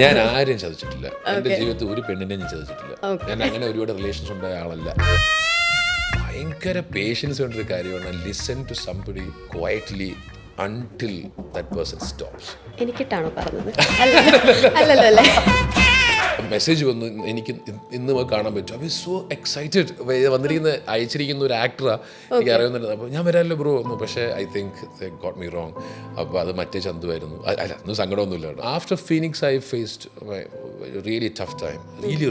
ഞാൻ ആരെയും ചതിച്ചിട്ടില്ല. എൻ്റെ ജീവിതത്തിൽ ഒരു പെണ്ണിനെ ഞാൻ ചതിച്ചിട്ടില്ല. ഞാൻ അങ്ങനെ ഒരുപാട് റിലേഷൻസ് ഉണ്ടായ ആളല്ല. ഭയങ്കര പേഷ്യൻസ് വേണ്ടൊരു കാര്യമാണ്. Listen to somebody quietly until that person stops. എനിക്കിട്ടാണോ പറഞ്ഞത്? അല്ലല്ലോ. മെസ്സേജ് വന്നു, എനിക്ക് ഇന്ന് കാണാൻ പറ്റും. I was so excited. വന്നിരിക്കുന്ന അയച്ചിരിക്കുന്ന ഒരു ആക്ടറാണ്, എനിക്ക് അറിയുന്നുണ്ട്. അപ്പോൾ ഞാൻ വരാമല്ലോ ബ്രോ ഒന്നു. പക്ഷേ I think they got me wrong. അപ്പോൾ അത് മറ്റേ ചന്തുവായിരുന്നു. അല്ല, ഒന്നും സങ്കടമൊന്നുമില്ല. After Phoenix I faced really tough time.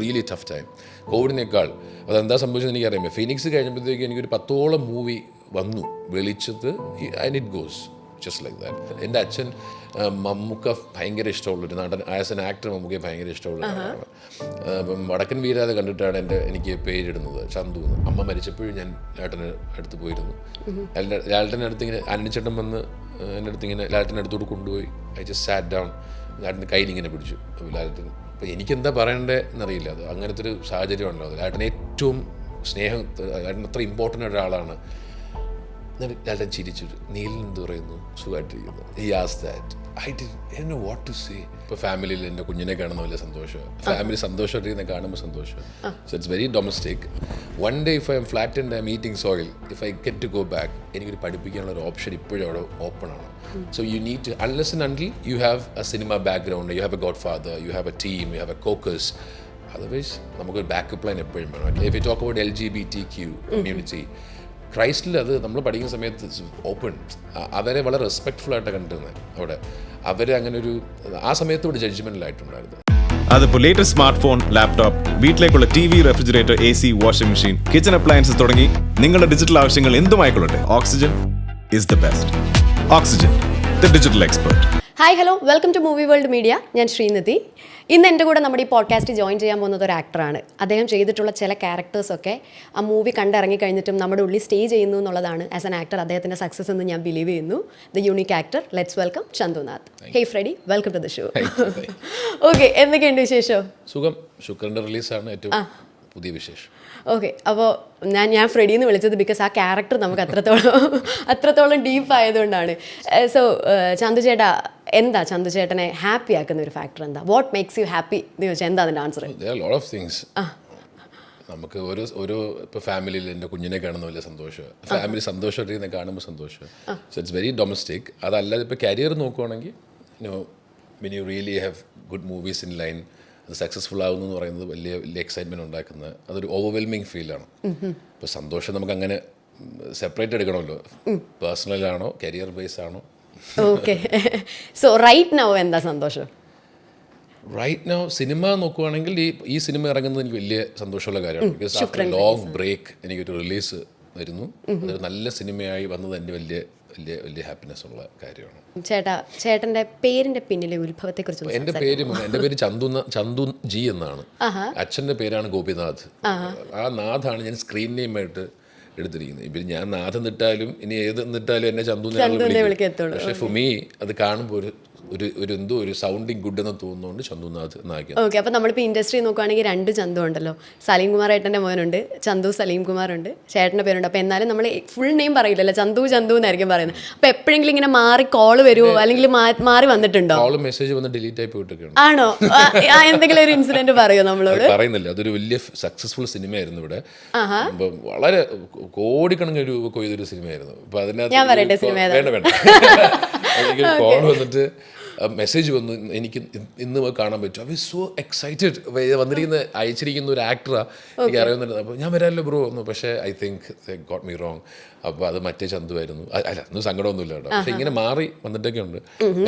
Really tough time. കോവിഡിനേക്കാൾ അതെന്താ സംഭവിച്ചത് എനിക്കറിയാമോ. ഫീനിക്സ് കഴിഞ്ഞപ്പോഴത്തേക്ക് എനിക്കൊരു 10ഓളം മൂവി വന്നു വെളിച്ചത്ത്. And it goes just like that. എൻ്റെ അച്ഛൻ മമ്മൂക്ക ഭയങ്കര ഇഷ്ടമുള്ളൊരു നടൻ. ആസ് എൻ ആക്ടർ മമ്മൂക്കയെ ഭയങ്കര ഇഷ്ടമുള്ള ആളാണ്. അപ്പം വടക്കൻ വീരാതെ കണ്ടിട്ടാണ് എനിക്ക് പേരിടുന്നത് ചന്തു എന്ന്. അമ്മ മരിച്ചപ്പോഴും ഞാൻ ലാട്ടന് അടുത്ത് പോയിരുന്നു. ലാൽട്ടൻ്റെ അടുത്ത് ഇങ്ങനെ അനണിച്ചേട്ടൻ വന്ന് എൻ്റെ അടുത്ത് ഇങ്ങനെ ലാൽട്ടൻ്റെ അടുത്തോട്ട് കൊണ്ടുപോയി. I just sat down. ലാൽട്ടൻ്റെ കയ്യിൽ ഇങ്ങനെ പിടിച്ചു. അപ്പോൾ ലാൽട്ടൻ അപ്പോൾ എനിക്കെന്താ പറയണ്ടേ എന്നറിയില്ല. അത് അങ്ങനത്തെ ഒരു സാഹചര്യമാണല്ലോ. അത് ലാൽട്ടൻ ഏറ്റവും സ്നേഹം, ലാൽട്ടൻ അത്ര ഇമ്പോർട്ടൻ്റ് ഒരാളാണ്. ലാൽട്ടൻ ചിരിച്ചു. നീലിന് എന്ത് പറയുന്നു? സുഖമായിട്ടിരിക്കുന്നു. He asked that. I didn't know what to say. ഇപ്പോൾ ഫാമിലിയിൽ എൻ്റെ കുഞ്ഞിനെ കാണുന്ന വലിയ സന്തോഷമാണ്. ഫാമിലി സന്തോഷമായിട്ടിരുന്ന കാണുമ്പോൾ സന്തോഷം. So it's very domestic. One day if I am flat and I am eating soil, if I get to go back, എനിക്കൊരു പഠിപ്പിക്കാനുള്ള ഒരു ഓപ്ഷൻ ഇപ്പോഴും അവിടെ ഓപ്പൺ ആണ്. So you need to unless and until you have a cinema background, you have a godfather, you have a team, you have a caucus. Otherwise നമുക്കൊരു backup plan എപ്പോഴും വേണം. If you talk about LGBTQ community, ക്രൈസ്റ്റിൽ അത് നമ്മൾ പഠിക്കുന്ന സമയത്ത് open. അവരെ വളരെ റെസ്പെക്ട്ഫുൾ ആയിട്ട് കണ്ടിരുന്നത് അവിടെ. അവർ അങ്ങനെ ഒരു ആ സമയത്ത് ഒരു ജഡ്ജ്മെന്റിലായിട്ടുണ്ടായിരുന്നു. അതിപ്പോൾ ലേറ്റസ്റ്റ് സ്മാർട്ട് ഫോൺ, ലാപ്ടോപ്പ്, വീട്ടിലേക്കുള്ള TV, refrigerator, AC, washing machine, kitchen appliances തുടങ്ങി നിങ്ങളുടെ ഡിജിറ്റൽ ആവശ്യങ്ങൾ എന്തുമായിക്കൊള്ളട്ടെ, oxygen is the best. Oxygen, the digital expert. Hi, hello, welcome to movie world media. ഞാൻ ശ്രീനിധി. ഇന്ന് എൻ്റെ കൂടെ നമ്മുടെ ഈ പോഡ്കാസ്റ്റ് ജോയിൻ ചെയ്യാൻ പോകുന്നത് ഒരു ആക്ടറാണ്. അദ്ദേഹം ചെയ്തിട്ടുള്ള ചില ക്യാരക്ടേഴ്സൊക്കെ ആ മൂവി കണ്ടിറങ്ങി കഴിഞ്ഞിട്ടും നമ്മുടെ ഉള്ളിൽ സ്റ്റേ ചെയ്യുന്നു എന്നുള്ളതാണ് ആസ് എൻ ആക്ടർ അദ്ദേഹത്തിൻ്റെ സക്സസ് എന്ന് ഞാൻ ബിലീവ് ചെയ്യുന്നു. The unique actor. Let's welcome Chandunath. Hey Freddy, welcome to the show. Okay, എന്തൊക്കെയുണ്ട് വിശേഷം? സുഖം. ശുക്രൻ്റെ റിലീസാണ് ഏറ്റവും പുതിയ വിശേഷം. ഓക്കെ, അപ്പോൾ ഞാൻ ഫ്രെഡിന്ന് വിളിച്ചത് ബിക്കോസ് ആ ക്യാരക്ടർ നമുക്ക് അത്രത്തോളം ഡീപ്പ് ആയതുകൊണ്ടാണ്. സോ ചന്തു ചേട്ടാ, എന്താ ചന്തു ചേട്ടനെ ഹാപ്പി ആക്കുന്ന ഒരു ഫാക്ടർ എന്താ? വാട്ട് മേക്സ് യു ഹാപ്പി എന്ന് ചോദിച്ചാൽ എന്താ അതിൻ്റെ ആൻസർ? Lot of things. നമുക്ക് ഓരോ ഇപ്പോൾ ഫാമിലിയിൽ എൻ്റെ കുഞ്ഞിനെ കാണുന്ന വലിയ സന്തോഷമാണ്. ഫാമിലി സന്തോഷമായിട്ടിരുന്ന കാണുമ്പോൾ സന്തോഷം. So it's very domestic. അതല്ലാതെ ഇപ്പോൾ കരിയർ നോക്കുവാണെങ്കിൽ when you really have good movies in line, അത് സക്സസ്ഫുൾ ആകുന്നു എന്ന് പറയുന്നത് വലിയ വലിയ എക്സൈറ്റ്മെൻറ്റ് ഉണ്ടാക്കുന്നത്. അതൊരു ഓവർവെൽമിങ് ഫീലാണ്. ഇപ്പോൾ സന്തോഷം നമുക്ക് അങ്ങനെ സെപ്പറേറ്റ് എടുക്കണമല്ലോ. പേഴ്സണലാണോ കരിയർ ബേസ് ആണോ? ഓക്കെ, സോ റൈറ്റ് നൗ എന്താ സന്തോഷം? റൈറ്റ് നൗ സിനിമ നോക്കുവാണെങ്കിൽ ഈ സിനിമ ഇറങ്ങുന്നത് എനിക്ക് വലിയ സന്തോഷമുള്ള കാര്യമാണ്. ബിക്കോസ് ആഫ്റ്റർ ലോങ് ബ്രേക്ക് എനിക്കൊരു റിലീസ് വരുന്നു. അതൊരു നല്ല സിനിമയായി വന്നത് എൻ്റെ വലിയ വലിയ വലിയ ഹാപ്പിനെസ് ഉള്ള കാര്യമാണ്. ചേട്ടൻ്റെ പേരിൻ്റെ പിന്നിലെ ഉത്ഭവത്തെക്കുറിച്ച്? എൻ്റെ പേര് ചന്തു ജി എന്നാണ്. അച്ഛൻ്റെ പേരാണ് ഗോപിനാഥ്. ആ നാഥാണ് ഞാൻ സ്ക്രീൻ നെയിമായിട്ട് എടുത്തിരിക്കുന്നത്. ഇപ്പം ഞാൻ നാഥൻ നിട്ടാലും ഇനി ഏത് നിട്ടാലും എന്നെ ചന്തു വിളിക്കും. പക്ഷേ ഫോർ മീ അത് കാണുമ്പോൾ എന്തോ ഒരു സൗണ്ടിങ് ഗുഡ് എന്ന് തോന്നുന്നുണ്ട് ചന്തുനാഥ് എന്നാക്കി. ഓക്കെ, അപ്പോൾ നമ്മളിപ്പോൾ ഇൻഡസ്ട്രി നോക്കുകയാണെങ്കിൽ 2 ചന്തു ഉണ്ടല്ലോ. സലീം കുമാർ ഏട്ടൻ്റെ മോനുണ്ട്, ചന്തു സലീം കുമാർ ഉണ്ട്, ചേട്ടൻ്റെ പേരുണ്ട്. അപ്പോൾ എന്നാലും നമ്മൾ ഫുൾ നെയിം പറയില്ലല്ലോ, ചന്തു എന്നായിരിക്കും പറയുന്നത്. അപ്പോൾ എപ്പോഴെങ്കിലും ഇങ്ങനെ മാറി കോള് വരുമോ, അല്ലെങ്കിൽ മാറി വന്നിട്ടുണ്ടോ? കോള് മെസ്സേജ് വന്ന് ഡിലീറ്റ് ആയി പോയിട്ടൊക്കെയാണ്. ആണോ? എന്തെങ്കിലും ഒരു ഇൻസിഡന്റ് പറയുമോ നമ്മളോട്? പറയുന്നില്ല. അതൊരു വലിയ സക്സസ്ഫുൾ സിനിമയായിരുന്നു. ഇവിടെ വളരെ കോടിക്കണക്കിന് രൂപ കൊയ്തൊരു സിനിമയായിരുന്നു. അപ്പോൾ ഞാൻ പറയട്ടെ സിനിമ? വേണ്ട. എനിക്ക് കോൾ വന്നിട്ട് മെസ്സേജ് വന്നു, എനിക്ക് ഇന്ന് കാണാൻ പറ്റും. I was so excited. വന്നിരിക്കുന്ന അയച്ചിരിക്കുന്ന ഒരു ആക്ടറാണ്, എനിക്ക് അറിയുന്നുണ്ട്. അപ്പോൾ ഞാൻ വരാമല്ലോ ബ്രോ ഒന്നു. പക്ഷേ I think they got me wrong. അപ്പോൾ അത് മറ്റേ ചന്തുവായിരുന്നു. അല്ല, ഒന്നും സങ്കടമൊന്നുമില്ല കേട്ടോ. പക്ഷേ ഇങ്ങനെ മാറി വന്നിട്ടൊക്കെ ഉണ്ട്.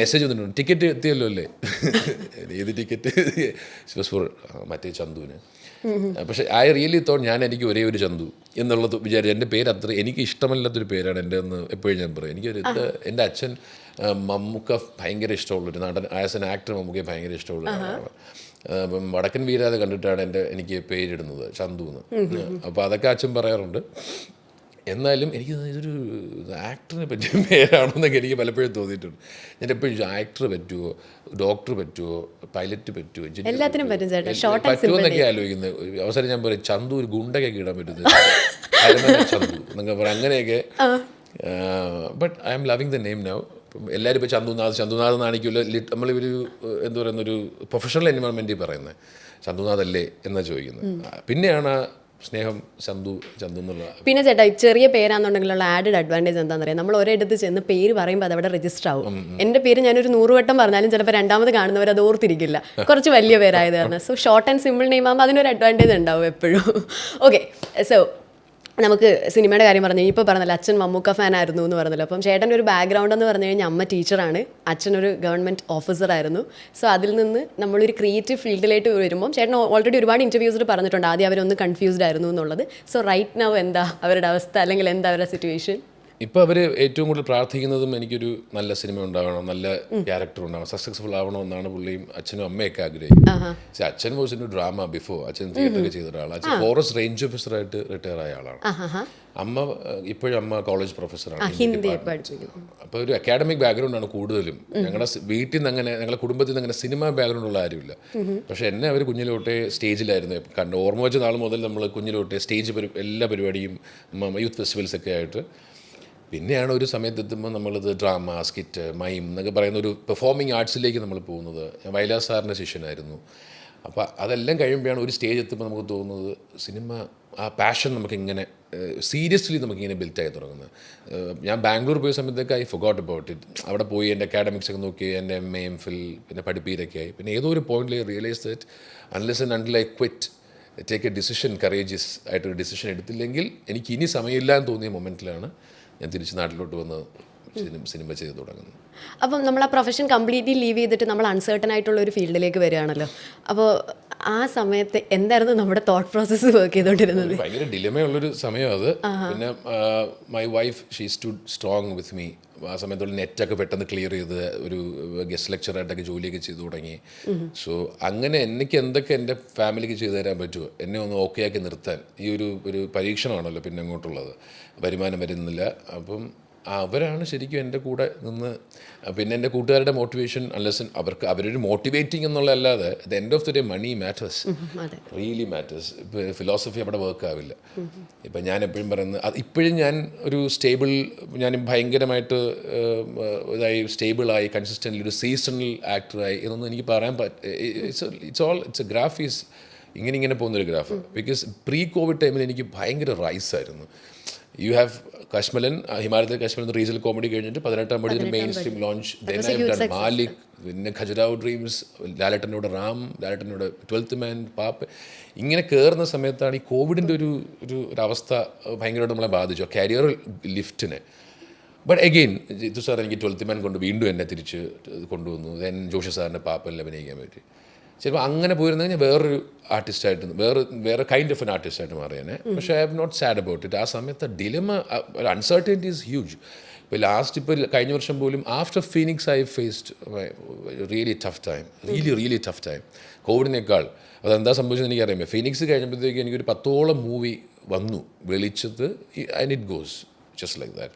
മെസ്സേജ് വന്നിട്ടുണ്ട്, ടിക്കറ്റ് എത്തിയല്ലോ അല്ലേ? ഏത് ടിക്കറ്റ്? ഫോർ മറ്റേ ചന്തുവിന്. പക്ഷേ ഐ റിയലി തോട്ട് എനിക്ക് ഒരേ ഒരു ചന്തു എന്നുള്ളത് വിചാരിച്ചു. എൻ്റെ പേര് അത്ര എനിക്ക് ഇഷ്ടമല്ലാത്തൊരു പേരാണ് എൻ്റെ എന്ന് എപ്പോഴും ഞാൻ പറയും. എൻ്റെ അച്ഛൻ മമ്മൂക്ക ഭയങ്കര ഇഷ്ടമുള്ളൊരു നടൻ. ആസ് എൻ ആക്ടർ മമ്മൂക്കയെ ഭയങ്കര ഇഷ്ടമുള്ള ആളാണ്. അപ്പം വടക്കൻ വീരാതെ കണ്ടിട്ടാണ് എനിക്ക് പേരിടുന്നത് ചന്തു എന്ന്. അപ്പോൾ അതൊക്കെ അച്ഛൻ പറയാറുണ്ട്. എന്നാലും എനിക്ക് ഇതൊരു ആക്ടറിനെ പറ്റിയ പേരാണെന്നൊക്കെ എനിക്ക് പലപ്പോഴും തോന്നിയിട്ടുണ്ട്. ഞാൻ എപ്പോഴും ആക്ടർ പറ്റുമോ, ഡോക്ടർ പറ്റുമോ, പൈലറ്റ് പറ്റുമോ, പറ്റുമോ എന്നൊക്കെ ആലോചിക്കുന്നത്. അവസരം ഞാൻ പറയും ചന്തു ഒരു ഗുണ്ടൊക്കെ ഇടാൻ പറ്റുന്നത് ചന്തു എന്നൊക്കെ പറയാം. അങ്ങനെയൊക്കെ. But I M loving the name now. ഇപ്പം എല്ലാവരും ഇപ്പോൾ ചന്തുനാഥ് എന്നാണെങ്കിലോ നമ്മളൊരു എന്താ പറയുന്നൊരു പ്രൊഫഷണൽ എൻവയോൺമെൻറ്റിൽ പറയുന്നത് ചന്തുനാഥ് അല്ലേ എന്നാണ് ചോദിക്കുന്നത്. പിന്നെയാണ് സ്നേഹം ചന്തു എന്നുള്ള. പിന്നെ ചേട്ടാ ചെറിയ പേരാണെന്നുണ്ടെങ്കിലുള്ള ആഡഡ് അഡ്വാൻറ്റേജ് എന്താണെന്ന് അറിയാം, നമ്മൾ ഒരിടത്ത് ചെന്ന് പേര് പറയുമ്പോൾ അത് അവിടെ രജിസ്റ്റർ ആവും. എൻ്റെ പേര് ഞാനൊരു 100 വട്ടം പറഞ്ഞാലും ചിലപ്പോൾ രണ്ടാമത് കാണുന്നവർ അത് ഓർത്തിരിക്കില്ല, കുറച്ച് വലിയ പേരായത് കാരണം. So short and simple name ആകുമ്പോൾ അതിനൊരു അഡ്വാൻറ്റേജ് ഉണ്ടാവും എപ്പോഴും. ഓക്കെ, സോ നമുക്ക് സിനിമയുടെ കാര്യം പറഞ്ഞു. ഇപ്പോൾ പറഞ്ഞല്ലോ അച്ഛൻ മമ്മൂക്ക ഫാൻ ആയിരുന്നു എന്ന് പറഞ്ഞല്ലോ. അപ്പം ചേട്ടൻ്റെ ഒരു ബാക്ക്ഗ്രൗണ്ട് എന്ന് പറഞ്ഞു കഴിഞ്ഞാൽ അമ്മ ടീച്ചറാണ്, അച്ഛനൊരു ഗവൺമെൻറ് ഓഫീസറായിരുന്നു. സോ അതിൽ നിന്ന് നമ്മളൊരു ക്രിയേറ്റീവ് ഫീൽഡിലേക്ക് വരുമ്പോൾ ചേട്ടൻ ഓൾറെഡി ഒരുപാട് ഇൻ്റർവ്യൂസിൽ പറഞ്ഞിട്ടുണ്ട് ആദ്യം അവരൊന്ന് കൺഫ്യൂസ്ഡ് ആയിരുന്നു എന്നുള്ളത്. സോ റൈറ്റ് നൗ എന്താ അവരുടെ അവസ്ഥ, അല്ലെങ്കിൽ എന്താ അവരുടെ സിറ്റുവേഷൻ? ഇപ്പോൾ അവർ ഏറ്റവും കൂടുതൽ പ്രാർത്ഥിക്കുന്നതും എനിക്കൊരു നല്ല സിനിമ ഉണ്ടാവണം, നല്ല ക്യാരക്ടർ ഉണ്ടാവണം, സക്സസ്ഫുൾ ആവണമെന്നാണ് പുള്ളിയും അച്ഛനും അമ്മയൊക്കെ ആഗ്രഹിക്കുന്നത്. അച്ഛൻ വാസ് ഇൻ ഡ്രാമ ബിഫോർ, അച്ഛൻ തിയേറ്ററൊക്കെ ചെയ്ത ഒരാളാണ്. അച്ഛൻ ഫോറസ്റ്റ് റേഞ്ച് ഓഫീസറായിട്ട് റിട്ടയർ ആയ ആളാണ്. അമ്മ ഇപ്പോഴും അമ്മ കോളേജ് പ്രൊഫസറാണ്. അപ്പോൾ ഒരു അക്കാഡമിക് ബാക്ക്ഗ്രൗണ്ടാണ് കൂടുതലും. ഞങ്ങളുടെ വീട്ടിൽ നിന്ന് അങ്ങനെ, ഞങ്ങളുടെ കുടുംബത്തിൽ നിന്ന് അങ്ങനെ സിനിമ ബാക്ക്ഗ്രൗണ്ട് ഉള്ള ആരുമില്ല. പക്ഷേ എന്നെ അവർ കുഞ്ഞിലോട്ടേ സ്റ്റേജിലായിരുന്നു കണ്ട്. ഓർമ്മ വെച്ച നാൾ മുതൽ നമ്മൾ കുഞ്ഞിലോട്ടേ സ്റ്റേജ് എല്ലാ പരിപാടിയും യൂത്ത് ഫെസ്റ്റിവൽസ് ഒക്കെ ആയിട്ട്. പിന്നെയാണ് ഒരു സമയത്തെത്തുമ്പോൾ നമ്മളിത് ഡ്രാമ, സ്കിറ്റ്, മൈം എന്നൊക്കെ പറയുന്ന ഒരു പെർഫോമിംഗ് ആർട്സിലേക്ക് നമ്മൾ പോകുന്നത്. ഞാൻ വയലാർ സാറിൻ്റെ ശിഷ്യനായിരുന്നു. അപ്പോൾ അതെല്ലാം കഴിയുമ്പോഴാണ് ഒരു സ്റ്റേജ് എത്തുമ്പോൾ നമുക്ക് തോന്നുന്നത് സിനിമ ആ പാഷൻ നമുക്കിങ്ങനെ സീരിയസ്ലി നമുക്കിങ്ങനെ ബിൽറ്റായി തുടങ്ങുന്നത്. ഞാൻ ബാംഗ്ലൂർ പോയ സമയത്തൊക്കെ ഐ ഫൊഗോട്ട് അബൌട്ട് ഇറ്റ്. അവിടെ പോയി എൻ്റെ അക്കാഡമിക്സ് ഒക്കെ നോക്കി, എൻ്റെ MA MPhil പിന്നെ പഠിപ്പീരൊക്കെ ആയി. പിന്നെ ഏതോ ഒരു പോയിന്റിൽ realise that unless and until I quit, take A decision, courageous ആയിട്ടൊരു ഡിസിഷൻ എടുത്തില്ലെങ്കിൽ എനിക്ക് ഇനി സമയമില്ല എന്ന് തോന്നിയ മൊമെൻറ്റിലാണ് ഞാൻ തിരിച്ച് നാട്ടിലോട്ട് വന്ന് സിനിമ ചെയ്ത് തുടങ്ങുന്നത്. അപ്പം നമ്മൾ ആ പ്രൊഫഷൻ കംപ്ലീറ്റ്ലി ലീവ് ചെയ്തിട്ട് നമ്മൾ അൺസർട്ടൺ ആയിട്ടുള്ള ഒരു ഫീൽഡിലേക്ക് വരികയാണല്ലോ. അപ്പോൾ ആ സമയത്ത് എന്തായിരുന്നു നമ്മുടെ തോട്ട് പ്രോസസ്സ് വർക്ക് ചെയ്തുകൊണ്ടിരുന്നത്? ഭയങ്കര ഡിലമയുള്ളൊരു സമയം അത്. പിന്നെ my wife she stood strong with me. ആ സമയത്തുള്ള നെറ്റൊക്കെ പെട്ടെന്ന് ക്ലിയർ ചെയ്ത് ഒരു ഗസ്റ്റ് ലെക്ചറായിട്ടൊക്കെ ജോലിയൊക്കെ ചെയ്തു തുടങ്ങി. സോ അങ്ങനെ എനിക്ക് എന്തൊക്കെ എൻ്റെ ഫാമിലിക്ക് ചെയ്തു തരാൻ പറ്റുമോ എന്നെ ഒന്ന് ഓക്കെ ആക്കി നിർത്താൻ. ഈ ഒരു പരീക്ഷണമാണല്ലോ പിന്നെ അങ്ങോട്ടുള്ളത്, വരുമാനം വരുന്നില്ല. അപ്പം അവരാണ് ശരിക്കും എൻ്റെ കൂടെ നിന്ന്. പിന്നെ എൻ്റെ കൂട്ടുകാരുടെ മോട്ടിവേഷൻ, അൺലെസ് അവരൊരു മോട്ടിവേറ്റിംഗ് എന്നുള്ളതല്ലാതെ the end of the day money matters, really matters. ഇപ്പോൾ ഫിലോസഫി അവിടെ വർക്ക് ആവില്ല. ഇപ്പം ഞാൻ എപ്പോഴും പറയുന്നത് അത് ഇപ്പോഴും ഞാൻ ഒരു ഞാൻ ഭയങ്കരമായിട്ട് ഇതായി സ്റ്റേബിളായി കൺസിസ്റ്റൻ്റ്ലി ഒരു സീസണൽ ആക്ടറായി എന്നൊന്നും എനിക്ക് പറയാൻ ഇറ്റ്സ് എ ഗ്രാഫ് ഈസ് ഇങ്ങനെ പോകുന്നൊരു ഗ്രാഫ്. ബിക്കോസ് പ്രീ കോവിഡ് ടൈമിൽ എനിക്ക് ഭയങ്കര റൈസായിരുന്നു. യു ഹാവ് കശ്മലൻ, ഹിമാലയത്തിൽ കശ്മലൻ റീജിയൽ കോമഡി കഴിഞ്ഞിട്ട് 18-ാം പടി main stream launch. Then I have done Malik, പിന്നെ ഖജുരാഹോ ഡ്രീംസ്, ലാലേട്ടനോട് റാം, ലാലേട്ടനോട് 12th മാൻ, പാപ്പ്. ഇങ്ങനെ കയറുന്ന സമയത്താണ് ഈ കോവിഡിൻ്റെ ഒരു അവസ്ഥ ഭയങ്കരമായിട്ട് നമ്മളെ ബാധിച്ചു, കരിയർ ലിഫ്റ്റിനെ. ബട്ട് അഗെയിൻ ജിത്തു സാർ എനിക്ക് 12th മാൻ കൊണ്ട് വീണ്ടും എന്നെ തിരിച്ച് കൊണ്ടുവന്നു. ദെൻ ജോഷി സാറിൻ്റെ പാപ്പെല്ലാം അഭിനയിക്കാൻ പറ്റി. ചിലപ്പോൾ അങ്ങനെ പോയിരുന്നു കഴിഞ്ഞാൽ വേറൊരു ആർട്ടിസ്റ്റായിട്ട്, വേറെ കൈൻഡ് ഓഫ് എൻ ആർട്ടിസ്റ്റായിട്ട് മാറിയാനെ. പക്ഷേ I have not sad about it. ആ സമയത്ത് ഡിലമ, അൺസർട്ടനിറ്റി ഈസ് ഹ്യൂജ്. ഇപ്പോൾ കഴിഞ്ഞ വർഷം പോലും after Phoenix I faced really tough time കോവിഡിനേക്കാൾ. അതെന്താ സംഭവിച്ചത് എനിക്കറിയാം. ഫീനിക്സ് കഴിഞ്ഞപ്പോഴത്തേക്ക് എനിക്കൊരു 10ഓളം മൂവി വന്നു വെളിച്ചത്ത്, and it goes just like that.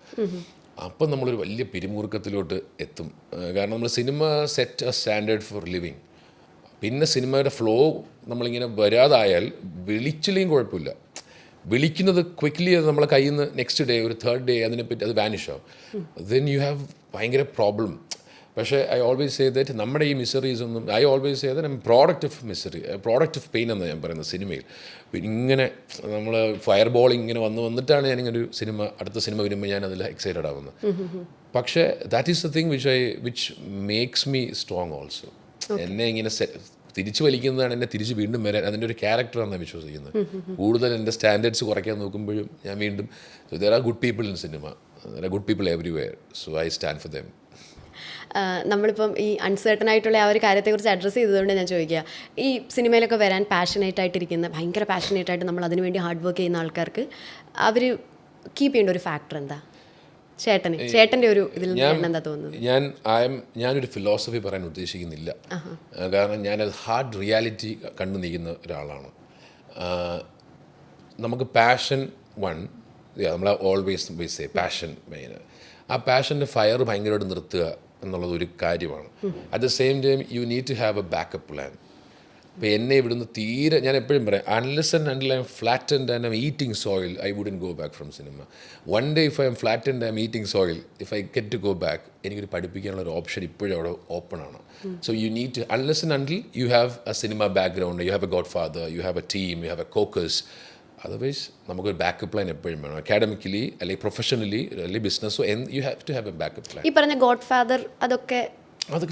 അപ്പം നമ്മളൊരു വലിയ പിരിമുറുക്കത്തിലോട്ട് എത്തും. കാരണം നമ്മൾ cinema set a standard for living. പിന്നെ സിനിമയുടെ ഫ്ലോ നമ്മളിങ്ങനെ വരാതായാൽ വിളിച്ചില്ലെങ്കിൽ കുഴപ്പമില്ല. വിളിക്കുന്നത് ക്വിക്ക്ലി അത് നമ്മളെ കയ്യിൽ നിന്ന് നെക്സ്റ്റ് ഡേ, ഒരു 3rd ഡേ അതിനെപ്പറ്റി അത് വാനിഷ് ആവും. ദെൻ യു ഹാവ് ഭയങ്കര പ്രോബ്ലം. പക്ഷേ ഐ ഓൾവേസ് സേ ദാറ്റ് നമ്മുടെ ഈ മിസറീസ് ഒന്നും, I always say that product of misery, product of pain എന്നാണ് ഞാൻ പറയുന്നത് സിനിമയിൽ. പിന്നെ ഇങ്ങനെ നമ്മൾ ഫയർ ബോളിങ് ഇങ്ങനെ വന്നിട്ടാണ് ഞാനിങ്ങനെ ഒരു അടുത്ത സിനിമ വരുമ്പോൾ ഞാൻ അതിൽ എക്സൈറ്റഡ് ആവുന്നത്. പക്ഷേ that is the thing which makes me strong also. എന്നെ ഇങ്ങനെ തിരിച്ചു വലിക്കുന്നതാണ് എന്നെ തിരിച്ച് വീണ്ടും വരാൻ, അതിൻ്റെ ഒരു ക്യാരക്ടറാണെന്ന് വിശ്വസിക്കുന്നത്. കൂടുതൽ എൻ്റെ സ്റ്റാൻഡേർഡ്സ് കുറയ്ക്കാൻ നോക്കുമ്പോഴും ഞാൻ വീണ്ടും there are good people in cinema, there are good people everywhere. So I stand for them. നമ്മളിപ്പം ഈ അൺസർട്ടൺ ആയിട്ടുള്ള ആ ഒരു കാര്യത്തെക്കുറിച്ച് അഡ്രസ്സ് ചെയ്തതുകൊണ്ട് ഞാൻ ചോദിക്കുക, ഈ സിനിമയിലൊക്കെ വരാൻ പാഷനേറ്റ് ആയിട്ടിരിക്കുന്ന, ഭയങ്കര പാഷനേറ്റ് ആയിട്ട് നമ്മൾ അതിനുവേണ്ടി ഹാർഡ് വർക്ക് ചെയ്യുന്ന ആൾക്കാർക്ക് അവർ കീപ്പ് ചെയ്യേണ്ട ഒരു ഫാക്ടർ എന്താ? ചേട്ടൻ്റെ ഒരു ഇതിൽ എന്താ തോന്നുന്നത്? ഞാനൊരു ഫിലോസഫി പറയാൻ ഉദ്ദേശിക്കുന്നില്ല. കാരണം ഞാനത് ഹാർഡ് റിയാലിറ്റി കണ്ടു നിൽക്കുന്ന ഒരാളാണ്. നമുക്ക് പാഷൻ നമ്മൾ ഓൾവേസ് സേ പാഷൻ മെയിൻ. ആ പാഷൻ്റെ ഫയർ ഭയങ്കരമായിട്ട് നിർത്തുക എന്നുള്ളത് ഒരു കാര്യമാണ്. At the same time you need to have a backup plan. ഇപ്പോൾ എന്നെ ഇവിടുന്ന് തീരെ ഞാൻ എപ്പോഴും പറയാം unless and until I am flattened and I am eating soil I wouldn't go back from cinema. One day if I am flattened I am eating soil if I get to go back എനിക്കൊരു പഠിപ്പിക്കാനുള്ള ഒരു option ഇപ്പോഴും അവിടെ open ആണ്. So you need to unless and until you have a cinema background, you have a godfather, you have a team, you have a caucus. Otherwise നമുക്കൊരു backup plan എപ്പോഴും വേണം. Academically അല്ലെങ്കിൽ professionally അല്ലെങ്കിൽ ബിസിനസ്സോ you have to have a backup plan. ഈ പറഞ്ഞ godfather അതൊക്കെ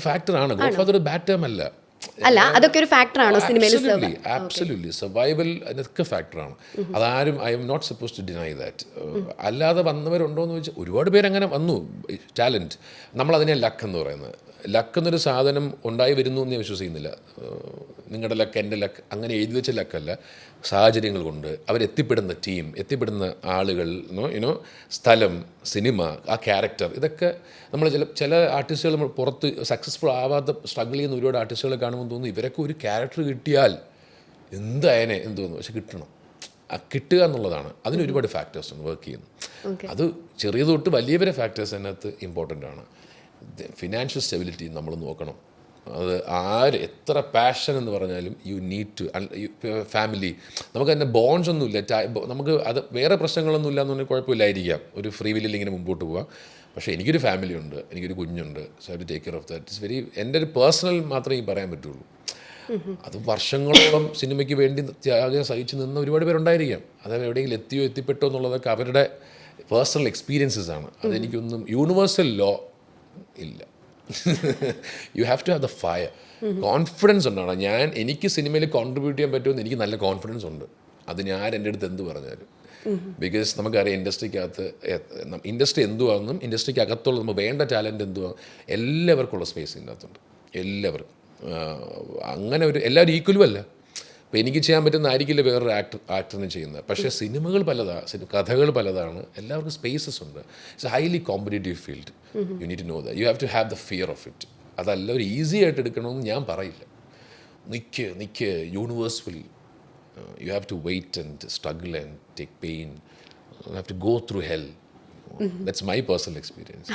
ഫാക്ടറാണ്. ഗോഡ് ഫാദർ ഒരു ബാഡ് ടേം അല്ല, അതൊക്കെ ഒരു ഫാക്ടറാണോ സിനിമയിൽ? ആബ്സല്യൂട്ട്ലി സർവൈവൽ അതൊക്കെ ഫാക്ടറാണ്. അതാരും I am not suppose to deny that. അല്ലാതെ വന്നവരുണ്ടോ എന്ന് ചോദിച്ചാൽ ഒരുപാട് പേര് അങ്ങനെ വന്നു. ടാലൻറ്റ് നമ്മളതിനെ ലക്ക് എന്ന് പറയുന്നത്. ലക്ക് എന്നൊരു സാധനം ഉണ്ടായി വരുന്നു എന്ന് ഞാൻ വിശ്വസിക്കുന്നില്ല. നിങ്ങളുടെ ലക്ക് എൻ്റെ ലക്ക് അങ്ങനെ എഴുതി വെച്ച ലക്കല്ല. സാഹചര്യങ്ങൾ കൊണ്ട് അവരെത്തിപ്പെടുന്ന ടീം, എത്തിപ്പെടുന്ന ആളുകൾ, സ്ഥലം, സിനിമ, ആ ക്യാരക്ടർ, ഇതൊക്കെ നമ്മൾ ചില ആർട്ടിസ്റ്റുകൾ നമ്മൾ പുറത്ത് സക്സസ്ഫുൾ ആവാത്ത സ്ട്രഗിൾ ചെയ്യുന്ന ഒരുപാട് ആർട്ടിസ്റ്റുകളെ കാണുമ്പോൾ തോന്നുന്നു ഇവരൊക്കെ ഒരു ക്യാരക്ടർ കിട്ടിയാൽ എന്തായനെ എന്ന് തോന്നുന്നു. പക്ഷെ കിട്ടണം, കിട്ടുക എന്നുള്ളതാണ്. അതിന് ഒരുപാട് ഫാക്ടേഴ്സ് ഉണ്ട് വർക്ക് ചെയ്യുന്നു. അത് ചെറിയ തൊട്ട് വലിയ വരെ ഫാക്ടേഴ്സ് അതിനകത്ത് ഇമ്പോർട്ടൻ്റ് ആണ്. ഫിനാൻഷ്യൽ സ്റ്റെബിലിറ്റി നമ്മൾ നോക്കണം. അത് എത്ര പാഷൻ എന്ന് പറഞ്ഞാലും യു നീഡ് ടു ഫാമിലി. നമുക്ക് തന്നെ ബോൺസ് ഒന്നുമില്ല, നമുക്ക് അത് വേറെ പ്രശ്നങ്ങളൊന്നും ഇല്ല എന്ന് പറഞ്ഞാൽ കുഴപ്പമില്ലായിരിക്കാം, ഒരു ഫ്രീ വില്ലിൽ ഇങ്ങനെ മുമ്പോട്ട് പോവാം. പക്ഷേ എനിക്കൊരു ഫാമിലി ഉണ്ട്, എനിക്കൊരു കുഞ്ഞുണ്ട്. So I to take care of that. It's very എൻ്റെ ഒരു പേഴ്സണൽ മാത്രമേ ഈ പറയാൻ പറ്റുള്ളൂ. അത് വർഷങ്ങളോളം സിനിമയ്ക്ക് വേണ്ടി ത്യാഗം സഹിച്ച് നിന്ന് ഒരുപാട് പേരുണ്ടായിരിക്കാം. അത് എവിടെയെങ്കിലും എത്തിയോ എത്തിപ്പെട്ടോ എന്നുള്ളതൊക്കെ അവരുടെ പേഴ്സണൽ എക്സ്പീരിയൻസസ് ആണ്. അതെനിക്കൊന്നും യൂണിവേഴ്സൽ ലോ ഇല്ല. You have to have the fire. Confidence ഉണ്ടാണ്. എനിക്ക് സിനിമയിൽ കോൺട്രിബ്യൂട്ട് ചെയ്യാൻ പറ്റുമെന്ന് എനിക്ക് നല്ല കോൺഫിഡൻസ് ഉണ്ട്. അത് ഞാൻ എൻ്റെ അടുത്ത് എന്ത് പറഞ്ഞാലും. ബിക്കോസ് നമുക്കറിയാം ഇൻഡസ്ട്രി എന്തുവാണെന്നും ഇൻഡസ്ട്രിക്ക് അകത്തുള്ള നമുക്ക് വേണ്ട ടാലൻറ്റ് എന്തുവാണ് എല്ലാവർക്കുള്ള സ്പേസ് ഇതിനകത്തുണ്ട്. എല്ലാവർക്കും അങ്ങനെ എല്ലാവരും ഈക്വലും അല്ല. അപ്പോൾ എനിക്ക് ചെയ്യാൻ പറ്റുന്ന ആയിരിക്കില്ല വേറൊരു ആക്ടറിന് ചെയ്യുന്നത്. പക്ഷേ സിനിമകൾ പലതാണ്, കഥകൾ പലതാണ്, എല്ലാവർക്കും സ്പേസസ് ഉണ്ട്. It's a highly competitive field. You need to know that. You have to have the fear of it. അതല്ല ഒരു ഈസി ആയിട്ട് എടുക്കണമെന്ന് ഞാൻ പറയില്ല. നിൽക്ക് universe will. You have to wait and struggle and take pain. You have to go through hell. That's my personal experience.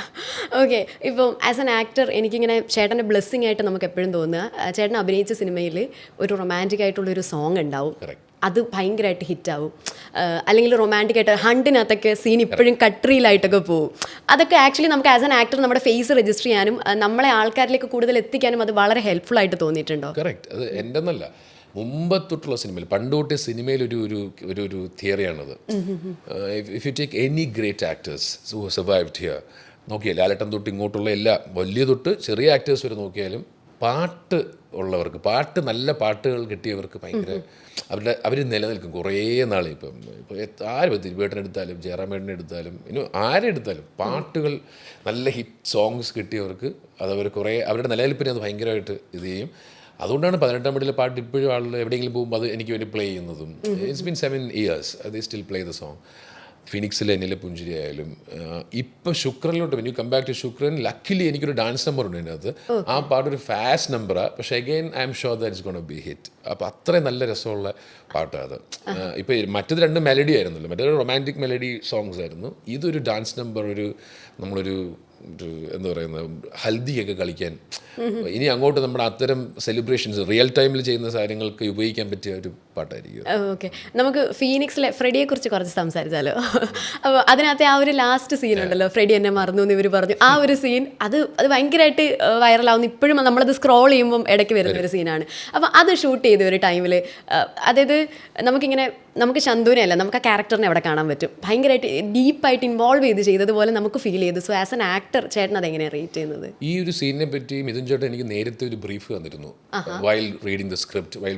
Okay, ഇപ്പം as an actor എനിക്കിങ്ങനെ ചേട്ടൻ്റെ ബ്ലെസ്സിങ് ആയിട്ട് നമുക്ക് എപ്പോഴും തോന്നുക, ചേട്ടൻ അഭിനയിച്ച സിനിമയിൽ ഒരു റൊമാൻറ്റിക് ആയിട്ടുള്ളൊരു സോങ് ഉണ്ടാവും, അത് ഭയങ്കരമായിട്ട് ഹിറ്റാവും. അല്ലെങ്കിൽ റൊമാൻറ്റിക് ആയിട്ട് ഹണ്ടിനകത്തൊക്കെ സീൻ ഇപ്പോഴും കട്രിയിലായിട്ടൊക്കെ പോകും. അതൊക്കെ ആക്ച്വലി നമുക്ക് ആസ് എൻ ആക്ടർ നമ്മുടെ ഫേസ് രജിസ്റ്റർ ചെയ്യാനും നമ്മളെ ആൾക്കാരിലേക്ക് കൂടുതൽ എത്തിക്കാനും അത് വളരെ ഹെൽപ്ഫുൾ ആയിട്ട് തോന്നിയിട്ടുണ്ടോ? കറക്റ്റ്. അത് എൻ്റെ എന്നല്ല, മുമ്പത്തൊട്ടുള്ള സിനിമയിൽ പണ്ട് തൊട്ടേ സിനിമയിൽ ഒരു തിയറിയാണത്. If you take any great actors who survived here, നോക്കിയാൽ ലാലേട്ടൻ തൊട്ട് ഇങ്ങോട്ടുള്ള എല്ലാ വലിയ തൊട്ട് ചെറിയ ആക്ടേഴ്സ് വരെ നോക്കിയാലും പാട്ട് ഉള്ളവർക്ക്, നല്ല പാട്ടുകൾ കിട്ടിയവർക്ക് ഭയങ്കര അവർ നിലനിൽക്കും കുറേ നാൾ. ഇപ്പോൾ ആരും തിരുവേട്ടനെടുത്താലും ജയറാമേട്ടനെടുത്താലും ആരെടുത്താലും പാട്ടുകൾ നല്ല ഹിറ്റ് സോങ്സ് കിട്ടിയവർക്ക് അതവർ കുറേ അവരുടെ നിലനിൽപ്പിനെ അത് ഭയങ്കരമായിട്ട് ഇത് ചെയ്യും. അതുകൊണ്ടാണ് 18-ാം പടിയിലെ പാട്ട് ഇപ്പോഴും ആളുകൾ എവിടെയെങ്കിലും പോകുമ്പോൾ അത് എനിക്ക് വേണ്ടി പ്ലേ ചെയ്യുന്നതും. It's been 7 years they still play the song. ഫിനിക്സിലെ എന്നിലെ പുഞ്ചിരി ആയാലും ഇപ്പം ശുക്രനിലോട്ട് when you come back to Shukran, luckily എനിക്കൊരു ഡാൻസ് നമ്പർ ഉണ്ട് അതിനകത്ത്. ആ പാട്ടൊരു ഫാസ്റ്റ് നമ്പറാണ്, പക്ഷേ again I'm sure that it's gonna be hit. അപ്പോൾ അത്രയും നല്ല രസമുള്ള പാട്ടാണ് അത്. ഇപ്പോൾ മറ്റത് 2 മെലഡി ആയിരുന്നല്ലോ, മറ്റൊരു റൊമാൻറ്റിക് മെലഡി സോങ്സ് ആയിരുന്നു. ഇതൊരു ഡാൻസ് നമ്പർ, നമ്മളൊരു എന്താ പറയുന്നത് ഹൽദിയൊക്കെ കളിക്കാൻ ഇനി അങ്ങോട്ട് നമ്മുടെ അത്തരം സെലിബ്രേഷൻസ് റിയൽ ടൈമിൽ ചെയ്യുന്ന കാര്യങ്ങൾക്ക് ഉപയോഗിക്കാൻ പറ്റിയ ഒരു പാട്ടായിരിക്കും. ഓക്കെ, നമുക്ക് ഫീനിക്സിലെ ഫ്രെഡിയെ കുറിച്ച് കുറച്ച് സംസാരിച്ചാലോ? അപ്പോൾ അതിനകത്തെ ആ ഒരു ലാസ്റ്റ് സീൻ ഉണ്ടല്ലോ, ഫ്രെഡി എന്നെ മറന്നു എന്ന് ഇവർ പറഞ്ഞു, ആ ഒരു സീൻ അത് ഭയങ്കരമായിട്ട് വൈറലാവുന്നു. ഇപ്പോഴും നമ്മളത് സ്ക്രോൾ ചെയ്യുമ്പം ഇടയ്ക്ക് വരുന്ന ഒരു സീനാണ്. അപ്പോൾ അത് ഷൂട്ട് ചെയ്ത ഒരു ടൈമിൽ, അതായത് നമുക്ക് ചന്ദുവിനെ അല്ല, നമുക്ക് ആ ക്യാരക്ടറിനെ അവിടെ കാണാൻ പറ്റും. ഭയങ്കരമായിട്ട് ഡീപ്പായിട്ട് ഇൻവോൾവ് ചെയ്തതുപോലെ നമുക്ക് ഫീൽ ചെയ്തു. സോ ആസ് എൻ ആക്ടർ ചേട്ടൻ അതെങ്ങനെയാണ് റേറ്റ് ചെയ്യുന്നത്? ഈ ഒരു സീനിനെ പറ്റി മിഥുൻ ചേട്ടൻ എനിക്ക് നേരത്തെ ഒരു ബ്രീഫ് തന്നിരുന്നു. While reading the script, while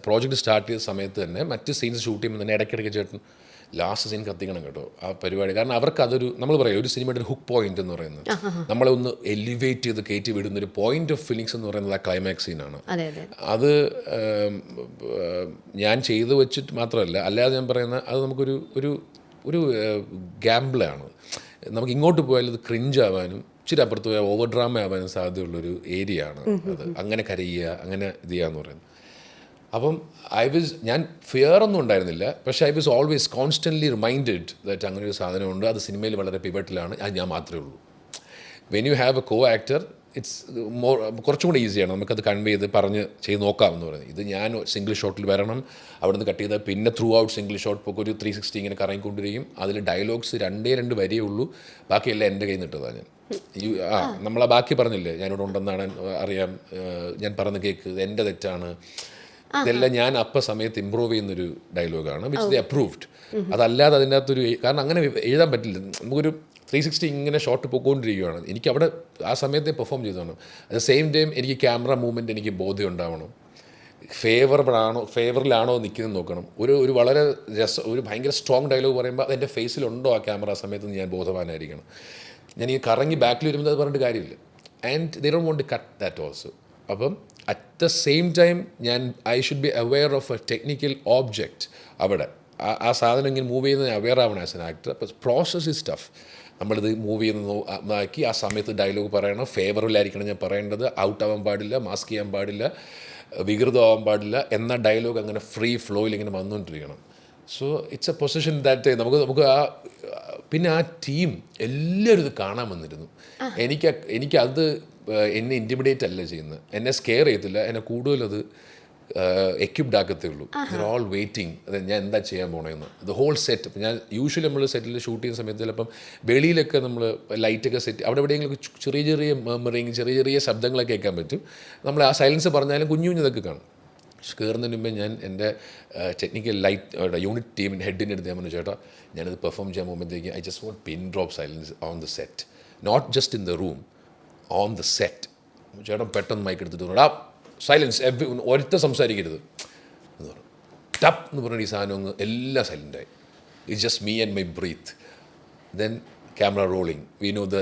project start ചെയ്ത സമയത്ത് തന്നെ മറ്റ് സീൻസ് ഷൂട്ട് ചെയ്യുമ്പോൾ തന്നെ ഇടയ്ക്കിടയ്ക്ക് ചേട്ടൻ ലാസ്റ്റ് സീൻ കത്തിക്കണം കേട്ടോ ആ പരിപാടി. കാരണം അവർക്ക് അതൊരു, നമ്മൾ പറയും ഒരു സിനിമയുടെ ഒരു ഹുക്ക് പോയിന്റ് എന്ന് പറയുന്നത്, നമ്മളെ ഒന്ന് എലിവേറ്റ് ചെയ്ത് കയറ്റി വിടുന്ന ഒരു പോയിന്റ് ഓഫ് ഫിലിങ്സ് എന്ന് പറയുന്നത് ആ ക്ലൈമാക്സ് സീനാണ്. അത് ഞാൻ ചെയ്തു വെച്ചിട്ട് മാത്രമല്ല, അല്ലാതെ ഞാൻ പറയുന്ന അത് നമുക്കൊരു ഒരു ഗാംബിളാണ്. നമുക്ക് ഇങ്ങോട്ട് പോയാൽ അത് ക്രിഞ്ച് ആവാനും ഇച്ചിരി അപ്പുറത്ത് പോയാൽ ഓവർ ഡ്രാമ ആവാനും സാധ്യതയുള്ളൊരു ഏരിയ ആണ് അത്. അങ്ങനെ കരയുക, അങ്ങനെ ഇത് ചെയ്യാന്ന് പറയുന്നത്. അപ്പം ഞാൻ ഫിയർ ഒന്നും ഉണ്ടായിരുന്നില്ല, പക്ഷേ I was always constantly reminded that അങ്ങനെ ഒരു സാധനമുണ്ട്. അത് സിനിമയിൽ വളരെ പിവറ്റിലാണ്, അത് ഞാൻ മാത്രമേ ഉള്ളൂ. When you have A co actor it's കുറച്ചും കൂടി ഈസിയാണ് നമുക്കത് കൺവേ ചെയ്ത് പറഞ്ഞ് ചെയ്ത് നോക്കാമെന്ന് പറയുന്നത്. ഇത് ഞാൻ സിംഗിൾ ഷോട്ടിൽ വരണം, അവിടെ നിന്ന് കട്ട് ചെയ്താൽ പിന്നെ ത്രൂ ഔട്ട് സിംഗിൾ ഷോട്ട് ഇപ്പോൾ ഒരു 360 ഇങ്ങനെ കറങ്ങിക്കൊണ്ടിരിക്കും. അതിൽ ഡയലോഗ്സ് 2 വരിയേ ഉള്ളൂ, ബാക്കിയെല്ലാം എൻ്റെ കയ്യിൽ നിന്ന് ഇട്ടതാണ് ഞാൻ. നമ്മളാ ബാക്കി പറഞ്ഞില്ലേ ഞാനിവിടെ ഉണ്ടെന്നാണ് അറിയാം, ഞാൻ പറഞ്ഞ കേക്ക് ഇത് എൻ്റെ തെറ്റാണ്, ഇതെല്ലാം ഞാൻ അപ്പം സമയത്ത് ഇമ്പ്രൂവ് ചെയ്യുന്നൊരു ഡയലോഗാണ് വിച്ച് ദേ അപ്രൂവ്ഡ്. അതല്ലാതെ അതിൻ്റെ അകത്തൊരു കാരണം അങ്ങനെ എഴുതാൻ പറ്റില്ല. നമുക്കൊരു 360 ഇങ്ങനെ ഷോട്ട് പോയിക്കൊണ്ടിരിക്കുകയാണ്, എനിക്ക് അവിടെ ആ സമയത്തെ പെർഫോം ചെയ്തതാണ്. അറ്റ് ദ സെയിം ടൈം എനിക്ക് ക്യാമറ മൂവ്മെൻറ്റ് എനിക്ക് ബോധ്യം ഉണ്ടാവണം, ഫേവറിലാണോ നിൽക്കുന്നത് നോക്കണം. ഒരു വളരെ ഒരു ഭയങ്കര സ്ട്രോങ് ഡയലോഗ് പറയുമ്പോൾ അതെൻ്റെ ഫേസിലുണ്ടോ ആ ക്യാമറ സമയത്ത് ഞാൻ ബോധവാനായിരിക്കണം. ഞാൻ ഈ കറങ്ങി ബാക്കിൽ വരുമ്പോൾ അത് പറഞ്ഞിട്ട് കാര്യമില്ല. And they don't want to cut that also. അപ്പം at the same time I should be aware of a technical object. അവിടെ ആ സാധനം ഇങ്ങനെ മൂവ് ചെയ്യുന്നത് അവെയർ ആവണം ആസ് എൻ ആക്ടർ. അപ്പോൾ പ്രോസസ് ഇസ് ടഫ്. നമ്മളിത് മൂവ് ചെയ്യുന്നതാക്കി ആ സമയത്ത് ഡയലോഗ് പറയണം, ഫേവറിലായിരിക്കണം ഞാൻ പറയേണ്ടത്, ഔട്ട് ആവാൻ പാടില്ല, മാസ്ക് ചെയ്യാൻ പാടില്ല, വികൃതമാവാൻ പാടില്ല എന്ന ഡയലോഗ് അങ്ങനെ ഫ്രീ ഫ്ലോയിൽ ഇങ്ങനെ വന്നുകൊണ്ടിരിക്കണം. So it's a position that നമുക്ക് ആ പിന്നെ ആ ടീം എല്ലാവരും ഇത് കാണാൻ വന്നിരുന്നു. എനിക്കത് എന്നെ ഇൻറ്റിമിഡേറ്റ് അല്ല ചെയ്യുന്നത്, എന്നെ സ്കെയർ ചെയ്യത്തില്ല, എന്നെ കൂടുതലത് എക്യുപ്ഡ് ആക്കത്തേ ഉള്ളൂ. ദർ ഓൾ വെയിറ്റിംഗ് ഞാൻ എന്താ ചെയ്യാൻ പോകണമെന്ന്. The whole set. ഞാൻ യൂഷ്വലി നമ്മൾ സെറ്റിൽ ഷൂട്ട് ചെയ്യുന്ന സമയത്ത് ചിലപ്പം വെളിയിലൊക്കെ നമ്മൾ ലൈറ്റൊക്കെ സെറ്റ് അവിടെ എവിടെയെങ്കിലും ചെറിയ ചെറിയ മെമ്മറിങ് ചെറിയ ചെറിയ ശബ്ദങ്ങളൊക്കെ കേൾക്കാൻ പറ്റും. നമ്മൾ ആ സൈലൻസ് പറഞ്ഞാലും കുഞ്ഞുതൊക്കെ കാണും. കയറുന്നതിന് മുമ്പേ ഞാൻ എൻ്റെ ടെക്നിക്കൽ ലൈറ്റ് യൂണിറ്റ് ടീമിൻ്റെ ഹെഡിൻ്റെ അടുത്ത് ഞാൻ പറഞ്ഞു, ചേട്ടാ ഞാനത് പെർഫോം ചെയ്യാൻ പോകുമ്പോഴത്തേക്ക് I just want pin drop silence on the set, not just in the room, on the set. ചേട്ടൻ പെട്ടെന്ന് മൈക്ക് എടുത്തിട്ട് പറഞ്ഞു, സൈലൻസ്, ഒരിടത്ത് സംസാരിക്കരുത് എന്ന് പറഞ്ഞു. ടപ്പ് എന്ന് പറഞ്ഞ ഈ സാധനം എല്ലാം സൈലൻ്റായി. It's just me and my breath. Then camera rolling, we know the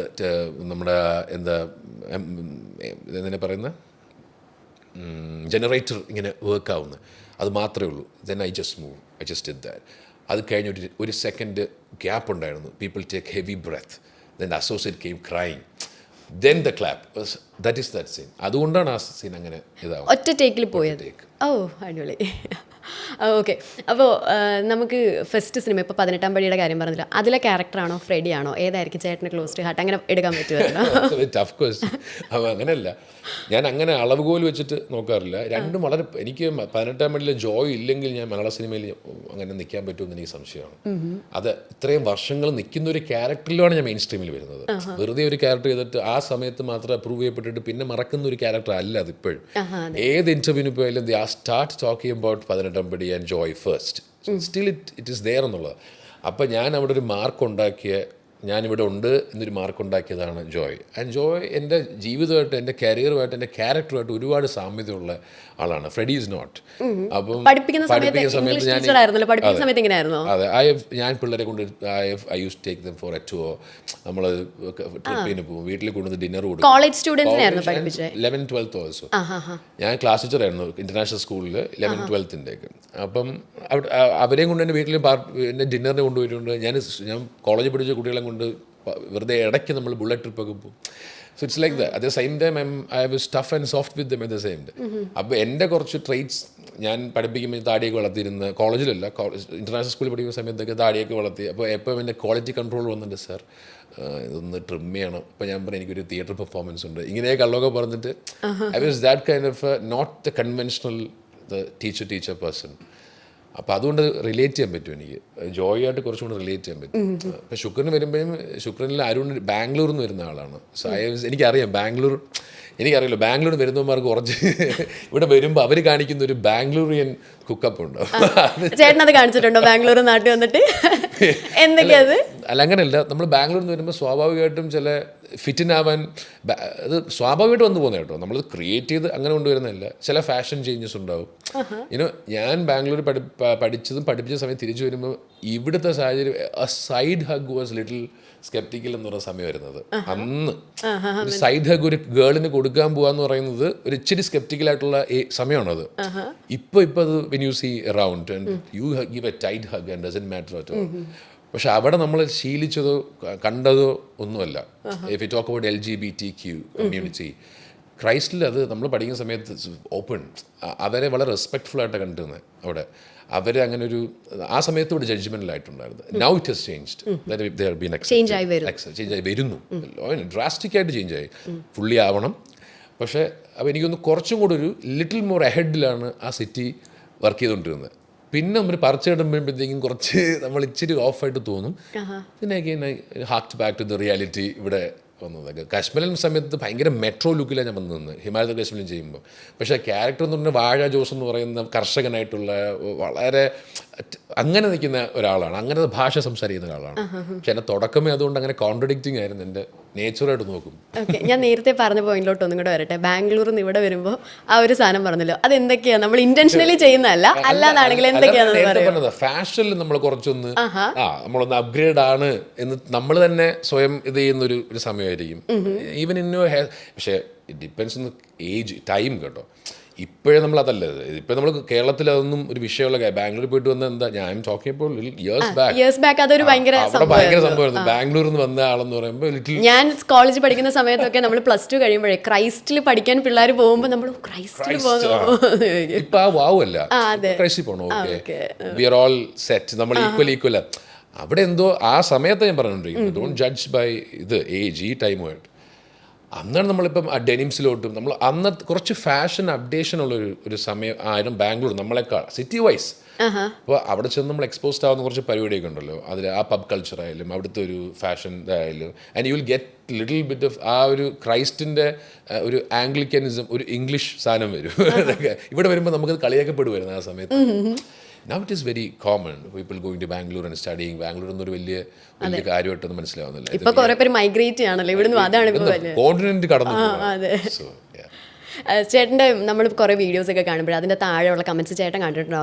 നമ്മുടെ എന്തിനാ പറയുന്നത് ജനറേറ്റർ ഇങ്ങനെ വർക്ക് ആവുന്നത്, അത് മാത്രമേ ഉള്ളൂ. Then I just move, I just did that. അത് കഴിഞ്ഞ് ഒരു സെക്കൻഡ് ഗ്യാപ്പ് ഉണ്ടായിരുന്നു. People take heavy breath. Then the associate came crying. Then the clap. That is that scene. അതുകൊണ്ടാണ് ആ സീൻ അങ്ങനെ ഇതാവും. ഒറ്റ ടേക്കിൽ പോയത്. ഓ അടിപൊളി. ഓക്കെ. അപ്പോൾ നമുക്ക് ഫസ്റ്റ് സിനിമ ഇപ്പോൾ 18-ാം പടിയുടെ കാര്യം പറഞ്ഞില്ല, അതിലെ ക്യാരക്ടറാണോ ഫ്രെഡി ആണോ, ഏതായിരിക്കും ചേട്ടന് ക്ലോസ് ടു ഹാർട്ട്? അങ്ങനെ എടുക്കാൻ പറ്റുമല്ലോ. Tough question. അപ്പോൾ അങ്ങനെയല്ല, ഞാൻ അങ്ങനെ അളവുകോൽ വെച്ചിട്ട് നോക്കാറില്ല. രണ്ടും വളരെ എനിക്ക് 18-ാം പടിയിലെ ജോയ് ഇല്ലെങ്കിൽ ഞാൻ മലയാള സിനിമയിൽ അങ്ങനെ നിൽക്കാൻ പറ്റുമെന്ന് എനിക്ക് സംശയമാണ്. അത് ഇത്രയും വർഷങ്ങൾ നിൽക്കുന്ന ഒരു ക്യാരക്ടറിലാണ് ഞാൻ മെയിൻ സ്ട്രീമിൽ വരുന്നത്. വെറുതെ ഒരു ക്യാരക്ടർ ചെയ്തിട്ട് ആ സമയത്ത് മാത്രം അപ്രൂവ് ചെയ്യപ്പെട്ടിട്ട് പിന്നെ മറക്കുന്ന ഒരു ക്യാരക്ടർ അല്ല അതിപ്പോഴും. ഏത് ഇൻ്റർവ്യൂവിന് പോയാലും they are start talking about 18-ാം പടി and Joy first. Still it is there എന്നുള്ളത്. അപ്പം ഞാൻ അവിടെ ഒരു മാർക്ക് ഉണ്ടാക്കിയ, ഞാനിവിടെ ഉണ്ട് എന്നൊരു മാർക്ക് ഉണ്ടാക്കിയതാണ് ജോയ്. ആൻഡ് ജോയ് എൻ്റെ ജീവിതമായിട്ട്, എൻ്റെ കരിയറുമായിട്ട്, എൻ്റെ ക്യാരക്ടറുമായിട്ട് ഒരുപാട് സാമ്യതയുള്ള ആളാണ്. Freddy is not. അപ്പം പഠിപ്പിക്കുന്ന സമയത്ത് ഞാൻ അതെ ഞാൻ പിള്ളേരെ കൊണ്ട് I use take them for a tour. നമ്മൾ ട്രിപ്പിന് പോകും, വീട്ടിൽ കൊണ്ടുവന്ന് ഡിന്നർ കൊടുക്കും. 11th 12th also. ഞാൻ ക്ലാസ് ടീച്ചറായിരുന്നു ഇൻ്റർനാഷണൽ സ്കൂളിൽ 11th 12th. അപ്പം അവരെയും കൊണ്ട് എൻ്റെ വീട്ടിൽ എന്നെ ഡിന്നറിന് കൊണ്ടുപോയിട്ടുണ്ട്. ഞാൻ കോളേജിൽ പഠിച്ച കുട്ടികളെ കൊണ്ട് വെറുതെ ഇടയ്ക്ക് നമ്മൾ ബുള്ളറ്റ് ട്രിപ്പൊക്കെ പോകും. So it's like that. At the same time I was tough and soft with dum at the same time. അപ്പോൾ എൻ്റെ കുറച്ച് ട്രെയ്റ്റ്സ് ഞാൻ പഠിപ്പിക്കുമ്പോൾ താടിയൊക്കെ വളർത്തിയിരുന്ന, കോളേജിലല്ല ഇൻ്റർനാഷണൽ സ്കൂളിൽ പഠിക്കുന്ന സമയത്തൊക്കെ താടിയൊക്കെ വളർത്തി. അപ്പോൾ എപ്പോൾ എൻ്റെ ക്വാളിറ്റി കൺട്രോൾ വന്നിട്ടുണ്ട്, സാർ ഇതൊന്ന് ട്രിം ചെയ്യണം. അപ്പോൾ ഞാൻ പറഞ്ഞു എനിക്കൊരു തിയേറ്റർ പെർഫോമൻസ് ഉണ്ട്, ഇങ്ങനെ കള്ളമൊക്കെ പറഞ്ഞിട്ട് I was that kind of not the conventional teacher person. അപ്പോൾ അതുകൊണ്ട് റിലേറ്റ് ചെയ്യാൻ പറ്റും എനിക്ക്. ജോയ് ആയിട്ട് കുറച്ചും കൂടി റിലേറ്റ് ചെയ്യാൻ പറ്റും. അപ്പോൾ ശുക്രന് വരുമ്പോഴും ശുക്രനിൽ അരുൺ ബാംഗ്ലൂരിൽ നിന്ന് വരുന്ന ആളാണ്. സോ എനിക്കറിയാം എനിക്കറിയില്ല ബാംഗ്ലൂർ വരുന്നവന്മാർക്ക് കുറച്ച് ഇവിടെ വരുമ്പോൾ അവർ കാണിക്കുന്ന ഒരു ബാംഗ്ലൂരിയൻ കുക്കപ്പ് ഉണ്ട്. ചേട്ടനത് കാണിച്ചിട്ടുണ്ടോ ബാംഗ്ലൂർ നാട്ടിൽ വന്നിട്ട്? എന്തൊക്കെയത്? അല്ല അങ്ങനെയല്ല, നമ്മൾ ബാംഗ്ലൂരിൽ നിന്ന് വരുമ്പോൾ സ്വാഭാവികമായിട്ടും ചില ഫിറ്റിനാവാൻ അത് സ്വാഭാവികമായിട്ട് വന്നു പോകുന്നത് കേട്ടോ. നമ്മൾ ക്രിയേറ്റ് ചെയ്ത് അങ്ങനെ കൊണ്ടുവരുന്നതല്ല. ചില ഫാഷൻ ചേഞ്ചസ് ഉണ്ടാവും. ഞാൻ ബാംഗ്ലൂർ പഠിപ്പിച്ച സമയത്ത് തിരിച്ചു വരുമ്പോൾ ഇവിടുത്തെ സാഹചര്യം side hug was little sceptical എന്ന് പറയുന്ന സമയം വരുന്നത്. അന്ന് ഒരു സൈഡ് ഹഗ് ഒരു ഗേളിന് കൊടുക്കാൻ പോവാന്ന് പറയുന്നത് ഒരു ഇച്ചിരി സ്കെപ്റ്റിക്കലായിട്ടുള്ള സമയമാണത്. ഇപ്പൊ അത് when you see around and you give a tight hug and doesn't matter at all. പക്ഷെ അവിടെ നമ്മൾ ശീലിച്ചതോ കണ്ടതോ ഒന്നുമല്ല. If you talk about LGBTQ community, ക്രൈസ്റ്റിൽ അത് നമ്മൾ പഠിക്കുന്ന സമയത്ത് ഓപ്പൺ, അവരെ വളരെ റെസ്പെക്ട്ഫുൾ ആയിട്ട് കണ്ടിരുന്നത് അവിടെ. അവർ അങ്ങനെ ഒരു ആ സമയത്ത് ഇവിടെ ജഡ്ജ്മെന്റിലായിട്ടുണ്ടായിരുന്നു. Now it has changed, change ആയി വരുന്നു, ഡ്രാസ്റ്റിക് ആയിട്ട് ചേഞ്ച് ആയി, ഫുള്ളി ആവണം. പക്ഷേ അപ്പോൾ എനിക്കൊന്ന് കുറച്ചും കൂടെ ഒരു ലിറ്റിൽ മോർ അഹെഡിലാണ് ആ സിറ്റി വർക്ക് ചെയ്തുകൊണ്ടിരുന്നത്. പിന്നെ നമ്മൾ പറിച്ചിടുമ്പോഴത്തേക്കും കുറച്ച് നമ്മൾ ഇച്ചിരി ഓഫായിട്ട് തോന്നും. പിന്നെ heart back to the reality ഇവിടെ വന്നത്. കാശ്മീരിൽ സമയത്ത് ഭയങ്കര മെട്രോ ലുക്കിലാണ് ഞാൻ വന്നു നിന്ന് ഹിമാലയ കാശ്മീരിൽ ചെയ്യുമ്പോൾ. പക്ഷേ ക്യാരക്ടർ എന്ന് പറഞ്ഞാൽ വാഴ ജോസ് എന്ന് പറയുന്ന കർഷകനായിട്ടുള്ള വളരെ അങ്ങനെ നിൽക്കുന്ന ഒരാളാണ്, അങ്ങനെ ഭാഷ സംസാരിക്കുന്ന ഒരാളാണ്. പക്ഷെ എൻ്റെ തുടക്കമേ അതുകൊണ്ട് അങ്ങനെ കോൺട്രഡിക്റ്റിംഗ് ആയിരുന്നു എൻ്റെ നേച്ചറായിട്ട് നോക്കും. ഓക്കെ, ഞാൻ നേരത്തെ പറഞ്ഞ പോയിന്റിലോട്ട് ഒന്നും കൂടെ വരട്ടെ. ബാംഗ്ലൂരിൽ നിന്ന് ഇവിടെ വരുമ്പോൾ ആ ഒരു സാധനം പറഞ്ഞല്ലോ, അത് എന്തൊക്കെയാണ് നമ്മൾ ഇന്റൻഷനലി ചെയ്യുന്നതല്ല, അല്ലാതാണെങ്കിൽ എന്തൊക്കെയാണെന്ന് ഫാഷനിൽ നമ്മൾ കുറച്ചൊന്ന് നമ്മളൊന്ന് അപ്ഗ്രേഡ് ആണ് എന്ന് നമ്മൾ തന്നെ സ്വയം ഇത് ചെയ്യുന്നൊരു സമയമായിരിക്കും. ഈവൻ ഇന്നോ പക്ഷേ it depends on age, time കേട്ടോ. ഇപ്പോഴേ നമ്മൾ അതല്ല, ഇപ്പം നമ്മൾ കേരളത്തിൽ അതൊന്നും ഒരു വിഷയമുള്ള ബാംഗ്ലൂരിൽ പോയിട്ട് വന്ന എന്താ ഞാൻ ടോക്കിംഗ് ഇപ്പോൾ ഇയേഴ്സ് ബാക്ക് അതൊരു ഭയങ്കര സംഭവമായിരുന്നു. ബാംഗ്ലൂരിൽ നിന്ന് വന്ന ആളെന്ന് പറയുമ്പോൾ ഞാൻ കോളേജ് പഠിക്കുന്ന സമയത്തൊക്കെ നമ്മൾ +2 കഴിയുമ്പോഴേ ക്രൈസ്റ്റിൽ പഠിക്കാൻ പിള്ളേർ പോകുമ്പോൾ നമ്മൾ ക്രൈസ്റ്റിൽ പോകുന്നു. ഇപ്പൊ ആ വാവല്ല, ക്രൈസ്റ്റിൽ പോകണോ, okay we are all set, നമ്മൾ ഈക്വൽ. അവിടെ എന്തോ ആ സമയത്ത് ഞാൻ പറഞ്ഞുകൊണ്ടിരിക്കുന്നത് ഡോണ്ട് ജഡ്ജ് ബൈ ഇത് ഏജ്, ഈ ടൈമുമായിട്ട്. അന്നാണ് നമ്മളിപ്പം ഡെനിംസിലോട്ടും നമ്മൾ അന്ന് കുറച്ച് ഫാഷൻ അപ്ഡേഷൻ ഉള്ള ഒരു സമയം ആയിരുന്നു ബാംഗ്ലൂർ നമ്മളെക്കാൾ സിറ്റി വൈസ്. അപ്പോൾ അവിടെ ചെന്ന് നമ്മൾ എക്സ്പോസ്ഡ് ആവുന്ന കുറച്ച് പരിപാടിയൊക്കെ ഉണ്ടല്ലോ, അതിൽ ആ പബ് കൾച്ചർ ആയാലും അവിടുത്തെ ഒരു ഫാഷൻ ഇതായാലും, and you will get little bit of ആ ഒരു ക്രൈസ്റ്റിൻ്റെ ഒരു ആംഗ്ലിക്കനിസം, ഒരു ഇംഗ്ലീഷ് സാധനം വരും. ഇവിടെ വരുമ്പോൾ നമുക്കത് കളിയാക്കപ്പെടുമായിരുന്നു ആ സമയത്ത്. Now it is very common, people going to Bangalore and studying. Bangalore എന്നൊരു വലിയ കാര്യമായിട്ടൊന്നും മനസ്സിലാവുന്നില്ല. ഇപ്പൊ കുറെ പേര് മൈഗ്രേറ്റ് ആണല്ലോ ഇവിടുന്ന്, അതാണ് കോണ്ടിനെന്റ് കടന്നു. ചേട്ടൻ്റെ നമ്മൾ കുറേ വീഡിയോസൊക്കെ കാണുമ്പോൾ അതിൻ്റെ താഴെയുള്ള കമൻറ്റ്സ് ചേട്ടൻ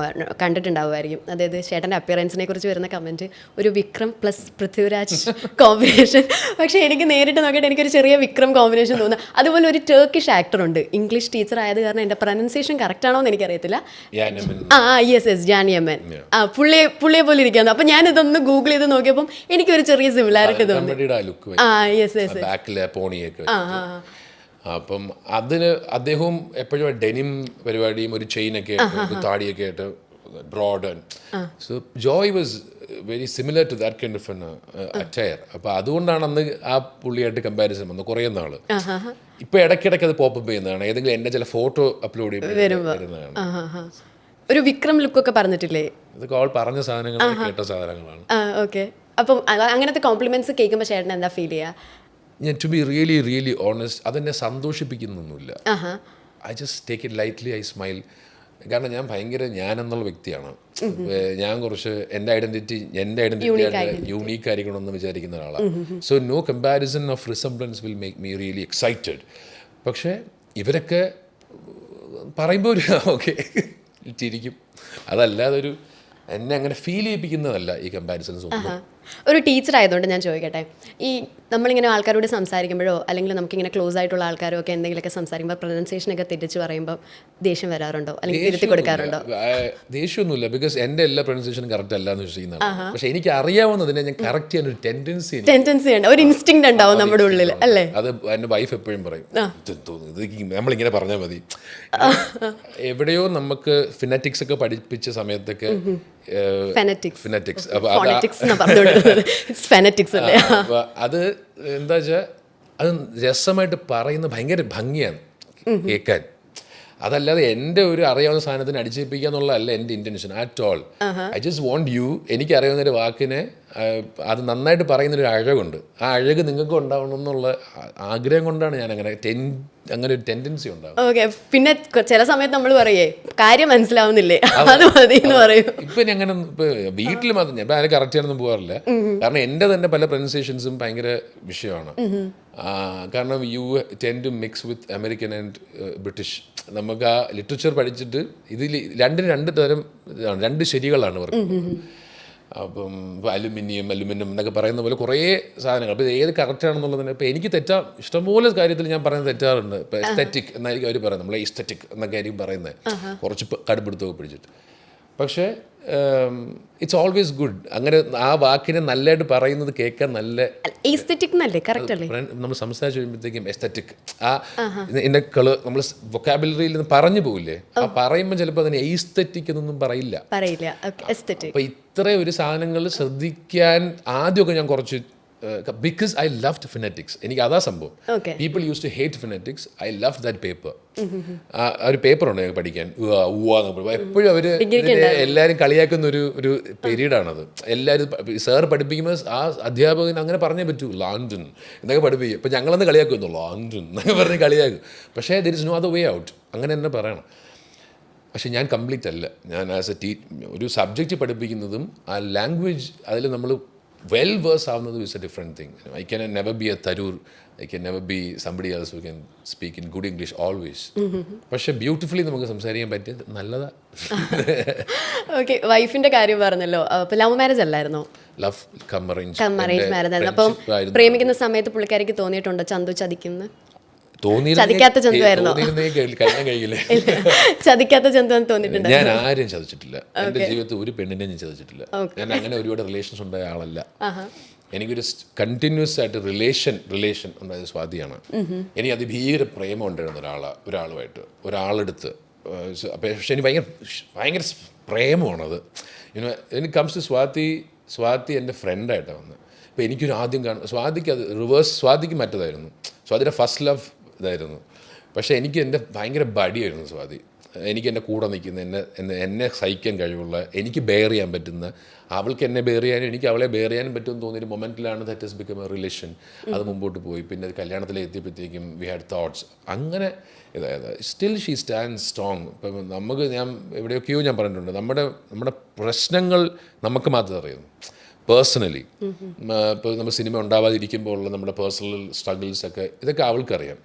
കണ്ടിട്ടുണ്ടാവുമായിരിക്കും. അതായത് ചേട്ടൻ്റെ അപ്പിയറൻസിനെ കുറിച്ച് വരുന്ന കമൻറ്റ് ഒരു വിക്രം പ്ലസ് പൃഥ്വിരാജ് കോമ്പിനേഷൻ. പക്ഷേ എനിക്ക് നേരിട്ട് നോക്കിയിട്ട് എനിക്കൊരു ചെറിയ വിക്രം കോമ്പിനേഷൻ തോന്നുന്നു. അതുപോലെ ഒരു ടർക്കിഷ് ആക്ടറുണ്ട്, ഇംഗ്ലീഷ് ടീച്ചർ ആയത് കാരണം എൻ്റെ പ്രൊനൗൺസിയേഷൻ കറക്റ്റ് ആണോ എന്ന് എനിക്കറിയത്തില്ല. യെസ് ജാനിയമ്മൻ. പുള്ളിയെ പോലെ ഇരിക്കുന്നു. അപ്പം ഞാനിതൊന്ന് ഗൂഗിൾ ചെയ്ത് നോക്കിയപ്പം എനിക്കൊരു ചെറിയ സിമിലാരിറ്റി തോന്നി. അപ്പം അതിന് അദ്ദേഹവും എപ്പോഴും ഡെനിം പരിപാടിയും ഒരു ചെയിനൊക്കെ ആയിട്ട് താടിയൊക്കെ ആയിട്ട് broad. So Joy was very similar to that kind of attire. അപ്പോൾ അതുകൊണ്ടാണ് അന്ന് ആ പുള്ളിയായിട്ട് കമ്പാരിസൺ വന്നത് കുറേ നാൾ. ഇപ്പൊ ഇടയ്ക്കിടയ്ക്ക് അത് പോപ്പപ്പ് ചെയ്യുന്നതാണ്, ഏതെങ്കിലും എന്നെ ചില ഫോട്ടോ അപ്ലോഡ് ചെയ്യുന്നതാണ്. ഒരു വിക്രം ലുക്കൊക്കെ പറഞ്ഞിട്ടില്ലേ? ഇതൊക്കെ അവൾ പറഞ്ഞ സാധനങ്ങൾ, കേട്ട സാധനങ്ങളാണ്. ഓക്കെ, അപ്പം അങ്ങനത്തെ കോംപ്ലിമെന്റ്സ് കേൾക്കുമ്പോൾ ചേട്ടൻ എന്താ ഫീൽ ചെയ്യുക? ഞാൻ ടു ബി റിയലി ഓണസ്റ്റ്, അതെന്നെ സന്തോഷിപ്പിക്കുന്നൊന്നുമില്ല. I just take it lightly, I smile. കാരണം ഞാൻ ഭയങ്കര ഞാനെന്നുള്ള വ്യക്തിയാണ്. ഞാൻ കുറച്ച് എൻ്റെ ഐഡൻറ്റിറ്റി യൂണീക്ക് ആയിരിക്കണമെന്ന് വിചാരിക്കുന്ന ഒരാളാണ്. So no comparison of resemblance will make me really excited. പക്ഷേ ഇവരൊക്കെ പറയുമ്പോൾ ഒരു ഓക്കെ ചിരിക്കും, അതല്ലാതെ ഒരു എന്നെ അങ്ങനെ ഫീൽ ചെയ്യിപ്പിക്കുന്നതല്ല ഈ കമ്പാരിസൺസ് ഒന്നും. ഒരു ടീച്ചർ ആയതുകൊണ്ട് ഞാൻ ചോദിക്കട്ടെ, ഈ നമ്മളിങ്ങനെ ആൾക്കാരോട് സംസാരിക്കുമ്പോഴോ അല്ലെങ്കിൽ നമുക്കിങ്ങനെ ക്ലോസ് ആയിട്ടുള്ള ആൾക്കാരോ ഒക്കെ എന്തെങ്കിലുമൊക്കെ സംസാരിക്കുമ്പോൾ പ്രൊനൗൺസിയേഷനൊക്കെ തെറ്റിച്ച് പറയുമ്പോൾ ദേഷ്യം വരാറുണ്ടോ അല്ലെങ്കിൽ തിരുത്തി കൊടുക്കാറുണ്ടോ? ദേഷ്യമൊന്നുമില്ല, ബിക്കോസ് എൻ്റെ എല്ലാ പ്രൊനൗൺസിയേഷനും കറക്റ്റ് അല്ല എന്ന് വിശ്വസിക്കുന്നതാണ്. പക്ഷേ എനിക്ക് അറിയാവുന്നതിനെ ഞാൻ കറക്റ്റ് ചെയ്യാൻ ഒരു ടെൻഡൻസി ഉണ്ട്, ഒരു ഇൻസ്റ്റിങ്ക്റ്റ് ഉണ്ടാവും നമ്മുടെ ഉള്ളിൽ, അല്ലേ? അത് എൻ്റെ വൈഫ് എപ്പോഴും പറയും, നമ്മളിങ്ങനെ പറഞ്ഞാൽ മതി. എവിടെയോ നമുക്ക് ഫിനറ്റിക്സ് ഒക്കെ പഠിപ്പിച്ച സമയത്തൊക്കെ അത് എന്താ വെച്ചാൽ അത് രസമായിട്ട് പറയുന്ന ഭയങ്കര ഭംഗിയാണ് കേൾക്കാൻ. അതല്ലാതെ എൻ്റെ ഒരു അറിയാവുന്ന സാധനത്തിന് അടിച്ചേൽപ്പിക്കുക എന്നുള്ളതല്ല എൻ്റെ intention at all. I just want you, എനിക്കറിയാവുന്നൊരു വാക്കിനെ അത് നന്നായിട്ട് പറയുന്നൊരു അഴകുണ്ട്, ആ അഴക് നിങ്ങൾക്ക് ഉണ്ടാവണം എന്നുള്ള ആഗ്രഹം കൊണ്ടാണ് ഞാൻ അങ്ങനെ ഒരു ടെൻഡൻസി ഉണ്ടാവും. ഓക്കെ, പിന്നെ ചില സമയത്ത് നമ്മൾ പറയേ കാര്യം മനസ്സിലാവുന്നില്ലേ, അത് മതി എന്ന് പറയും. ഇപ്പൊ അങ്ങനെ വീട്ടിൽ മാത്രം ഞാൻ അതിന് കറക്റ്റ് ചെയ്യാനൊന്നും പോകാറില്ല. കാരണം എൻ്റെ തന്നെ പല പ്രൊനൗൺസിയേഷൻസും ഭയങ്കര വിഷയമാണ്. കാരണം you tend to mix with American and British. നമുക്ക് ആ ലിറ്ററേച്ചർ പഠിച്ചിട്ട് ഇതിൽ രണ്ട് തരം രണ്ട് ശരികളാണ് ഇവർക്ക്. അപ്പം അലുമിനിയം എന്നൊക്കെ പറയുന്ന പോലെ കുറേ സാധനങ്ങൾ. അപ്പോൾ ഏത് കറക്റ്റാണെന്നുള്ളതിന് ഇപ്പോൾ എനിക്ക് ഇഷ്ടംപോലെ കാര്യത്തിൽ ഞാൻ പറയുന്നത് തെറ്റാറുണ്ട്. ഇപ്പോൾ എസ്തെറ്റിക് എന്നായിരിക്കും അവർ പറയുന്നത്, നമ്മളെ ഇസ്തെറ്റിക് എന്നൊക്കെ ആയിരിക്കും പറയുന്നത്, കുറച്ച് കടുപ്പെടുത്തൊക്കെ പിടിച്ചിട്ട്. പക്ഷേ ഇറ്റ്സ് ഓൾവേസ് ഗുഡ്. അങ്ങനെ ആ വാക്കിനെ നല്ലതായിട്ട് പറയുന്നത് കേൾക്കാൻ നല്ല എസ്തെറ്റിക് എന്നല്ലേ, കറക്റ്റ് അല്ലേ? നമ്മൾ സംസാരിച്ച് കഴിയുമ്പോഴത്തേക്കും എസ്തെറ്റിക് ഇതിൻ്റെ നമ്മൾ വൊക്കാബുലറിയിൽ നിന്ന് പറഞ്ഞു പോകില്ലേ, ആ പറയുമ്പോൾ ചിലപ്പോൾ അതിന് എസ്തെറ്റിക് എന്നൊന്നും പറയില്ല. അപ്പോൾ ഇത്രയും ഒരു സാധനങ്ങൾ ശ്രദ്ധിക്കാൻ ആദ്യമൊക്കെ ഞാൻ കുറച്ച്, because I loved phonetics. എനിക്ക് അതാ സംഭവം. People used to hate phonetics. I loved that paper. ഒരു പേപ്പർ ഉണ്ട് പഠിക്കാൻ, എപ്പോഴും അവർ എല്ലാവരും കളിയാക്കുന്ന ഒരു പീരീഡാണത്. എല്ലാവരും സാർ പഠിപ്പിക്കുമ്പോൾ ആ അധ്യാപകൻ അങ്ങനെ പറഞ്ഞേ പറ്റൂ, ലാൻഡൻ എന്നൊക്കെ പഠിപ്പിക്കും. ഇപ്പം ഞങ്ങളന്ന് കളിയാക്കുന്നു, ലാൻഡൻ എന്നൊക്കെ പറഞ്ഞ് കളിയാക്കും. പക്ഷേ there is no other way out, അങ്ങനെ തന്നെ പറയണം. പക്ഷേ ഞാൻ കംപ്ലീറ്റ് അല്ല. ഞാൻ ആസ് എ ഒരു സബ്ജക്റ്റ് പഠിപ്പിക്കുന്നതും ആ ലാംഗ്വേജ് അതിൽ നമ്മൾ well versed ആവുന്നത് is a different thing. I can never be a Tharoor. I can never be somebody else who can speak in good English always. പക്ഷെ ബ്യൂട്ടിഫുള്ളി നമുക്ക് സംസാരിക്കാൻ പറ്റിയത് നല്ലതാ. ഓക്കെ, വൈഫിന്റെ കാര്യം പറഞ്ഞല്ലോ. അപ്പോൾ ലവ് മാരേജ് അല്ലായിരുന്നോ? ലവ് കം അറേഞ്ച് മാരേജ് ആയിരുന്നു. അപ്പം പ്രേമിക്കുന്ന സമയത്ത് പുള്ളിക്കാരിക്ക് തോന്നിയിട്ടുണ്ടോ ചന്തു ചതിക്കുന്നു? ചതിക്കാത്ത ചന്തുവായിരുന്നോ? ചതിക്കാത്ത ചന്തു എന്ന് തോന്നിയിട്ടുണ്ട്? ഞാൻ ആരും ചതിച്ചിട്ടില്ല എൻ്റെ ജീവിതത്തിൽ, ഒരു പെണ്ണിനെ ഞാൻ ചതിച്ചിട്ടില്ല. ഞാൻ അങ്ങനെ ഒരുപാട് റിലേഷൻസ് ഉണ്ടായ ആളല്ല. എനിക്കൊരു കണ്ടിന്യൂസ് ആയിട്ട് റിലേഷൻ ഉണ്ടായത് സ്വാതിയാണ്. എനിക്ക് അതിഭീകര പ്രേമം ഉണ്ടായിരുന്ന ഒരാളുമായിട്ട് ഒരാളെടുത്ത്. പക്ഷെ എനിക്ക് ഭയങ്കര പ്രേമമാണത്. എനിക്ക് കംസ് ടു സ്വാതി എൻ്റെ ഫ്രണ്ടായിട്ടാണ് വന്നത്. അപ്പോൾ എനിക്കൊരു ആദ്യം സ്വാതിക്ക് അത് റിവേഴ്സ്, സ്വാതിക്ക് മറ്റതായിരുന്നു. സ്വാതിയുടെ ഫസ്റ്റ് ലവ് ഇതായിരുന്നു. പക്ഷേ എനിക്ക് എൻ്റെ ഭയങ്കര ബഡിയായിരുന്നു സ്വാതി. എനിക്ക് എൻ്റെ കൂടെ നിൽക്കുന്ന, എന്നെ സഹിക്കാൻ കഴിവുള്ള, എനിക്ക് ബെയർ ചെയ്യാൻ പറ്റുന്ന, അവൾക്ക് എന്നെ ബെയർ ചെയ്യാനും എനിക്ക് അവളെ ബെയർ ചെയ്യാനും പറ്റുമെന്ന് തോന്നിയൊരു മൊമെൻറ്റിലാണ് that has become a relation. അത് മുമ്പോട്ട് പോയി. പിന്നെ കല്യാണത്തിലെത്തിയപ്പോഴത്തേക്കും വി ഹാഡ് തോട്ട്സ്. അങ്ങനെ ഇതായത് സ്റ്റിൽ ഷീ സ്റ്റാൻഡ് സ്ട്രോങ്. ഇപ്പം ഞാൻ എവിടെയൊക്കെയോ ഞാൻ പറഞ്ഞിട്ടുണ്ട്, നമ്മുടെ പ്രശ്നങ്ങൾ നമുക്ക് മാത്രമേ അറിയുന്നു പേഴ്സണലി. ഇപ്പോൾ നമ്മൾ സിനിമ ഉണ്ടാവാതിരിക്കുമ്പോൾ ഉള്ള നമ്മുടെ പേഴ്സണൽ സ്ട്രഗിൾസൊക്കെ ഇതൊക്കെ അവൾക്കറിയാം.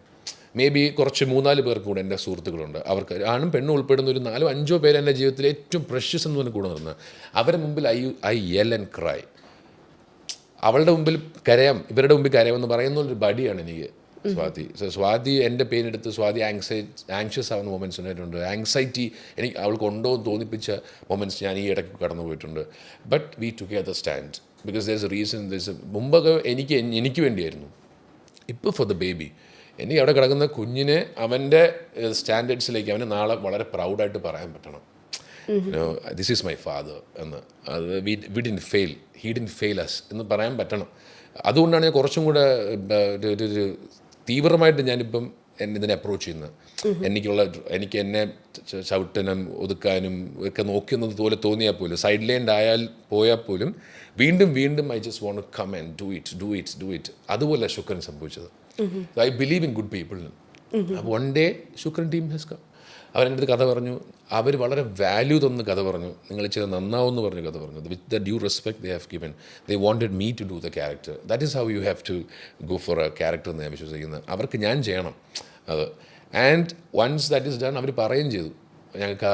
മേ ബി കുറച്ച് 3-4 പേർക്ക് കൂടെ എൻ്റെ സുഹൃത്തുക്കളുണ്ട്, അവർക്ക് ആണും പെണ്ണും ഉൾപ്പെടുന്ന ഒരു 4-5 പേര് എൻ്റെ ജീവിതത്തിൽ ഏറ്റവും പ്രഷ്യസ് എന്ന് പറഞ്ഞ് കൂടെ നിർന്നത്. അവരുടെ മുമ്പിൽ ഐ യെൽ ആൻഡ് ക്രൈ. അവളുടെ മുമ്പിൽ കരയാം, ഇവരുടെ മുമ്പിൽ കരയാമെന്ന് പറയുന്ന ഒരു ബഡിയാണ് എനിക്ക് സ്വാതി. എൻ്റെ പേരെടുത്ത് സ്വാതി ആങ്ഷ്യസ് ആവുന്ന മൊമെൻറ്റ്സ് ഉണ്ടായിട്ടുണ്ട്. ആങ്സൈറ്റി എനിക്ക് അവൾക്ക് ഉണ്ടോ എന്ന് തോന്നിപ്പിച്ച മൊമെൻറ്റ്സ് ഞാൻ ഈ ഇടയ്ക്ക് കടന്നു പോയിട്ടുണ്ട്. But we together stand because there is A reason. മുമ്പൊക്കെ എനിക്ക് വേണ്ടിയായിരുന്നു. ഇപ്പോൾ ഫോർ ദ ബേബി. എനിക്ക് അവിടെ കിടക്കുന്ന കുഞ്ഞിനെ അവൻ്റെ സ്റ്റാൻഡേർഡ്സിലേക്ക് അവന് നാളെ വളരെ പ്രൗഡായിട്ട് പറയാൻ പറ്റണം, ദിസ് ഈസ് മൈ ഫാദർ എന്ന്. അത് we didn't fail, he didn't fail us എന്ന് പറയാൻ പറ്റണം. അതുകൊണ്ടാണ് ഞാൻ കുറച്ചും കൂടെ ഒരു തീവ്രമായിട്ട് ഞാനിപ്പം ഇതിനെ അപ്രോച്ച് ചെയ്യുന്നത്. എനിക്ക് എന്നെ ചവിട്ടനും ഒതുക്കാനും ഒക്കെ നോക്കുന്നത് പോലെ തോന്നിയാൽ പോലും, സൈഡ് ലൈൻഡ് പോയാൽ പോലും വീണ്ടും I just want to come and do it. അതുപോലെ ശുക്രൻ സംഭവിച്ചത്. I believe in good people. One day Shukran team has come. അവരെൻ്റെ അടുത്ത് കഥ പറഞ്ഞു. അവർ വളരെ വാല്യൂ തന്ന കഥ പറഞ്ഞു. നിങ്ങൾ ചെയ്ത് നന്നാവുമെന്ന് പറഞ്ഞ കഥ പറഞ്ഞു. With the due respect they have given. They wanted me to do the character. That is how you have to go for a character എന്ന് ഞാൻ വിശ്വസിക്കുന്നത്. അവർക്ക് ഞാൻ ചെയ്യണം അത്. And once that is done അവർ പറയുകയും ചെയ്തു, ഞങ്ങൾക്ക്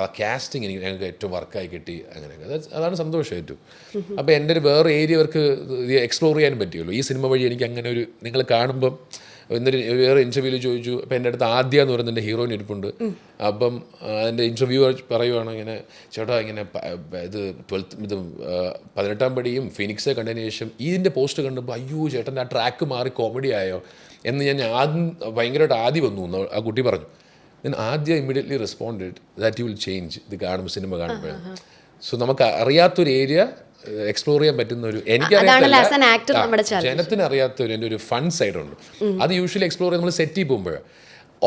ആ കാസ്റ്റിംഗ് ഞങ്ങൾക്ക് ഏറ്റവും വർക്കായി കിട്ടി. അങ്ങനെയൊക്കെ അതാണ് സന്തോഷം ഏറ്റവും. അപ്പോൾ എൻ്റെ ഒരു വേറെ ഏരിയ അവർക്ക് എക്സ്പ്ലോർ ചെയ്യാനും പറ്റുമല്ലോ ഈ സിനിമ വഴി. എനിക്ക് അങ്ങനെ ഒരു, നിങ്ങൾ കാണുമ്പം എന്നൊരു വേറെ ഇൻ്റർവ്യൂവിൽ ചോദിച്ചു. അപ്പോൾ എൻ്റെ അടുത്ത് ആദ്യ എന്ന് പറയുന്ന എൻ്റെ ഹീറോയിൻ ഇരിപ്പുണ്ട്. അപ്പം അതിൻ്റെ ഇൻ്റർവ്യൂ പറയുവാണ്, ഇങ്ങനെ ചേട്ടാ ഇങ്ങനെ ഇത് 18ാം പടിയും ഫിനിക്സ് കണ്ടതിന് ശേഷം ഇതിൻ്റെ പോസ്റ്റ് കണ്ടപ്പോൾ അയ്യോ ചേട്ടൻ്റെ ആ ട്രാക്ക് മാറി കോമഡി ആയോ എന്ന് ഞാൻ ഭയങ്കരമായിട്ട് ആദ്യം വന്നു ആ കുട്ടി പറഞ്ഞു. ഞാൻ ആദ്യം immediately responded that you will change ഇത് കാണുമ്പോൾ, സിനിമ കാണുമ്പോൾ. സോ നമുക്ക് അറിയാത്തൊരു ഏരിയ എക്സ്പ്ലോർ ചെയ്യാൻ പറ്റുന്ന ഒരു, എനിക്കറിയാത്ത ജനത്തിന് അറിയാത്തൊരു എൻ്റെ ഒരു ഫൺ സൈഡുണ്ട്. അത് യൂഷ്വലി എക്സ്പ്ലോർ ചെയ്ത് നമ്മൾ സെറ്റിൽ പോകുമ്പോഴാണ്.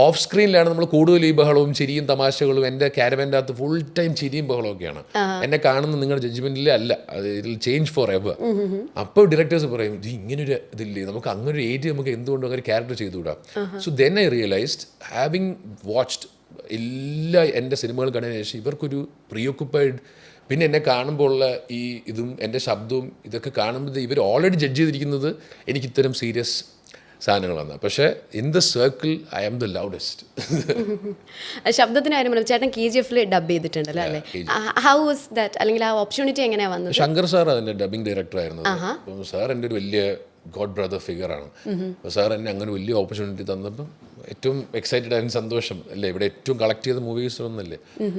ഓഫ് സ്ക്രീനിലാണ് നമ്മൾ കൂടുതൽ ഈ ബഹളവും ചിരിയും തമാശകളും. എൻ്റെ ക്യാരവൻ്റെ അകത്ത് ഫുൾ ടൈം ചിരിയും ബഹളമൊക്കെയാണ്. എന്നെ കാണുന്ന നിങ്ങളുടെ ജഡ്ജ്മെൻറ്റിലേ അല്ല, അത് ഇതിൽ ചേഞ്ച് ഫോർ എവർ. അപ്പോൾ ഡയറക്ടേഴ്സ് പറയും ഇത് ഇങ്ങനൊരു ഇതില്ലേ, നമുക്ക് അങ്ങനൊരു ഏരിയ നമുക്ക് എന്തുകൊണ്ട് അങ്ങനെ ക്യാരക്ടർ ചെയ്തുകൂടാം. So then I realised having watched എല്ലാ എൻ്റെ സിനിമകൾ കണ്ടതിന് ശേഷം ഇവർക്കൊരു പ്രീഓക്കുപ്പൈഡ്, പിന്നെ എന്നെ കാണുമ്പോൾ ഉള്ള ഈ ഇതും എൻ്റെ ശബ്ദവും ഇതൊക്കെ കാണുമ്പോൾ ഇവർ ഓൾറെഡി ജഡ്ജ് ചെയ്തിരിക്കുന്നത് എനിക്ക് ഇത്തരം സീരിയസ് സാധനങ്ങളാണ്. പക്ഷേ in the circle I am the loudest. ശബ്ദത്തിന് കാര്യം പറഞ്ഞു, ചേട്ടൻ KGF ഡബ് ചെയ്തിട്ടുണ്ടല്ലോ അല്ലേ? ഹൗ വാസ് ദാറ്റ്, അല്ലെങ്കിൽ ആ ഓപ്പർച്യൂണിറ്റി എങ്ങനെയാണ് വന്നത്? ശങ്കർ സാർ അതിൻ്റെ ഡബിങ് ഡയറക്ടർ ആയിരുന്നു. അപ്പം സാർ എൻ്റെ ഒരു വലിയ ഗോഡ് ബ്രദർ ഫിഗറാണ്. അപ്പോൾ സാർ എന്നെ അങ്ങനെ വലിയ ഓപ്പർച്യൂണിറ്റി തന്നപ്പം ഏറ്റവും എക്സൈറ്റഡ് ആൻഡ് സന്തോഷം അല്ലേ, ഇവിടെ ഏറ്റവും കളക്ട് ചെയ്ത മൂവീസ് ഒന്നല്ലേ,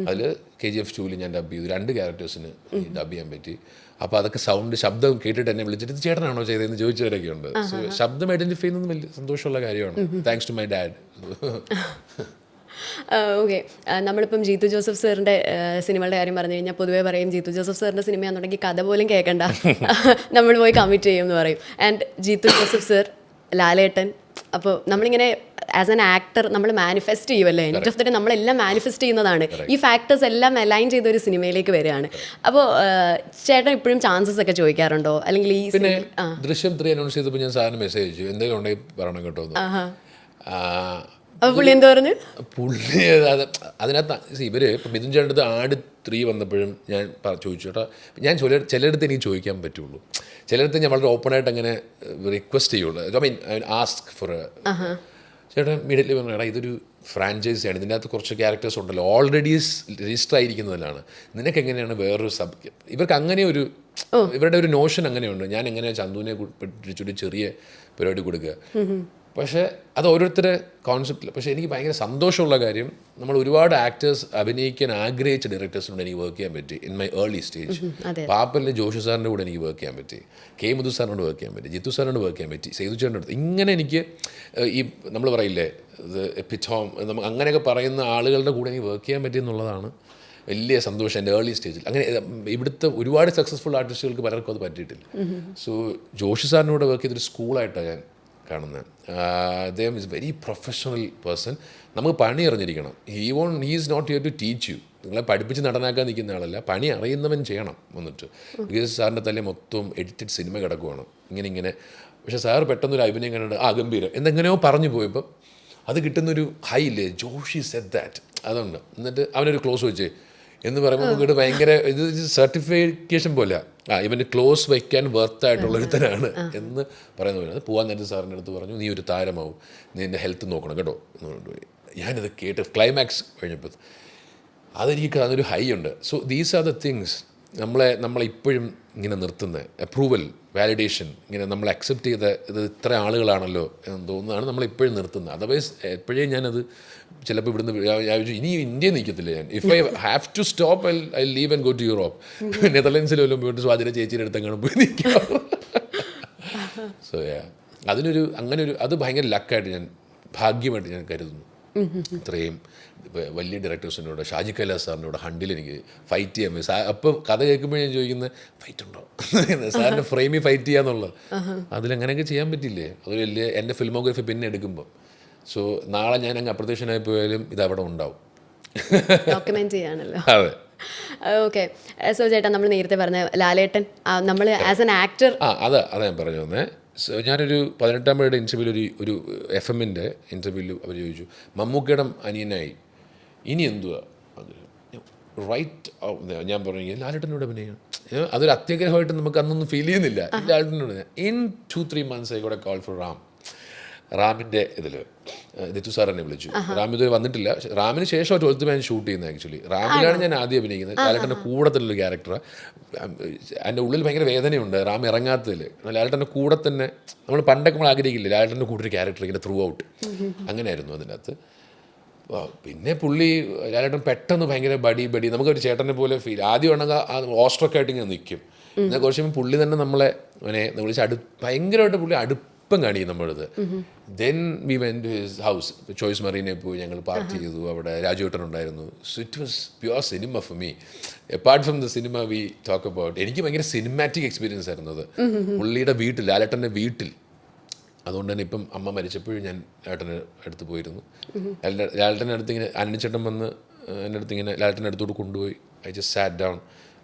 അതിൽ KGF 2 ഞാൻ ഡബ് ചെയ്തു, 2 ക്യാരക്ടേഴ്സിന് ഡബ് ചെയ്യാൻ പറ്റി. അപ്പോൾ അതൊക്കെ ശബ്ദം കേട്ടിട്ട് എന്നെ വിളിച്ചിട്ട് ഇത് ചേട്ടനാണോ ചെയ്തതെന്ന് ചോദിച്ചവരൊക്കെ ഉണ്ട്. സോ ശബ്ദം ഐഡൻറ്റിഫൈ ചെയ്യുന്നത് വലിയ സന്തോഷമുള്ള കാര്യമാണ്. Thanks to my dad. Okay, നമ്മളിപ്പം ജീത്തു ജോസഫ് സാറിൻ്റെ സിനിമകളുടെ കാര്യം പറഞ്ഞു കഴിഞ്ഞാൽ പൊതുവേ പറയും ജീത്തു ജോസഫ് സാറിൻ്റെ സിനിമയാണെന്നുണ്ടെങ്കിൽ കഥ പോലും കേൾക്കണ്ട, നമ്മൾ പോയി കമ്മിറ്റ് ചെയ്യും എന്ന് പറയും. ആൻഡ് ജീത്തു ജോസഫ് സാർ, ലാലേട്ടൻ, അപ്പോൾ നമ്മളിങ്ങനെ ആസ് ആൻ ആക്ടർ നമ്മൾ മാനിഫെസ്റ്റ് ചെയ്യുമല്ലേ, എൻഡ് ഓഫ് ദ ഡേ നമ്മളെല്ലാം മാനിഫെസ്റ്റ് ചെയ്യുന്നതാണ്. ഈ ഫാക്ടേഴ്സ് എല്ലാം അലൈൻ ചെയ്ത ഒരു സിനിമയിലേക്ക് വരികയാണ്. അപ്പോൾ ചേട്ടൻ ഇപ്പോഴും ചാൻസസ് ഒക്കെ ചോദിക്കാറുണ്ടോ? അല്ലെങ്കിൽ ഈ പിന്നെ ദൃശ്യം 3 അനൗൺസ് ചെയ്തപ്പോൾ ഞാൻ സാറിന് മെസ്സേജ് അയച്ചു, എന്തെങ്കിലും ഉണ്ടെങ്കിൽ പറയണം കേട്ടോ. അപ്പോൾ പുള്ളി എന്ത് പറഞ്ഞു? പുള്ളി അതിനകത്ത് ഇവർ ഇപ്പം മിഥുൻ ചേട്ടൻ്റെ ആട് 3 വന്നപ്പോഴും ഞാൻ ചോദിച്ചു ചേട്ടാ, ഞാൻ ചിലയിടത്ത് എനിക്ക് ചോദിക്കാൻ പറ്റുള്ളൂ, ചിലയിടത്ത് ഞാൻ വളരെ ഓപ്പണായിട്ട് അങ്ങനെ റിക്വസ്റ്റ് ചെയ്യുള്ളൂ. ഐ മീൻ ആസ്ക് ഫോർ ചേട്ടൻ ഇമ്മീഡിയറ്റ്ലി പറഞ്ഞു, എടാ ഇതൊരു ഫ്രാഞ്ചൈസിയാണ്, ഇതിൻ്റെ അകത്ത് കുറച്ച് ക്യാരക്ടേഴ്സ് ഉണ്ടല്ലോ, ഓൾറെഡി രജിസ്റ്റർ ആയിരിക്കുന്നതിലാണ്, നിനക്ക് എങ്ങനെയാണ് വേറൊരു ഇവർക്ക് അങ്ങനെ ഒരു ഇവരുടെ ഒരു നോഷൻ അങ്ങനെയുണ്ട്, ഞാൻ എങ്ങനെയാണ് ചന്തുവിനെ പിടിച്ചൊരു ചെറിയ പരിപാടി കൊടുക്കുക. പക്ഷേ അത് ഓരോരുത്തരുടെ കോൺസെപ്റ്റിൽ. പക്ഷേ എനിക്ക് ഭയങ്കര സന്തോഷമുള്ള കാര്യം, നമ്മൾ ഒരുപാട് ആക്ടേഴ്സ് അഭിനയിക്കാൻ ആഗ്രഹിച്ച ഡയറക്ടേഴ്സിനോട് എനിക്ക് വർക്ക് ചെയ്യാൻ പറ്റി ഇൻ മൈ ഏർലി സ്റ്റേജ്. പാപ്പലിലെ ജോഷി സാറിൻ്റെ കൂടെ എനിക്ക് വർക്ക് ചെയ്യാൻ പറ്റി, K. മുതു സാറിനോട് വർക്ക് ചെയ്യാൻ പറ്റി, ജിത്തു സാറിനോട് വർക്ക് ചെയ്യാൻ പറ്റി, സേതു ചേട്ടൻ്റെ അടുത്ത്. ഇങ്ങനെ എനിക്ക് ഈ നമ്മൾ പറയില്ലേ എപ്പിറ്റോം, നമുക്ക് അങ്ങനെയൊക്കെ പറയുന്ന ആളുകളുടെ കൂടെ എനിക്ക് വർക്ക് ചെയ്യാൻ പറ്റി എന്നുള്ളതാണ് വലിയ സന്തോഷം എൻ്റെ ഏർലി സ്റ്റേജിൽ. അങ്ങനെ ഇവിടുത്തെ ഒരുപാട് സക്സസ്ഫുൾ ആർട്ടിസ്റ്റുകൾക്ക് പലർക്കും അത് പറ്റിയിട്ടില്ല. സോ ജോഷി സാറിനോട് വർക്ക് ചെയ്തൊരു സ്കൂളായിട്ടാണ് ഞാൻ കാണുന്നത്. അദ്ദേഹം ഇസ് വെരി പ്രൊഫഷണൽ പേഴ്സൺ. നമുക്ക് പണി അറിഞ്ഞിരിക്കണം. He is not here to teach you. നിങ്ങളെ പഠിപ്പിച്ച് നടനാക്കാൻ നിൽക്കുന്ന ആളല്ല, പണി അറിയുന്നവൻ ചെയ്യണം വന്നിട്ട്. ബിക്കോസ് സാറിൻ്റെ തലേ മൊത്തം എഡിറ്റഡ് സിനിമ കിടക്കുവാണ് ഇങ്ങനെ. പക്ഷേ സാർ പെട്ടെന്നൊരു അഭിനയം കണ്ടിട്ട് ഗംഭീരം എന്തെങ്ങനെയോ പറഞ്ഞു പോയപ്പോൾ അത് കിട്ടുന്നൊരു ഹൈ ഇല്ലേ, ജോഷി സെഡ് ദാറ്റ്, അതുണ്ട്. എന്നിട്ട് അവനൊരു ക്ലോസ് വെച്ചേ എന്ന് പറയുമ്പോൾ നമുക്കിട്ട് ഭയങ്കര ഇത് സർട്ടിഫിക്കേഷൻ പോലെ ഇവന് ക്ലോസ് വയ്ക്കാൻ വർത്തായിട്ടുള്ളൊരുത്തനാണ് എന്ന് പറയുന്നത്. അത് പോകാൻ നേരത്തെ സാറിൻ്റെ അടുത്ത് പറഞ്ഞു, നീ ഒരു താരമാവും, നീ എൻ്റെ ഹെൽത്ത് നോക്കണം കേട്ടോ എന്ന് കൊണ്ടുപോയി. ഞാനത് കേട്ട് ക്ലൈമാക്സ് കഴിഞ്ഞപ്പോൾ അതെനിക്ക് അതൊരു ഹൈ ഉണ്ട്. So these are the things നമ്മളെ ഇപ്പോഴും ഇങ്ങനെ നിർത്തുന്നത്. അപ്രൂവൽ, വാലിഡേഷൻ, ഇങ്ങനെ നമ്മൾ അക്സെപ്റ്റ് ചെയ്ത ഇത് ഇത്ര ആളുകളാണല്ലോ എന്ന് തോന്നുന്നതാണ് നമ്മളിപ്പോഴും നിർത്തുന്നത്. അതർവൈസ് എപ്പോഴേ ഞാനത് ചിലപ്പോൾ ഇവിടുന്ന് ഇനി ഇന്ത്യയിൽ നിൽക്കത്തില്ല ഞാൻ. If I have to stop I leave and go to Europe. നെതർലൻഡ്സിലും പോയിട്ട് സ്വാതിര ചേച്ചിയുടെ അടുത്തെങ്ങനെ പോയി നിൽക്കാം. സോ അതിനൊരു അത് ഭയങ്കര ലക്കായിട്ട് ഞാൻ, ഭാഗ്യമായിട്ട് ഞാൻ കരുതുന്നു. ഇത്രയും വലിയ ഡയറക്ടേഴ്സിനോട്, ഷാജി കൈലാസ് സാറിനോട് ഹണ്ടിൽ എനിക്ക് ഫൈറ്റ് ചെയ്യാൻ പറ്റും. അപ്പോൾ കഥ കേൾക്കുമ്പോൾ ഞാൻ ചോദിക്കുന്നത് ഫൈറ്റ് ഉണ്ടോ സാറിൻ്റെ ഫ്രെയിമിൽ ഫൈറ്റ് ചെയ്യാന്നുള്ളത്. അതിലങ്ങനെയൊക്കെ ചെയ്യാൻ പറ്റില്ലേ? അതൊരു വലിയ എൻ്റെ ഫിൽമോഗ്രഫി പിന്നെ എടുക്കുമ്പോൾ. സോ നാളെ ഞാൻ അങ്ങ് അപ്രത്യക്ഷനായി പോയാലും ഇതവിടെ ഉണ്ടാവും. ഡോക്യുമെന്റ് ചെയ്യാണല്ലോ. അതെ. ഓക്കെ. സോ ചേട്ടാ, നമ്മൾ നേരത്തെ പറഞ്ഞ ലാലേട്ടൻ, നമ്മൾ ആസ് എൻ ആക്ടർ അതാ ഞാൻ പറഞ്ഞു വന്നേ. ഞാനൊരു 18-ാം പേരുടെ ഇൻ്റർവ്യൂവിൽ ഒരു FM-ൻ്റെ ഇൻ്റർവ്യൂവിൽ അവർ ചോദിച്ചു, മമ്മൂക്കയുടെ അനിയനായി ഇനി എന്തുവാ റൈറ്റ്? ഞാൻ പറഞ്ഞു ലാലേട്ടനോട് അഭിനയം. അതൊരു അത്യാഗ്രഹമായിട്ട് നമുക്ക് അന്നൊന്നും ഫീൽ ചെയ്യുന്നില്ല. ലാലേട്ടനോട് in 2-3 months I got a call for റാമിൻ്റെ ഇതിൽ ദിത്തു സാർ എന്നെ വിളിച്ചു. റാം ഇതുവരെ വന്നിട്ടില്ല. റാമിന് ശേഷം 12th Man ഷൂട്ട് ചെയ്യുന്നത്. ആക്ച്വലി റാമിലാണ് ഞാൻ ആദ്യം അഭിനയിക്കുന്നത്. ലാലേട്ടൻ്റെ കൂടത്തിലുള്ള ക്യാരക്ടറാണ്. എൻ്റെ ഉള്ളിൽ ഭയങ്കര വേദനയുണ്ട് റാം ഇറങ്ങാത്തതിൽ. ലാലേട്ടൻ്റെ കൂടെ തന്നെ നമ്മൾ പണ്ടൊക്കെ നമ്മൾ ആഗ്രഹിക്കില്ല ലാലേട്ടൻ്റെ കൂടെ ഒരു ക്യാരക്ടർ ഇങ്ങനെ ത്രൂ ഔട്ട്. അങ്ങനെയായിരുന്നു അതിനകത്ത്. പിന്നെ ലാലേട്ടൻ പെട്ടെന്ന് ഭയങ്കര ബടി നമുക്കൊരു ചേട്ടനെ പോലെ ഫീൽ. ആദ്യം ആണെങ്കിൽ ഓസ്ട്രൊക്കെ ആയിട്ട് ഇങ്ങനെ നിൽക്കും. എന്നാൽ കുറച്ച് കഴിയുമ്പോൾ പുള്ളി തന്നെ നമ്മളെ വിളിച്ച് ഭയങ്കരമായിട്ട് പുള്ളി അടുപ്പം കാണിക്കും നമ്മളത്. Then we went to his house, choice മറീനെ പോയി ഞങ്ങൾ പാർട്ടി ചെയ്തു. അവിടെ രാജുവേട്ടൻ ഉണ്ടായിരുന്നു. So it was pure cinema for me. Apart from the cinema we talk about, എനിക്ക് ഭയങ്കര സിനിമാറ്റിക് എക്സ്പീരിയൻസ് ആയിരുന്നു അത്. പുള്ളിയുടെ വീട്ടിൽ, ലാലേട്ടൻ്റെ വീട്ടിൽ. അതുകൊണ്ട് തന്നെ ഇപ്പം അമ്മ മരിച്ചപ്പോഴും ഞാൻ ലാലേട്ടൻ്റെ അടുത്ത് പോയിരുന്നു. ലാലേട്ടൻ്റെ അടുത്ത് ഇങ്ങനെ അനണിച്ചേട്ടൻ വന്ന് എൻ്റെ അടുത്ത് ഇങ്ങനെ ലാലേട്ടൻ്റെ അടുത്തോട്ട് കൊണ്ടുപോയി. I just sat down.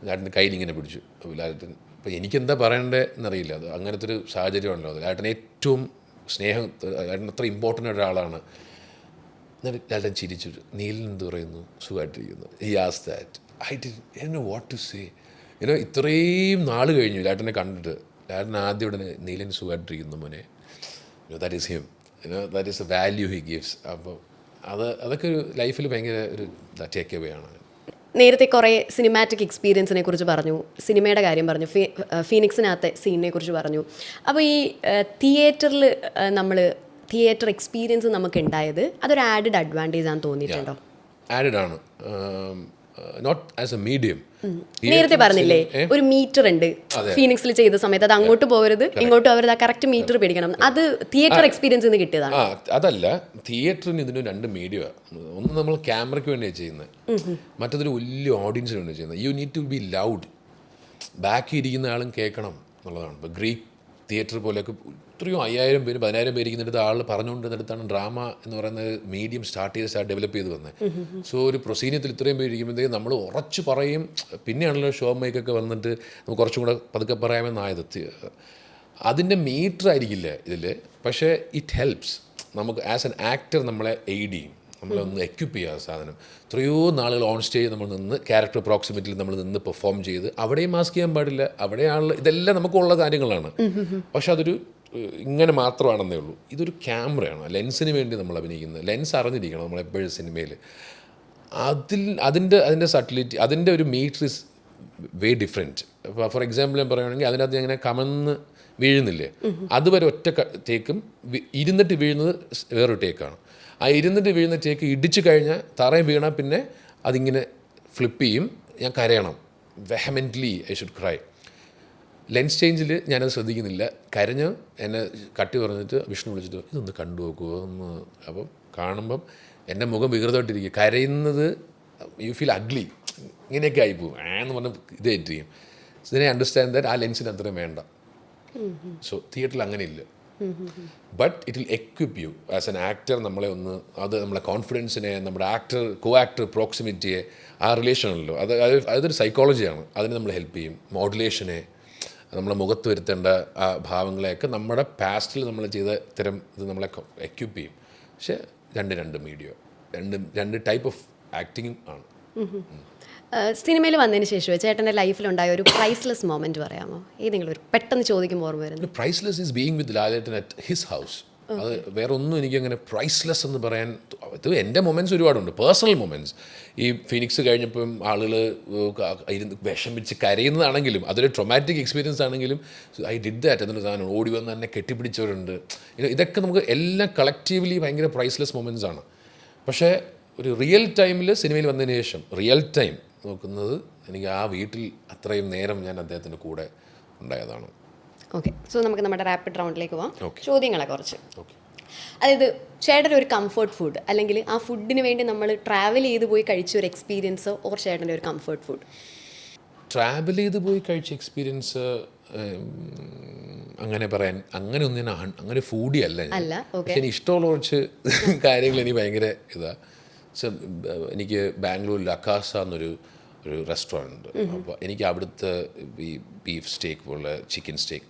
ലാലേട്ടൻ്റെ കയ്യിൽ ഇങ്ങനെ പിടിച്ചു. അപ്പോൾ ലാലേട്ടൻ, അപ്പോൾ എനിക്കെന്താ പറയണ്ടേ എന്നറിയില്ല. അത് അങ്ങനത്തെ ഒരു സാഹചര്യമാണല്ലോ അത്. ലാലേട്ടൻ ഏറ്റവും ലാലേട്ടൻ അത്ര ഇമ്പോർട്ടൻ്റ് ഒരാളാണ്. എന്നിട്ട് ലാലേട്ടൻ ചിരിച്ചു, നീലൻ എന്ത് പറയുന്നു, സുഖമായിട്ടിരിക്കുന്നു. He asked that. I didn't know what to say. ഇത്രയും നാൾ കഴിഞ്ഞു ലാലേട്ടനെ കണ്ടിട്ട്. ലാലേട്ടൻ ആദ്യം ഉടനെ നീലൻ സുഖമായിട്ടിരിക്കുന്നു മോനെ. That is him. That is the value he gives. അപ്പോൾ അതൊക്കെ ഒരു ലൈഫിൽ ഭയങ്കര ഒരു ടേക്ക് അവേ ആണ്. നേരത്തെ കുറേ സിനിമാറ്റിക് എക്സ്പീരിയൻസിനെ കുറിച്ച് പറഞ്ഞു, സിനിമയുടെ കാര്യം പറഞ്ഞു, ഫീനിക്സിനകത്തെ സീനിനെ കുറിച്ച് പറഞ്ഞു. അപ്പോൾ ഈ തിയേറ്ററിൽ നമ്മൾ തിയേറ്റർ എക്സ്പീരിയൻസ് നമുക്ക് ഉണ്ടായത് അതൊരു ആഡഡ് അഡ്വാൻറ്റേജ് ആണെന്ന് തോന്നിയിട്ടുണ്ടോ? ആഡഡ് ആണ്, നോട്ട് ആസ് എ മീഡിയം. നേരത്തെ പറഞ്ഞില്ലേ ഒരു മീറ്റർ ഉണ്ട് ഫീനിക്സിൽ ചെയ്ത സമയത്ത്, അത് അങ്ങോട്ട് പോകരുത് ഇങ്ങോട്ടും അവർ ആ കറക്റ്റ് മീറ്റർ പിടിക്കണം, അത് തിയേറ്റർ എക്സ്പീരിയൻസ് കിട്ടിയതാണ്. അതല്ല, തിയേറ്ററിന് ഇതിന് 2 മീഡിയ. ഒന്ന് നമ്മൾ ക്യാമറയ്ക്ക് വേണ്ടിയാണ് ചെയ്യുന്നത്, മറ്റൊരു വലിയ ഓഡിയൻസിന് വേണ്ടി ചെയ്യുന്നത്. You need to be loud, ബാക്കി ഇരിക്കുന്ന ആളും കേൾക്കണം എന്നുള്ളതാണ്. ഇപ്പോൾ ഗ്രീക്ക് തിയേറ്റർ പോലെയൊക്കെ ഇത്രയും 5000 പേര് 10000 പേര് ഇരിക്കുന്നിടത്ത് ആൾ പറഞ്ഞുകൊണ്ടിരുന്നിടത്താണ് ഡ്രാമ എന്ന് പറയുന്ന മീഡിയം സ്റ്റാർട്ട് ഡെവലപ്പ് ചെയ്ത് വന്നത്. സോ ഒരു പ്രൊസീനിയത്തിൽ ഇത്രയും പേര് ഇരിക്കുമ്പോഴത്തേക്കും നമ്മൾ ഉറച്ച് പറയും. പിന്നെയാണല്ലോ ഷോ മേക്കൊക്കെ വന്നിട്ട് നമുക്ക് കുറച്ചും കൂടെ പതുക്കെ പറയാമെന്നായത്. അതിൻ്റെ മീറ്റർ ആയിരിക്കില്ല ഇതിൽ, പക്ഷേ ഇറ്റ് ഹെൽപ്സ് നമുക്ക് ആസ് എൻ ആക്ടർ നമ്മളെ എയ്ഡ് ചെയ്യും, നമ്മളൊന്ന് എക്യുപ്പ് ചെയ്യുക സാധനം. എത്രയോ നാളുകൾ ഓൺ സ്റ്റേജ് നമ്മൾ നിന്ന് ക്യാരക്ടർ പ്രോക്സിമിറ്റിയിൽ നമ്മൾ നിന്ന് പെർഫോം ചെയ്ത് അവിടെയും മാസ്ക് ചെയ്യാൻ പാടില്ല, അവിടെയാണല്ലോ ഇതെല്ലാം നമുക്കുള്ള കാര്യങ്ങളാണ്. പക്ഷെ അതൊരു ഇങ്ങനെ മാത്രമാണെന്നേ ഉള്ളൂ. ഇതൊരു ക്യാമറയാണ്, ലെൻസിന് വേണ്ടി നമ്മൾ അഭിനയിക്കുന്നത്. ലെൻസ് അറിഞ്ഞിരിക്കണം നമ്മളെപ്പോഴും സിനിമയിൽ. അതിൻ്റെ സട്ടിലിറ്റി, അതിൻ്റെ ഒരു meter is way different. For example ഞാൻ പറയുകയാണെങ്കിൽ അതിനകത്ത് അങ്ങനെ കമന്ന് വീഴുന്നില്ലേ, അതുവരെ ഒറ്റ ടേക്കും, ഇരുന്നിട്ട് വീഴുന്നത് വേറൊരു ടേക്കാണ്. ആ ഇരുന്നിട്ട് വീഴുന്ന ടേക്ക് ഇടിച്ചു കഴിഞ്ഞാൽ തറയും വീണാൽ പിന്നെ അതിങ്ങനെ ഫ്ലിപ്പ് ചെയ്യും, ഞാൻ കരയണം, വെഹമെൻ്റ്ലി ഐ ഷുഡ് ക്രൈ. ലെൻസ് ചേഞ്ചിൽ ഞാനത് ശ്രദ്ധിക്കുന്നില്ല. കരഞ്ഞ് എന്നെ കട്ടി പറഞ്ഞിട്ട് വിഷ്ണു വിളിച്ചിട്ട് ഇതൊന്ന് കണ്ടു നോക്കുമോ ഒന്ന്. അപ്പം കാണുമ്പം എൻ്റെ മുഖം വികൃതമായിട്ടിരിക്കും, കരയുന്നത് യു ഫീൽ അഗ്ലി, ഇങ്ങനെയൊക്കെ ആയിപ്പോവും എന്ന് പറഞ്ഞ് ഇതായിട്ടിരിക്കും. ഇതിനെ അണ്ടർസ്റ്റാൻഡ് ദാറ്റ് ആ ലെൻസിന് അത്രയും വേണ്ട. സോ തിയേറ്ററിൽ അങ്ങനെ ഇല്ല. But it will equip you as an actor. നമ്മളെ ഒന്ന് അത് നമ്മളെ കോൺഫിഡൻസിനെ, നമ്മുടെ കോ ആക്ടർ പ്രോക്സിമിറ്റിയെ, ആ റിലേഷനല്ലോ അതൊരു സൈക്കോളജിയാണ്. അതിന് നമ്മൾ ഹെൽപ്പ് ചെയ്യും. മോഡുലേഷനെ, നമ്മളെ മുഖത്ത് വരുത്തേണ്ട ആ ഭാവങ്ങളെയൊക്കെ നമ്മുടെ പാസ്റ്റിൽ നമ്മൾ ചെയ്ത ഇത്തരം ഇത് നമ്മളെ എക്യുപ്പ് ചെയ്യും. പക്ഷേ രണ്ട് മീഡിയ, രണ്ട് ടൈപ്പ് ഓഫ് ആക്ടിങ്ങും ആണ്. സിനിമയിൽ വന്നതിന് ശേഷം ചേട്ടൻ്റെ ലൈഫിലുണ്ടായ ഒരു പ്രൈസ്ലെസ് മൊമെൻറ്റ് പറയാമോ? ഏതെങ്കിലും ഒരു പെട്ടെന്ന് ചോദിക്കുമ്പോൾ ഓർമ്മ വരുന്നത്. Priceless is being with Lalettan at his house. അത് വേറെ ഒന്നും എനിക്കങ്ങനെ പ്രൈസ്ലെസ് എന്ന് പറയാൻ. ഇത് എൻ്റെ മൊമെൻറ്റ്സ് ഒരുപാടുണ്ട്, പേഴ്സണൽ മൊമെൻറ്റ്സ്. ഈ ഫിനിക്സ് കഴിഞ്ഞപ്പം ആളുകൾ ഇരുന്ന് വിഷമിച്ച് കരയുന്നതാണെങ്കിലും അതൊരു ട്രൊമാറ്റിക് എക്സ്പീരിയൻസ് ആണെങ്കിലും ഐ ഡിഡ് ദാറ്റ് എന്നൊരു സാധനം. ഓടി വന്ന് തന്നെ കെട്ടിപ്പിടിച്ചവരുണ്ട്. ഇതൊക്കെ നമുക്ക് എല്ലാം കളക്റ്റീവ്ലി ഭയങ്കര പ്രൈസ്ലെസ് മൊമെൻറ്റ്സ് ആണ്. പക്ഷേ ഒരു റിയൽ ടൈമിൽ സിനിമയിൽ വന്നതിന് ശേഷം റിയൽ ടൈം നോക്കുന്നത് എനിക്ക് ആ വീട്ടിൽ അത്രയും നേരം ഞാൻ അദ്ദേഹത്തിൻ്റെ കൂടെ ഉണ്ടായതാണ്. ഓക്കെ, സോ നമുക്ക് നമ്മുടെ റാപ്പിഡ് റൗണ്ടിലേക്ക് പോവാം. ചോദ്യങ്ങളെ കുറച്ച്. ഓക്കെ, അതായത് ചേട്ടൻ്റെ ഒരു കംഫർട്ട് ഫുഡ്, അല്ലെങ്കിൽ ആ ഫുഡിന് വേണ്ടി നമ്മൾ ട്രാവൽ ചെയ്ത് പോയി കഴിച്ച ഒരു എക്സ്പീരിയൻസ്, ഓർ ചേട്ടൻ്റെ ഒരു കംഫർട്ട് ഫുഡ്? ട്രാവൽ ചെയ്ത് പോയി കഴിച്ച എക്സ്പീരിയൻസ് അങ്ങനെ പറയാൻ അങ്ങനെയൊന്നും ഞാൻ അങ്ങനെ ഫൂഡി അല്ല ഞാൻ. പക്ഷെ എനിക്ക് ഇഷ്ടമുള്ള കുറച്ച് കാര്യങ്ങൾ എനിക്ക് ഭയങ്കര ഇതാണ്. എനിക്ക് ബാംഗ്ലൂരിൽ അക്കാസ എന്നൊരു റെസ്റ്റോറൻറ്റ് ഉണ്ട്. അപ്പോൾ എനിക്ക് അവിടുത്തെ ഈ ബീഫ് സ്റ്റേക്ക് പോലെ ചിക്കൻ സ്റ്റേക്ക്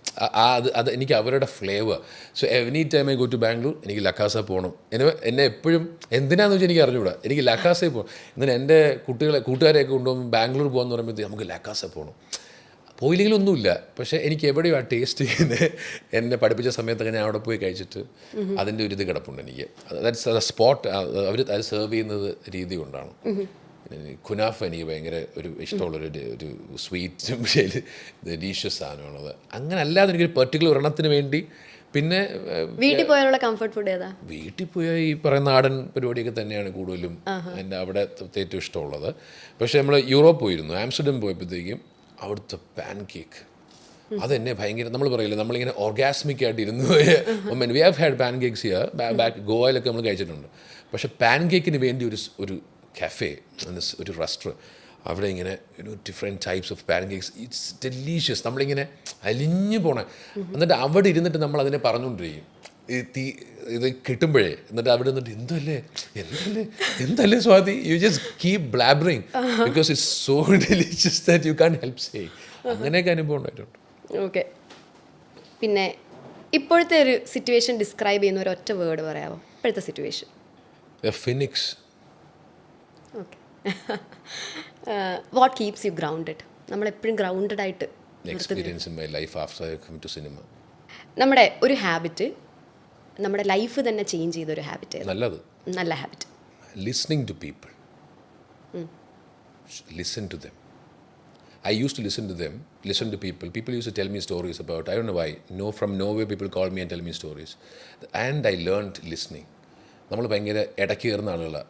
അത് എനിക്ക് അവരുടെ flavour. So every time I go to Bangalore എനിക്ക് ലക്കാസ പോകണം. എന്നെ എപ്പോഴും എന്തിനാന്ന് വെച്ചാൽ എനിക്ക് അറിഞ്ഞൂടാ, എനിക്ക് ലക്കാസയിൽ പോകണം. ഇങ്ങനെ എൻ്റെ കൂട്ടുകാരെയൊക്കെ കൊണ്ടുപോകുമ്പോൾ ബാംഗ്ലൂർ പോകാമെന്ന് പറയുമ്പോഴത്തേക്ക് നമുക്ക് ലക്കാസ പോകണം. പോയില്ലെങ്കിലൊന്നുമില്ല, പക്ഷേ എനിക്ക് എവിടെയോ ആ ടേസ്റ്റ് ചെയ്യുന്നത് എന്നെ പഠിപ്പിച്ച സമയത്തൊക്കെ ഞാൻ അവിടെ പോയി കഴിച്ചിട്ട് അതിൻ്റെ ഒരു ഇത് കിടപ്പുണ്ട് എനിക്ക്. ദാറ്റ്സ് സ്പോട്ട്, അവർ അത് സെർവ് ചെയ്യുന്നത് രീതി കൊണ്ടാണ്. കുനാഫ എനിക്ക് ഭയങ്കര ഒരു ഇഷ്ടമുള്ളൊരു ഒരു സ്വീറ്റ് ഡീഷ്യസ് സാധനമാണത്. അങ്ങനെ അല്ലാതെ എനിക്കൊരു പെർട്ടിക്കുലർ ഒരെണ്ണത്തിന് വേണ്ടി. പിന്നെ വീട്ടിൽ പോയാലുള്ള കംഫർട്ട് ഫുഡ് ഏതാ? വീട്ടിൽ പോയാൽ ഈ പറയുന്ന നാടൻ പരിപാടിയൊക്കെ തന്നെയാണ് കൂടുതലും എൻ്റെ അവിടെ ഏറ്റവും ഇഷ്ടമുള്ളത്. പക്ഷേ നമ്മൾ യൂറോപ്പ് പോയിരുന്നു, ആംസ്റ്റർഡം പോയപ്പോഴത്തേക്കും അവിടുത്തെ പാൻ കേക്ക് അതെന്നെ ഭയങ്കര, നമ്മൾ പറയില്ലേ നമ്മളിങ്ങനെ ഓർഗാസ്മിക് ആയിട്ട് ഇരുന്ന് പോയ we have had pancakes here, back ഗോവയിലൊക്കെ നമ്മൾ കഴിച്ചിട്ടുണ്ട്. പക്ഷേ പാൻ കേക്കിന് വേണ്ടി ഒരു കഫേ, ഒരു റെസ്റ്റോറൻറ്റ്, അവിടെ ഇങ്ങനെ different types of pan cakes, it's delicious. നമ്മളിങ്ങനെ അലിഞ്ഞു പോണേ. എന്നിട്ട് അവിടെ ഇരുന്നിട്ട് നമ്മൾ അതിനെ പറഞ്ഞുകൊണ്ടിരിക്കും ഇത് കിട്ടുമ്പോഴേ. എന്നിട്ട് അവിടെ നിന്നിട്ട് എന്തല്ലേ Swathi, you just keep blabbering because it's so delicious that you can help say. അങ്ങനെയൊക്കെ അനുഭവം ഉണ്ടായിട്ടുണ്ട്. ഓക്കെ, പിന്നെ ഇപ്പോഴത്തെ ഒരു സിറ്റുവേഷൻ ഡിസ്ക്രൈബ് ചെയ്യുന്ന ഒരു ഒറ്റ വേർഡ് പറയാമോ? ഇപ്പോഴത്തെ situation phoenix. Okay, what keeps you grounded? നമ്മളെപ്പോഴും ഗ്രൗണ്ടഡ് ആയിട്ട് experience in my life after I come to cinema. നമ്മുടെ ഒരു ഹാബിറ്റ് നമ്മുടെ ലൈഫ് തന്നെ ചേഞ്ച് ചെയ്തൊരു ഹാബിറ്റ്. നല്ല habit. Listening to people, listen to them. I used to listen to people. People used to tell me stories about, I don't know why, from nowhere people call me and tell me stories. And I learned listening. നമ്മൾ ഭയങ്കര ഇടയ്ക്ക് കയറുന്ന ആളുകളാണ്.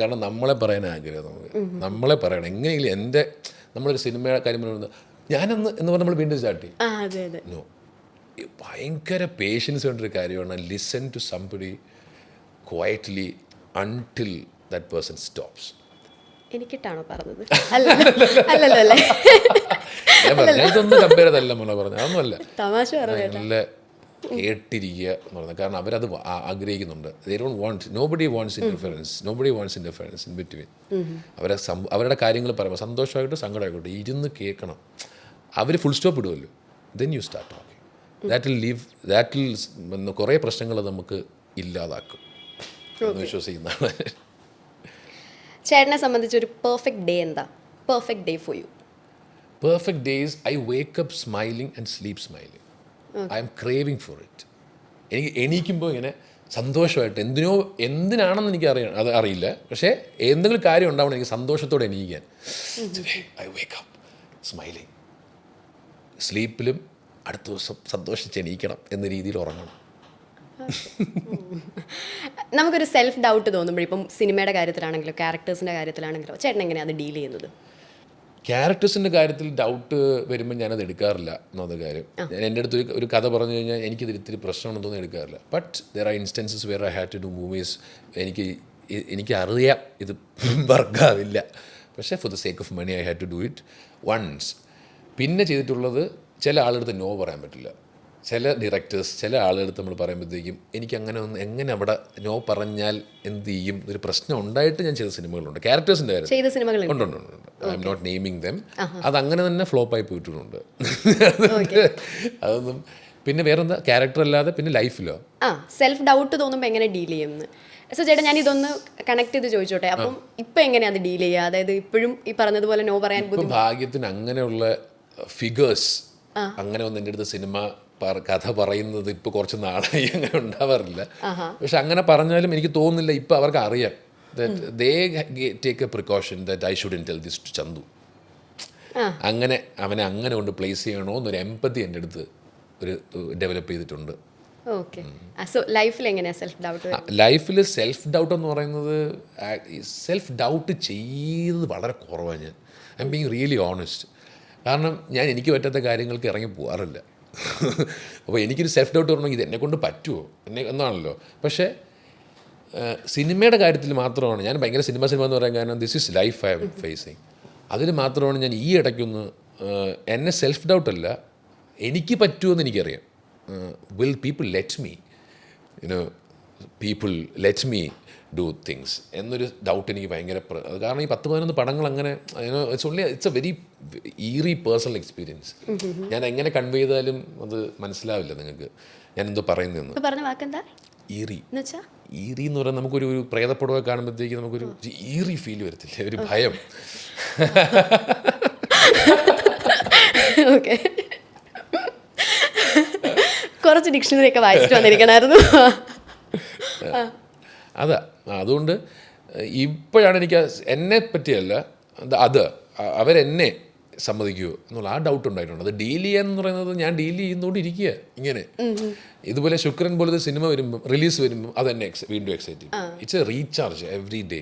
കാരണം നമ്മളെ പറയാൻ ആഗ്രഹം നമ്മളെ പറയണം എങ്ങനെയെങ്കിലും നമ്മളൊരു സിനിമയുടെ കാര്യം പറയുന്നത് ഞാനെന്ന് എന്ന് പറഞ്ഞാൽ നമ്മൾ വീണ്ടും സ്റ്റാർട്ട് ചെയ്യും. നോ, ഭയങ്കര പേഷ്യൻസ് വേണ്ടൊരു കാര്യമാണ്. Listen to somebody quietly until that person stops. എനിക്കിട്ടാണോ പറഞ്ഞത്? അല്ലല്ലോ. ഞാൻ ഇതൊന്നും കമ്പയർ ചെയ്തല്ല മോളെ പറഞ്ഞത്, അതൊന്നുമല്ല. തമാശ നല്ല കേട്ടിരിക്കുക എന്ന് പറയുന്നത്. കാരണം അവരത് ആഗ്രഹിക്കുന്നുണ്ട്. They don't want, nobody wants interference in between. അവരുടെ കാര്യങ്ങൾ പറയുമ്പോൾ സന്തോഷമായിട്ട് സങ്കടമായിക്കോട്ടെ ഇരുന്ന് കേൾക്കണം. അവർ ഫുൾ സ്റ്റോപ്പ് ഇടുമല്ലോ, then you start talking. that will കുറേ പ്രശ്നങ്ങൾ നമുക്ക് ഇല്ലാതാക്കും എന്ന് വിശ്വസിക്കുന്നതാണ്. ചേട്ടനെ സംബന്ധിച്ച് ഒരു പെർഫെക്റ്റ് ഡേ എന്താ? Perfect day for you? Perfect days, I wake up smiling and sleep smiling. I am craving for it. എണീക്കുമ്പോൾ ഇങ്ങനെ സന്തോഷമായിട്ട് എന്തിനാണെന്ന് എനിക്ക് അറിയില്ല, പക്ഷേ എന്തെങ്കിലും കാര്യം ഉണ്ടാവണം എനിക്ക് സന്തോഷത്തോടെ എണീക്കാൻ. I wake up smiling. സ്ലീപ്പിലും അടുത്ത ദിവസം സന്തോഷിച്ച് എണീക്കണം എന്ന രീതിയിൽ ഉറങ്ങണം. നമുക്കൊരു സെൽഫ് ഡൗട്ട് തോന്നുമ്പോൾ ഇപ്പം സിനിമയുടെ കാര്യത്തിലാണെങ്കിലോ ക്യാരക്ടേഴ്സിൻ്റെ കാര്യത്തിലാണെങ്കിലോ ചേട്ടൻ എങ്ങനെയാണ് അത് ഡീൽ ചെയ്യുന്നത്? ക്യാരക്ടേഴ്സിൻ്റെ കാര്യത്തിൽ ഡൗട്ട് വരുമ്പോൾ ഞാനത് എടുക്കാറില്ല എന്നത് കാര്യം. എൻ്റെ അടുത്ത് ഒരു കഥ പറഞ്ഞു കഴിഞ്ഞാൽ എനിക്കിത് ഇത്തിരി പ്രശ്നമാണെന്ന് തോന്നി എടുക്കാറില്ല. But there are instances where I had to do movies. എനിക്കറിയാം ഇത് വർക്കാവില്ല, പക്ഷേ for the sake of money I had to do it once. പിന്നെ ചെയ്തിട്ടുള്ളത് ചില ആളെടുത്ത് നോ പറയാൻ പറ്റില്ല. ചില ഡയറക്ടേഴ്സ് ചില ആളുകളടുത്ത് നമ്മൾ പറയുമ്പോഴത്തേക്കും എനിക്കങ്ങനെ എങ്ങനെ അവിടെ നോ പറഞ്ഞാൽ എന്ത് ചെയ്യും ഒരു പ്രശ്നം ഉണ്ടായിട്ട് ഞാൻ ചെയ്ത സിനിമകളുണ്ട്. ക്യാരക്ടേഴ്സിൻ്റെ കാര്യം ഉണ്ട്. I am not naming them. അതങ്ങനെ തന്നെ ഫ്ലോപ്പായി പോയിട്ടുണ്ട്. അതൊന്നും പിന്നെ വേറെന്താ ക്യാരക്ടർ അല്ലാതെ പിന്നെ ലൈഫിലോ സെൽഫ് ഡൗട്ട് തോന്നുമ്പോൾ എങ്ങനെ ഡീൽ ചെയ്യുമെന്ന്. സോ ചേട്ടാ ഞാൻ ഇതൊന്ന് കണക്ട് ചെയ്ത് ചോദിച്ചോട്ടെ, അപ്പം ഇപ്പം എങ്ങനെയാണ് അത് ഡീൽ ചെയ്യുക? അതായത് ഇപ്പോഴും ഈ പറഞ്ഞതുപോലെ നോ പറയാൻ ഭാഗ്യത്തിന് അങ്ങനെയുള്ള ഫിഗേഴ്സ് അങ്ങനെ ഒന്നും എൻ്റെ അടുത്ത് സിനിമ കഥ പറയുന്നത് ഇപ്പോൾ കുറച്ച് നാളായി അങ്ങനെ ഉണ്ടാവാറില്ല. പക്ഷെ അങ്ങനെ പറഞ്ഞാലും എനിക്ക് തോന്നുന്നില്ല ഇപ്പം അവർക്ക് അറിയാം. They take a precaution that I shouldn't tell this to Chandu. അങ്ങനെ അവനെ അങ്ങനെ കൊണ്ട് പ്ലേസ് ചെയ്യണോ എന്നൊരു എമ്പതി എൻ്റെ അടുത്ത് ഒരു ഡെവലപ്പ് ചെയ്തിട്ടുണ്ട്. ലൈഫിൽ സെൽഫ് ഡൗട്ട് എന്ന് പറയുന്നത് സെൽഫ് ഡൗട്ട് ചെയ്തത് വളരെ കുറവാണ്. ഞാൻ I M being really honest. കാരണം ഞാൻ എനിക്ക് പറ്റാത്ത കാര്യങ്ങൾക്ക് ഇറങ്ങി പോകാറില്ല. അപ്പോൾ എനിക്കൊരു സെൽഫ് ഡൗട്ട് പറഞ്ഞെങ്കിൽ ഇത് എന്നെക്കൊണ്ട് പറ്റുമോ എന്നാണല്ലോ. പക്ഷേ സിനിമയുടെ കാര്യത്തിൽ മാത്രമാണ് ഞാൻ ഭയങ്കര സിനിമ എന്ന് പറയാൻ കാരണം this is life I am facing. അതിൽ മാത്രമാണ് ഞാൻ ഈ ഇടയ്ക്കൊന്ന് എന്നെ സെൽഫ് ഡൗട്ടല്ല എനിക്ക് പറ്റുമെന്ന് എനിക്കറിയാം. Will people let me do things എന്നൊരു ഡൗട്ട് എനിക്ക് ഭയങ്കര. കാരണം ഈ 10-11 പടങ്ങൾ അങ്ങനെ it's a very eerie personal experience. ഞാൻ എങ്ങനെ കൺവേ ചെയ്താലും അത് മനസ്സിലാവില്ല നിങ്ങൾക്ക് ഞാൻ എന്തോ പറയുന്നതെന്ന്. ഈറി എന്ന് പറഞ്ഞാൽ നമുക്കൊരു പ്രേതപ്പടവെ കാണുമ്പോഴത്തേക്ക് നമുക്കൊരു ഈറി ഫീൽ വരത്തില്ല, ഒരു ഭയം. ഓക്കെ, കുറച്ച് ഡിക്ഷണറി ഒക്കെ വായിച്ചിട്ട് വന്നിരിക്കണമായിരുന്നു. അതാ അതുകൊണ്ട് ഇപ്പോഴാണ് എനിക്ക് എന്നെ പറ്റിയല്ല അവരെന്നെ സമ്മതിക്കുമോ എന്നുള്ള ആ ഡൗട്ട് ഉണ്ടായിട്ടുണ്ട്. അത് ഡീൽ ചെയ്യാന്ന് പറയുന്നത് ഞാൻ ഡീൽ ചെയ്യുന്നോണ്ടിരിക്കുക ഇങ്ങനെ. ഇതുപോലെ ശുക്രൻ പോലത്തെ സിനിമ വരുമ്പോൾ റിലീസ് വരുമ്പോൾ അതെന്നെ വീണ്ടും എക്സൈറ്റ് ചെയ്യും. It's A recharge every day.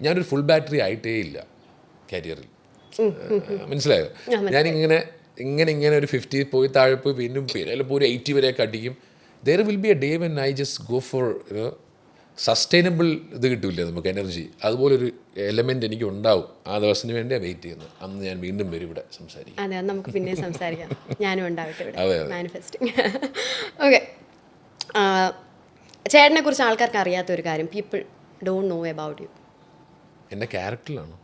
ഞാനൊരു ഫുൾ ബാറ്ററി ആയിട്ടേ ഇല്ല കരിയറിൽ, മനസ്സിലായോ? ഞാനിങ്ങനെ ഇങ്ങനെ ഒരു 50 പോയി താഴെ പോയി വീണ്ടും ചിലപ്പോൾ ഒരു 80 വരെയൊക്കെ അടിക്കും. there will be a day when I just go for sustainable ഇത് കിട്ടില്ല നമുക്ക് എനർജി. അതുപോലൊരു എലമെൻ്റ് എനിക്ക് ഉണ്ടാവും. ആ ദിവസത്തിന് വേണ്ടിയാണ് വെയിറ്റ് ചെയ്യുന്നത്. അന്ന് ഞാൻ വീണ്ടും വരും ഇവിടെ സംസാരിക്കാം. അതെ, നമുക്ക് പിന്നെ സംസാരിക്കാം. ഞാനും ഉണ്ടാവട്ടെ ഇവിടെ മാനിഫെസ്റ്റിംഗ്. ഓക്കെ, ചേട്ടനെ കുറിച്ച് ആൾക്കാർക്ക് അറിയാത്തൊരു കാര്യം, people don't know about you. എൻ്റെ ക്യാരക്ടറിലാണോ?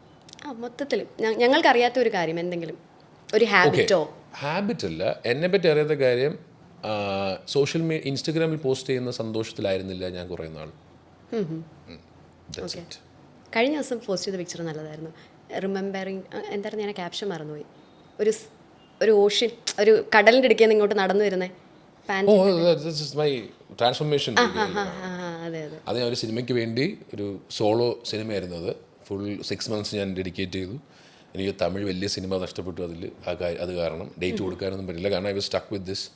മൊത്തത്തിൽ ഞങ്ങൾക്ക് അറിയാത്ത ഒരു കാര്യം, എന്തെങ്കിലും ഒരു ഹാബിറ്റോ? ഹാബിറ്റ് അല്ല, എന്നെ പറ്റി അറിയാത്ത കാര്യം സോഷ്യൽ മീഡിയ ഇൻസ്റ്റഗ്രാമിൽ പോസ്റ്റ് ചെയ്യുന്ന സന്തോഷത്തിലായിരുന്നില്ല ഞാൻ കുറേ നാൾ. കഴിഞ്ഞ ദിവസം പോസ്റ്റ് ചെയ്ത പിക്ചർ നല്ലതായിരുന്നു. റിമെമ്പറിങ് എന്തായിരുന്നു, ഞാൻ ക്യാപ്ഷൻ മറന്നുപോയി. ഒരു ഓഷ്യൻ, ഒരു കടലിൻ്റെ ഇടുക്കിൽ നിന്ന് ഇങ്ങോട്ട് നടന്നു വരുന്നേ. ട്രാൻസ്ഫോർമേഷൻ. അത് ഞാൻ ഒരു സിനിമയ്ക്ക് വേണ്ടി ഒരു സോളോ സിനിമയായിരുന്നു. അത് ഫുൾ 6 months ഞാൻ ഡെഡിക്കേറ്റ് ചെയ്തു. എനിക്ക് തമിഴ് വലിയ സിനിമ നഷ്ടപ്പെട്ടു അത് കാരണം ഡേറ്റ് കൊടുക്കാനൊന്നും പറ്റില്ല. കാരണം I was stuck with this,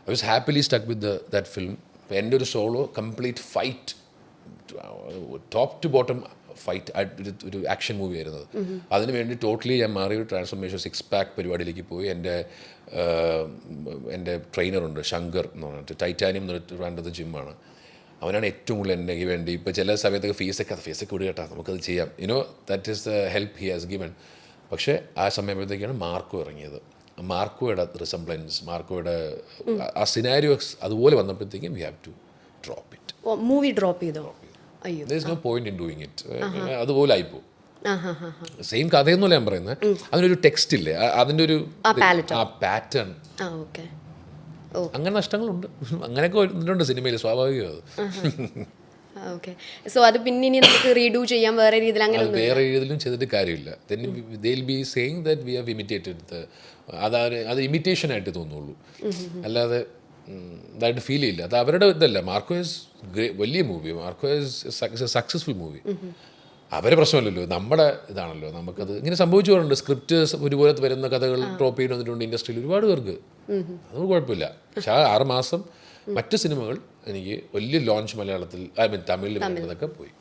I was happily stuck with that film. അപ്പോൾ എൻ്റെ ഒരു solo complete fight, top to bottom fight ഒരു ആക്ഷൻ മൂവി ആയിരുന്നത്. അതിന് വേണ്ടി ടോട്ടലി ഞാൻ മാറിയൊരു ട്രാൻസ്ഫോർമേഷൻ 6 pack പരിപാടിയിലേക്ക് പോയി. എൻ്റെ ട്രെയിനറുണ്ട് ശങ്കർ എന്ന് പറഞ്ഞിട്ട്, ടൈറ്റാനിയം എന്ന് വേണ്ടത് ജിമ്മാണ്. അവനാണ് ഏറ്റവും കൂടുതൽ എനിക്ക് വേണ്ടി. ഇപ്പോൾ ചില സമയത്തൊക്കെ ഫീസൊക്കെ വിടുക കേട്ടോ, നമുക്കത് ചെയ്യാം, that is the help he has given. പക്ഷേ ആ സമയത്തേക്കാണ് മാർക്കോ ഇറങ്ങിയത്. മാർക്കോയുടെ റിസംബ്ലൻസ്, മാർക്കോയുടെ ആ സിനാരിയോസ് അതുപോലെ വന്നപ്പോഴത്തേക്കും we have to drop it. Movie drop ചെയ്തോ? അയ്യോ, there is no point in doing it. അതുപോലെ ആയിപ്പോ. സെയിം കഥയൊന്നുമല്ല ഞാൻ പറയുന്നത്, അതിനൊരു ടെക്സ്റ്റ് ഇല്ലേ, അതിൻ്റെ ഒരു പാറ്റേൺ, അങ്ങനെ നഷ്ടങ്ങളുണ്ട്. അങ്ങനെയൊക്കെ വരുന്നുണ്ട് സിനിമയിൽ, സ്വാഭാവികം. ഓക്കെ, സോ അത് പിന്നെ ഇനി നമുക്ക് റീഡൂ ചെയ്യാൻ വേറെ രീതിയിൽ, അങ്ങനെ വേറെ രീതിയിലും ചെയ്തിട്ട് കാര്യമില്ല. then they will be saying that we have imitated അത് ഇമിറ്റേഷൻ ആയിട്ട് തോന്നുള്ളൂ, അല്ലാതെ ഇതായിട്ട് ഫീൽ ചെയ്യില്ല. അത് അവരുടെ ഇതല്ല. മാർക്കോ ഈസ് വലിയ movie, Marco is successful movie. അവരെ പ്രശ്നമല്ലല്ലോ, നമ്മുടെ ഇതാണല്ലോ. നമുക്കത് ഇങ്ങനെ സംഭവിച്ചു പോലുണ്ട്. സ്ക്രിപ്റ്റ് ഒരുപോലെ വരുന്ന കഥകൾ ഡ്രോപ്പ് ചെയ്ത് വന്നിട്ടുണ്ട് ഇൻഡസ്ട്രിയിൽ ഒരുപാട് പേർക്ക്. അത് കുഴപ്പമില്ല. പക്ഷേ 6 മാസം മറ്റ് സിനിമകൾ എനിക്ക് വലിയ ലോഞ്ച് മലയാളത്തിൽ തമിഴിൽ വരുന്നതൊക്കെ പോയി.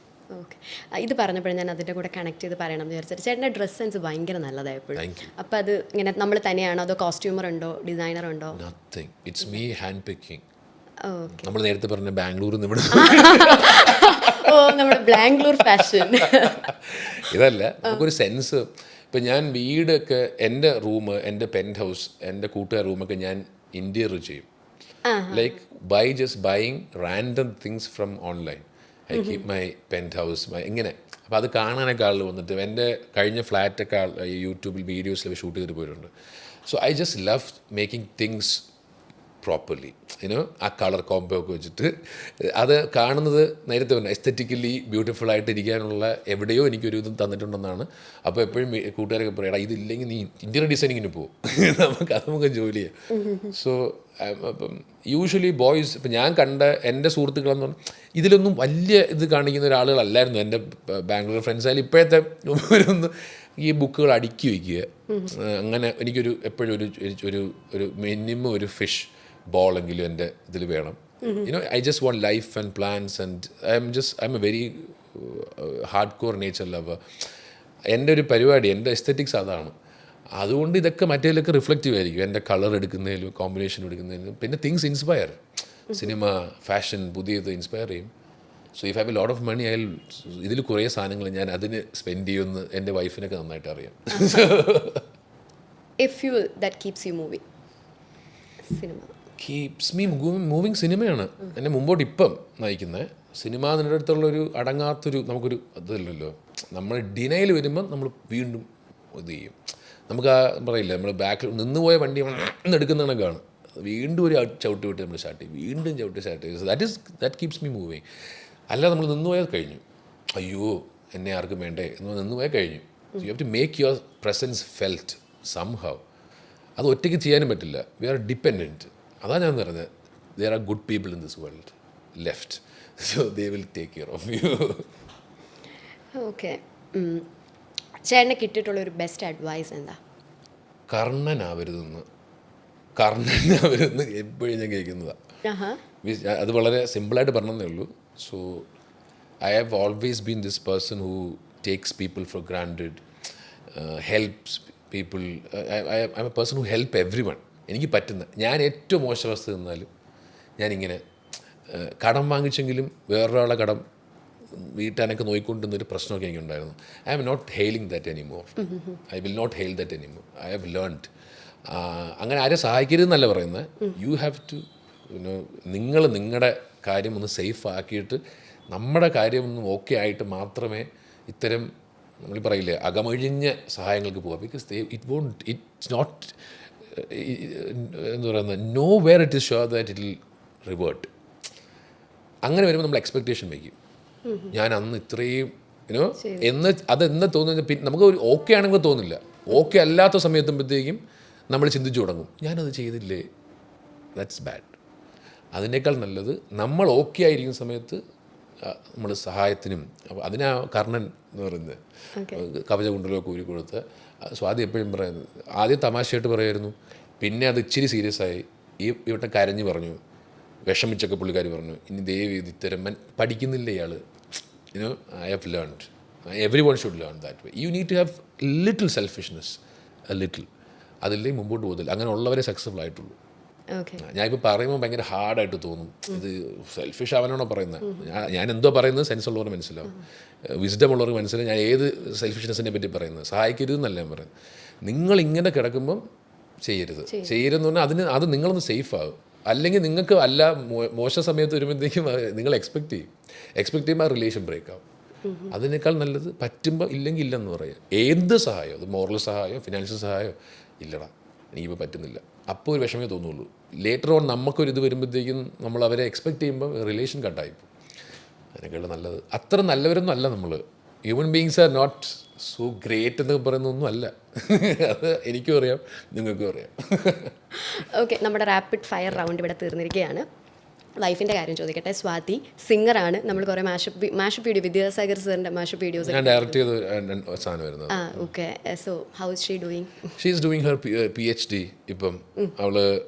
ഓക്കെ, ഇത് പറഞ്ഞപ്പോഴും ഞാൻ അതിൻ്റെ കൂടെ കണക്ട് ചെയ്ത് പറയണം എന്ന് വിചാരിച്ചിട്ട്, ചേട്ടൻ്റെ ഡ്രസ് സെൻസ് ഭയങ്കര നല്ലതായപ്പോഴും. അപ്പോൾ അത് ഇങ്ങനെ നമ്മൾ തന്നെയാണോ, അതോ കോസ്റ്റ്യൂമർ ഉണ്ടോ, ഡിസൈനർ ഉണ്ടോ? Nothing, it's me hand picking. നമ്മൾ നേരത്തെ പറഞ്ഞ ബാംഗ്ലൂരിൽ നിന്ന് ഇവിടെ നമ്മുടെ ബാംഗ്ലൂർ ഫാഷൻ ഇതല്ല, നമുക്കൊരു സെൻസ്. ഇപ്പം ഞാൻ വീടൊക്കെ, എൻ്റെ റൂം, എൻ്റെ പെൻറ്റ് ഹൗസ്, എൻ്റെ കൂട്ടുകാർ റൂമൊക്കെ ഞാൻ ഇൻറ്റീരിയർ ചെയ്യും. Like just buying random things from online. I keep my പെൻറ്റ് house ഇങ്ങനെ. അപ്പോൾ അത് കാണാനൊക്കെ ആൾ വന്നിട്ട്, എൻ്റെ കഴിഞ്ഞ ഫ്ലാറ്റൊക്കെ യൂട്യൂബിൽ വീഡിയോസിൽ ഷൂട്ട് ചെയ്തിട്ട് പോയിട്ടുണ്ട്. So I just love making things properly, ആ കളർ കോംബോ ഒക്കെ വെച്ചിട്ട് അത് കാണുന്നത് നേരത്തെ പറഞ്ഞ എസ്തെറ്റിക്കലി ബ്യൂട്ടിഫുൾ ആയിട്ട് ഇരിക്കാനുള്ള എവിടെയോ എനിക്കൊരു ഇതും തന്നിട്ടുണ്ടെന്നാണ്. അപ്പോൾ എപ്പോഴും കൂട്ടുകാരൊക്കെ പറയടാ, ഇതില്ലെങ്കിൽ നീ ഇൻറ്റീരിയർ ഡിസൈനിങ്ങിന് പോകും, നമുക്ക് ജോലി ചെയ്യാം. സോ അപ്പം യൂഷ്വലി ബോയ്സ്, ഇപ്പം ഞാൻ കണ്ട എൻ്റെ സുഹൃത്തുക്കളെന്ന് പറഞ്ഞാൽ ഇതിലൊന്നും വലിയ ഇത് കാണിക്കുന്ന ഒരാളുകളല്ലായിരുന്നു എൻ്റെ ബാംഗ്ലൂർ ഫ്രണ്ട്സ് ആയാലും. ഇപ്പോഴത്തെ ഒന്ന് ഈ ബുക്കുകൾ അടുക്കി വയ്ക്കുക, അങ്ങനെ എനിക്കൊരു എപ്പോഴും ഒരു മിനിമം ഒരു ഫിഷ് ബോളെങ്കിലും എൻ്റെ ഇതിൽ വേണം. I just want life and plans and I am a very hardcore nature lover. എൻ്റെ ഒരു പരിപാടി, എൻ്റെ എസ്തെറ്റിക്സ് അതാണ്. അതുകൊണ്ട് ഇതൊക്കെ മറ്റേതിലൊക്കെ റിഫ്ലക്റ്റീവ് ആയിരിക്കും, എൻ്റെ കളർ എടുക്കുന്നതിലും കോമ്പിനേഷൻ എടുക്കുന്നതിലും. പിന്നെ തിങ്സ് ഇൻസ്പയർ, സിനിമ, ഫാഷൻ, പുതിയത് ഇൻസ്പയർ ചെയ്യും. So if I have a lot of money, ഇതിൽ കുറേ സാധനങ്ങൾ ഞാൻ അതിന് സ്പെൻഡ് ചെയ്യുമെന്ന് എൻ്റെ വൈഫിനൊക്കെ നന്നായിട്ട് അറിയാം. കീപ്സ് മീ മൂവിങ് സിനിമയാണ് എന്നെ മുമ്പോട്ട് ഇപ്പം നയിക്കുന്നത്. സിനിമ അതിൻ്റെ അടുത്തുള്ളൊരു അടങ്ങാത്തൊരു നമുക്കൊരു അതല്ലല്ലോ. നമ്മൾ ഡിനയിൽ വരുമ്പം നമ്മൾ വീണ്ടും ഇത് ചെയ്യും. നമുക്ക് ആ പറയില്ല, നമ്മൾ ബാക്കിൽ നിന്നുപോയ വണ്ടി നമ്മൾ എടുക്കുന്ന കണക്കാണ്. വീണ്ടും ഒരു ചവിട്ട് വിട്ട് നമ്മൾ സ്റ്റാർട്ട് ചെയ്യും, വീണ്ടും ചവിട്ട് സ്റ്റാർട്ട് ചെയ്യും. That keeps me moving. അല്ല നമ്മൾ നിന്നുപോയാൽ കഴിഞ്ഞു, അയ്യോ എന്നെ ആർക്കും വേണ്ടേ എന്ന് നിന്നുപോയാൽ കഴിഞ്ഞു. You have to make your presence felt somehow. അത് ഒറ്റയ്ക്ക് ചെയ്യാനും പറ്റില്ല. We are dependent. അതാണ് ഞാൻ പറഞ്ഞത്. There are good people in this world left, so they will take care of you. Okay, ചേട്ടനെ കിട്ടിയിട്ടുള്ള ഒരു ബെസ്റ്റ് അഡ്വൈസ് എന്താ? കർണനാവരുതെന്ന് എപ്പോഴും ഞാൻ കേൾക്കുന്നതാണ്. അത് വളരെ സിമ്പിളായിട്ട് പറഞ്ഞതേ ഉള്ളൂ. So I have always been this person who takes people four granted, helps people. I am A person who help every one. എനിക്ക് പറ്റുന്ന, ഞാൻ ഏറ്റവും മോശം അവസ്ഥ നിന്നാലും ഞാനിങ്ങനെ കടം വാങ്ങിച്ചെങ്കിലും വേറൊരാളെ കടം വീട്ടാനൊക്കെ നോയിക്കൊണ്ടിരുന്നൊരു പ്രശ്നമൊക്കെ എനിക്കുണ്ടായിരുന്നു. I am not hailing that anymore. I will not hail that anymore. I have learned. അങ്ങനെ ആരെ സഹായിക്കരുതെന്നല്ല പറയുന്നത്. യു ഹാവ് ടു നിങ്ങൾ നിങ്ങളുടെ കാര്യം ഒന്ന് സേഫ് ആക്കിയിട്ട് നമ്മുടെ കാര്യം ഒന്ന് ഓക്കെ ആയിട്ട് മാത്രമേ ഇത്തരം നമ്മൾ പറയില്ലേ അകമഴിഞ്ഞ സഹായങ്ങൾക്ക് പോകാം. ബിക്കോസ് ഇറ്റ്സ് നോട്ട് എന്താ പറയുന്നത്, nowhere it is sure that it will revert. അങ്ങനെ വരുമ്പോൾ നമ്മൾ എക്സ്പെക്റ്റേഷൻ വയ്ക്കും. ഞാൻ അന്ന് ഇത്രയും അതെന്ന് തോന്നുന്നത് പിന്നെ നമുക്ക് ഒരു ഓക്കെ ആണെങ്കിൽ തോന്നില്ല. ഓക്കെ അല്ലാത്ത സമയത്തുമ്പോഴത്തേക്കും നമ്മൾ ചിന്തിച്ചു തുടങ്ങും, ഞാനത് ചെയ്തില്ലേ, ദാറ്റ്സ് ബാഡ്. അതിനേക്കാൾ നല്ലത് നമ്മൾ ഓക്കെ ആയിരിക്കുന്ന സമയത്ത് നമ്മൾ സഹായത്തിനും. അപ്പോൾ അതിനാ കർണൻ എന്ന് പറയുന്നത് കവച കുണ്ടലൊക്കെ ഊരി കൊടുത്ത്. സ്വാതി എപ്പോഴും പറയുന്നത് ആദ്യം തമാശയായിട്ട് പറയുമായിരുന്നു, പിന്നെ അത് ഇച്ചിരി സീരിയസ് ആയി. ഇവിടെ കരഞ്ഞു പറഞ്ഞു, വിഷമിച്ചൊക്കെ പുള്ളിക്കാർ പറഞ്ഞു, ഇനി ദയവ് ചെയ്ത് ഇത്തരം പഠിക്കുന്നില്ല ഇയാൾ. I have learned, everyone should learn that way. You need to have little selfishness, little. അതില്ലെങ്കിൽ മുമ്പോട്ട് പോകത്തില്ല. അങ്ങനെ ഉള്ളവരെ സക്സസ്ഫുൾ ആയിട്ടുള്ളൂ. ഞാനിപ്പോൾ പറയുമ്പോൾ ഭയങ്കര ഹാർഡായിട്ട് തോന്നും, ഇത് സെൽഫിഷ് ആവാനാണോ പറയുന്നത്. ഞാൻ എന്തോ പറയുന്നത് സെൻസ് ഉള്ളവർ മനസ്സിലാവും, വിസ്ഡം ഉള്ളവർ മനസ്സിലാവും. ഞാൻ ഏത് സെൽഫിഷ്നെസ്സിനെ പറ്റി പറയുന്നത്. സഹായിക്കരുതെന്നല്ല ഞാൻ പറയുന്നത്. നിങ്ങളിങ്ങനെ കിടക്കുമ്പം ചെയ്യരുതെന്ന് പറഞ്ഞാൽ അത് നിങ്ങളൊന്ന് സേഫ് ആകും. അല്ലെങ്കിൽ നിങ്ങൾക്ക് അല്ല മോശം സമയത്ത് വരുമ്പോഴത്തേക്കും നിങ്ങൾ എക്സ്പെക്റ്റ് ചെയ്യുമ്പോൾ ആ റിലേഷൻ ബ്രേക്ക് ആവും. അതിനേക്കാൾ നല്ലത് പറ്റുമ്പോൾ ഇല്ലെങ്കിൽ ഇല്ലെന്ന് പറയാം. ഏത് സഹായം, അത് മോറൽ സഹായമോ ഫിനാൻഷ്യൽ സഹായമോ, ഇല്ലടാ എനിക്കിപ്പോൾ പറ്റുന്നില്ല, അപ്പോൾ ഒരു വിഷമേ തോന്നുള്ളൂ. ലേറ്റർ ഓൺ നമുക്കൊരിത് വരുമ്പോഴത്തേക്കും നമ്മൾ അവരെ എക്സ്പെക്റ്റ് ചെയ്യുമ്പോൾ റിലേഷൻ കട്ടായിപ്പോൾ. അതിനേക്കാൾ നല്ലത്. അത്ര നല്ലവരൊന്നും അല്ല നമ്മൾ. Human beings are not so great എന്നൊക്കെ പറയുന്നൊന്നും അല്ല. അത് എനിക്കും അറിയാം, നിങ്ങൾക്കും അറിയാം. ഓക്കെ, നമ്മുടെ റാപ്പിഡ് ഫയർ റൗണ്ട് ഇവിടെ തീർന്നിരിക്കുകയാണ്. വൈഫിൻ്റെ കാര്യം ചോദിക്കട്ടെ. സ്വാതി സിംഗറാണ്. നമ്മൾ കുറേ മാഷപ്പ് വീഡിയോ, വിദ്യാസാഗർ സാറിൻ്റെ മാഷപ്പ് വീഡിയോസ് ഞാൻ ഡയറക്റ്റ് ചെയ്ത സാധനം വരുന്നത്. Okay, so how is she doing? She is doing her PhD. ഇപ്പം അവൾ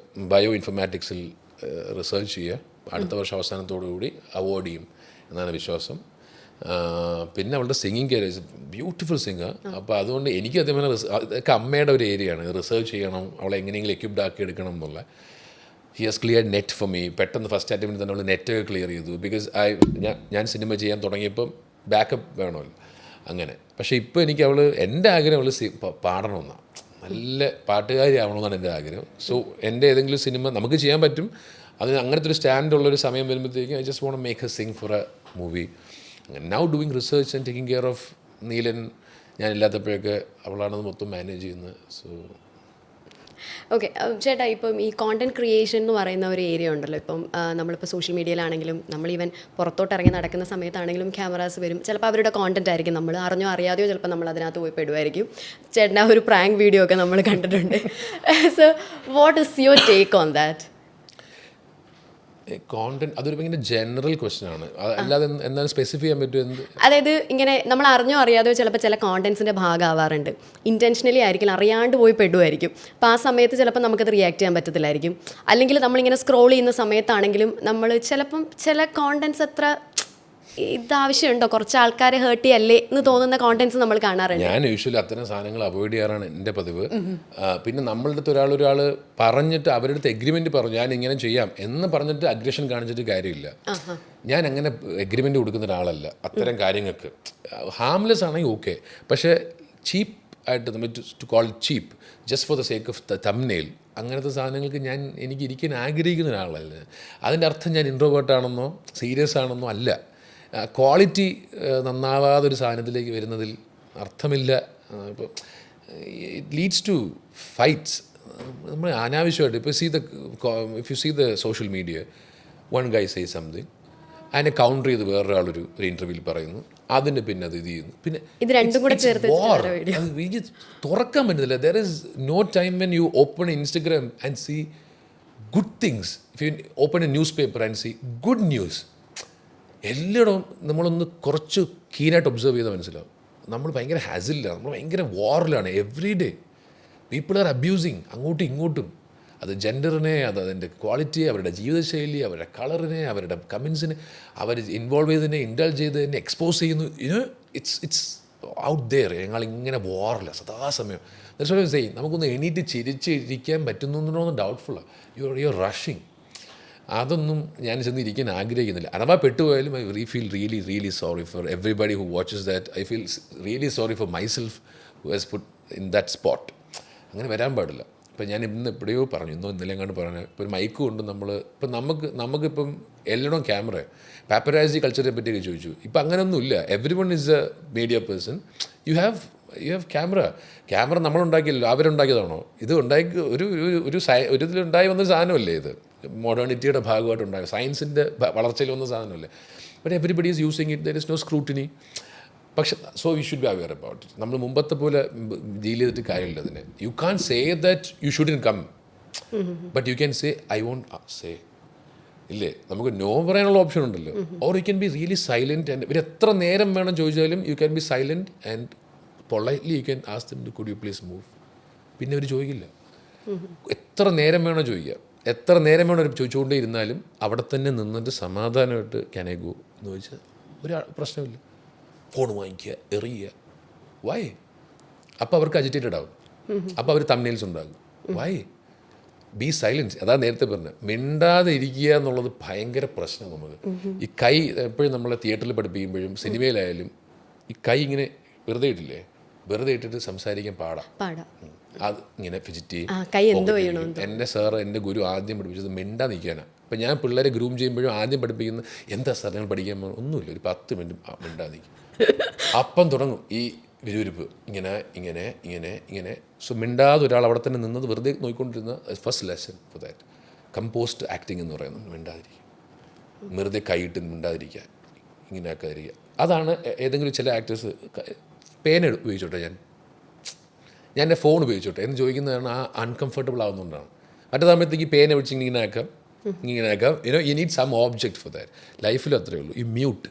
ബയോ ഇൻഫർമാറ്റിക്സിൽ റിസർച്ച് ചെയ്യുക. അടുത്ത വർഷം അവസാനത്തോടുകൂടി അവാർഡ് ചെയ്യും എന്നാണ് വിശ്വാസം. പിന്നെ അവളുടെ singing career is beautiful singer. അപ്പോൾ അതുകൊണ്ട് എനിക്ക് അതേപോലെ അതൊക്കെ അമ്മയുടെ ഒരു ഏരിയയാണ്. റിസർച്ച് ചെയ്യണം, അവളെ എങ്ങനെയെങ്കിലും എക്യുപ്ഡ് ആക്കി എടുക്കണം എന്നുള്ള. He has clear net for me. പെട്ടെന്ന് ഫസ്റ്റ് അറ്റംപ്റ്റിൽ തന്നെ അവൾ നെറ്റൊക്കെ ക്ലിയർ ചെയ്തു. ബിക്കോസ് ഞാൻ സിനിമ ചെയ്യാൻ തുടങ്ങിയപ്പം ബാക്കപ്പ് വേണമല്ലോ അങ്ങനെ. പക്ഷേ ഇപ്പോൾ എനിക്ക് എൻ്റെ ആഗ്രഹം അവൾ പാടണമെന്നാണ്, നല്ല പാട്ടുകാരി ആവണമെന്നാണ് എൻ്റെ ആഗ്രഹം. സോ എൻ്റെ ഏതെങ്കിലും സിനിമ നമുക്ക് ചെയ്യാൻ പറ്റും, അതിന് അങ്ങനത്തെ ഒരു സ്റ്റാൻഡുള്ളൊരു സമയം വരുമ്പോഴത്തേക്കും I just want to make her sing for a movie. Now doing research and taking care of Neelan. ഞാനില്ലാത്തപ്പോഴൊക്കെ അവളാണത് മൊത്തം മാനേജ് ചെയ്യുന്നത്. സോ ഓക്കെ ചേട്ടാ, ഇപ്പം ഈ കോണ്ടന്റ് ക്രിയേഷൻ എന്ന് പറയുന്ന ഒരു ഏരിയ ഉണ്ടല്ലോ. ഇപ്പം നമ്മളിപ്പോൾ സോഷ്യൽ മീഡിയയിലാണെങ്കിലും നമ്മൾ ഈവൻ പുറത്തോട്ട് ഇറങ്ങി നടക്കുന്ന സമയത്താണെങ്കിലും ക്യാമറാസ് വരും. ചിലപ്പോൾ അവരുടെ കോണ്ടന്റ് ആയിരിക്കും, നമ്മൾ അറിഞ്ഞോ അറിയാതെയോ ചിലപ്പോൾ നമ്മൾ അതിനകത്ത് പോയി പെടുമായിരിക്കും. ചേട്ടൻ്റെ ഒരു പ്രാങ്ക് വീഡിയോ ഒക്കെ നമ്മൾ കണ്ടിട്ടുണ്ട്. So what is your take on that? Content അതൊരു ഭയങ്കര ജനറൽ ക്വസ്റ്റ്യൻ ആണ്, അല്ലാതെ എന്താണ് സ്പെസിഫൈ ചെയ്യാൻ പറ്റും? അതായത് ഇങ്ങനെ നമ്മൾ അറിഞ്ഞോ അറിയാതെയോ ചിലപ്പോൾ ചില കോണ്ടന്റ്സിൻ്റെ ഭാഗമാവാറുണ്ട്. ഇൻറ്റൻഷനലി ആയിരിക്കും, അറിയാണ്ട് പോയി പെടുമായിരിക്കും. അപ്പോൾ ആ സമയത്ത് ചിലപ്പോൾ നമുക്കത് റിയാക്ട് ചെയ്യാൻ പറ്റത്തില്ലായിരിക്കും. അല്ലെങ്കിൽ നമ്മളിങ്ങനെ സ്ക്രോൾ ചെയ്യുന്ന സമയത്താണെങ്കിലും നമ്മൾ ചിലപ്പം ചില കോണ്ടന്റ്സ് അത്ര ഇതാവശ്യമുണ്ടോ, കുറച്ച് ആൾക്കാരെ ഹേർട്ട് ചെയ്യല്ലേ എന്ന് തോന്നുന്ന കോണ്ടന്റ്സ് നമ്മൾ കാണാറുണ്ട്. ഞാൻ യൂഷ്വലി അത്തരം സാധനങ്ങൾ അവോയ്ഡ് ചെയ്യാറാണ് എൻ്റെ പതിവ്. പിന്നെ നമ്മളുടെ അടുത്ത് ഒരാൾ പറഞ്ഞിട്ട് അവരുടെ അടുത്ത് എഗ്രിമെൻറ്റ് പറഞ്ഞു ഞാൻ ഇങ്ങനെ ചെയ്യാം എന്ന് പറഞ്ഞിട്ട് അഗ്രഷൻ കാണിച്ചിട്ട് കാര്യമില്ല. ഞാൻ അങ്ങനെ എഗ്രിമെൻറ്റ് കൊടുക്കുന്ന ഒരാളല്ല അത്തരം കാര്യങ്ങൾക്ക്. ഹാംലെസ് ആണെങ്കിൽ ഓക്കെ, പക്ഷേ ചീപ്പ് ആയിട്ട് നമ്മൾ to call cheap just for the sake of the thumbnail അങ്ങനത്തെ സാധനങ്ങൾക്ക് എനിക്ക് ഇരിക്കാൻ ആഗ്രഹിക്കുന്ന ഒരാളല്ല. അതിൻ്റെ അർത്ഥം ഞാൻ ഇൻട്രോവേർട്ടാണെന്നോ സീരിയസ് ആണെന്നോ അല്ല. ക്വാളിറ്റി നന്നാവാതൊരു സാധനത്തിലേക്ക് വരുന്നതിൽ അർത്ഥമില്ല. ഇപ്പോൾ ഇറ്റ് ലീഡ്സ് ടു ഫൈറ്റ്സ്. നമ്മൾ അനാവശ്യമായിട്ട് ഇപ്പോൾ if you see the social media, one guy say something, അതിനെ കൗണ്ടർ ചെയ്ത് വേറൊരാളൊരു ഇൻ്റർവ്യൂവിൽ പറയുന്നു, അതിന് പിന്നെ അത് ഇത് ചെയ്യുന്നു, പിന്നെ ഇത് രണ്ടും കൂടെ ചേർത്ത് തുറക്കാൻ പറ്റുന്നില്ല. There is no time when you open Instagram and see good things. If you open a newspaper and see good news, എല്ലായിടവും നമ്മളൊന്ന് കുറച്ച് കീനായിട്ട് ഒബ്സർവ് ചെയ്താൽ മനസ്സിലാവും നമ്മൾ ഭയങ്കര ഹാസിലാണ്, നമ്മൾ ഭയങ്കര വാറിലാണ്. Every day people are abusing അങ്ങോട്ടും ഇങ്ങോട്ടും. അത് ജെൻഡറിനെ, അതിൻ്റെ ക്വാളിറ്റിയെ, അവരുടെ ജീവിതശൈലി, അവരുടെ കളറിനെ, അവരുടെ കമൻസിനെ, അവർ ഇൻവോൾവ് ചെയ്തതിനെ, ഇൻഡൾജ് ചെയ്തതിനെ എക്സ്പോസ് ചെയ്യുന്നു. It's out there. ഞങ്ങളിങ്ങനെ വാറില്ല സദാസമയം. ചെയ്യും നമുക്കൊന്ന് എണീറ്റ് ചിരിച്ചിരിക്കാൻ പറ്റുന്നൊന്നും ഡൗട്ട്ഫുള്ളാണ്. You are rushing. അതൊന്നും ഞാൻ ചെന്നിരിക്കാൻ ആഗ്രഹിക്കുന്നില്ല. അഥവാ പെട്ടുപോയാലും I feel really sorry for everybody who watches that. I feel really sorry for myself who has put in that spot. അങ്ങനെ വരാൻ പാടില്ല. ഇപ്പം ഞാൻ ഇന്ന് എപ്പോഴയോ പറഞ്ഞു, ഇന്നലെ എങ്ങാണ്ട് പറഞ്ഞു, ഇപ്പോൾ ഒരു മൈക്ക് കൊണ്ട് ഇപ്പം നമുക്കിപ്പം എല്ലായിടവും ക്യാമറ. പാപ്പരാസി കൾച്ചറെ പറ്റിയൊക്കെ ചോദിച്ചു. ഇപ്പം അങ്ങനെയൊന്നുമില്ല. Everyone is a media person. You have camera നമ്മളുണ്ടാക്കിയല്ലോ, അവരുണ്ടാക്കിയതാണോ? ഇത് ഉണ്ടാക്കി ഒരു ഇതിലുണ്ടായി വന്ന സാധനമല്ലേ ഇത്? മോഡേണിറ്റിയുടെ ഭാഗമായിട്ടുണ്ടാകും, സയൻസിൻ്റെ വളർച്ചയിൽ വന്ന സാധനമല്ലേ. But everybody is using it. There is no scrutiny. പക്ഷെ so we should be aware about it. നമ്മൾ മുമ്പത്തെ പോലെ ഡീൽ ചെയ്തിട്ട് കാര്യമില്ല അതിനെ. You can say that you shouldn't come, but you can say I won't say. ഇല്ലേ, നമുക്ക് no പറയാനുള്ള ഓപ്ഷൻ ഉണ്ടല്ലോ. Or you can be really silent and ഇവർ എത്ര നേരം വേണം ചോദിച്ചാലും you can be silent and politely you can ask them to could you please move. പിന്നെ അവർ ചോദിക്കില്ല. എത്ര നേരം വേണോ ചോദിക്കുക, എത്ര നേരം വേണോ ചോദിച്ചുകൊണ്ടേ ഇരുന്നാലും അവിടെ തന്നെ നിന്നിട്ട് സമാധാനമായിട്ട് ക്യാൻ ഐ ഗോ എന്ന് ചോദിച്ചാൽ ഒരു പ്രശ്നമില്ല. ഫോൺ വാങ്ങിക്കുക, എറിയുക, വൈ? അപ്പോൾ അവർക്ക് അജിറ്റേറ്റഡ് ആവും, അപ്പോൾ അവർ തംബ്നെയിൽസ് ഉണ്ടാകും. വൈ? B silence. അതാ നേരത്തെ പറഞ്ഞത്, മിണ്ടാതെ ഇരിക്കുക എന്നുള്ളത് ഭയങ്കര പ്രശ്നം നമുക്ക്. ഈ കൈ എപ്പോഴും നമ്മളെ തിയേറ്ററിൽ പഠിപ്പിക്കുമ്പോഴും സിനിമയിലായാലും ഈ കൈ ഇങ്ങനെ വെറുതെ ഇട്ടില്ലേ, വെറുതെ ഇട്ടിട്ട് സംസാരിക്കാൻ പാടാം. അത് ഇങ്ങനെ ഫിജിറ്റ് ചെയ്യും. എൻ്റെ സാറ്, എൻ്റെ ഗുരു ആദ്യം പഠിപ്പിച്ചത് മിണ്ടാ നിൽക്കാനാണ്. അപ്പം ഞാൻ പിള്ളേരെ ഗ്രൂം ചെയ്യുമ്പോഴും ആദ്യം പഠിപ്പിക്കുന്നത് എന്താ സാർ ഞങ്ങൾ പഠിക്കാൻ പോകുന്നത്, ഒന്നുമില്ല, ഒരു 10 മിനിറ്റ് മിണ്ടാ നിൽക്കും. അപ്പം തുടങ്ങും ഈ വിരുവിരിപ്പ്, ഇങ്ങനെ ഇങ്ങനെ ഇങ്ങനെ ഇങ്ങനെ. സോ മിണ്ടാതെ ഒരാൾ അവിടെ തന്നെ നിന്നത് വെറുതെ നോക്കിക്കൊണ്ടിരുന്ന first lesson for that composed acting എന്ന് പറയുന്നത്. മിണ്ടാതിരിക്കുക, വെറുതെ കൈയിട്ട് മിണ്ടാതിരിക്കുക, ഇങ്ങനെ ആക്കാതിരിക്കുക. അതാണ് ഏതെങ്കിലും ചില ആക്ടേഴ്സ് പേന ഉപയോഗിച്ചോട്ടെ, ഞാൻ എൻ്റെ ഫോൺ ഉപയോഗിച്ചോട്ടെ എന്ന് ചോദിക്കുന്നതാണ്. ആ അൺകംഫർട്ടബിൾ ആവുന്നതുകൊണ്ടാണ്. മറ്റേതാകുമ്പോഴത്തേക്ക് പേന വെച്ച് ഇങ്ങനെ ആക്കാം, you need some object for that. ലൈഫിലും അത്രയേ ഉള്ളൂ. ഈ mute,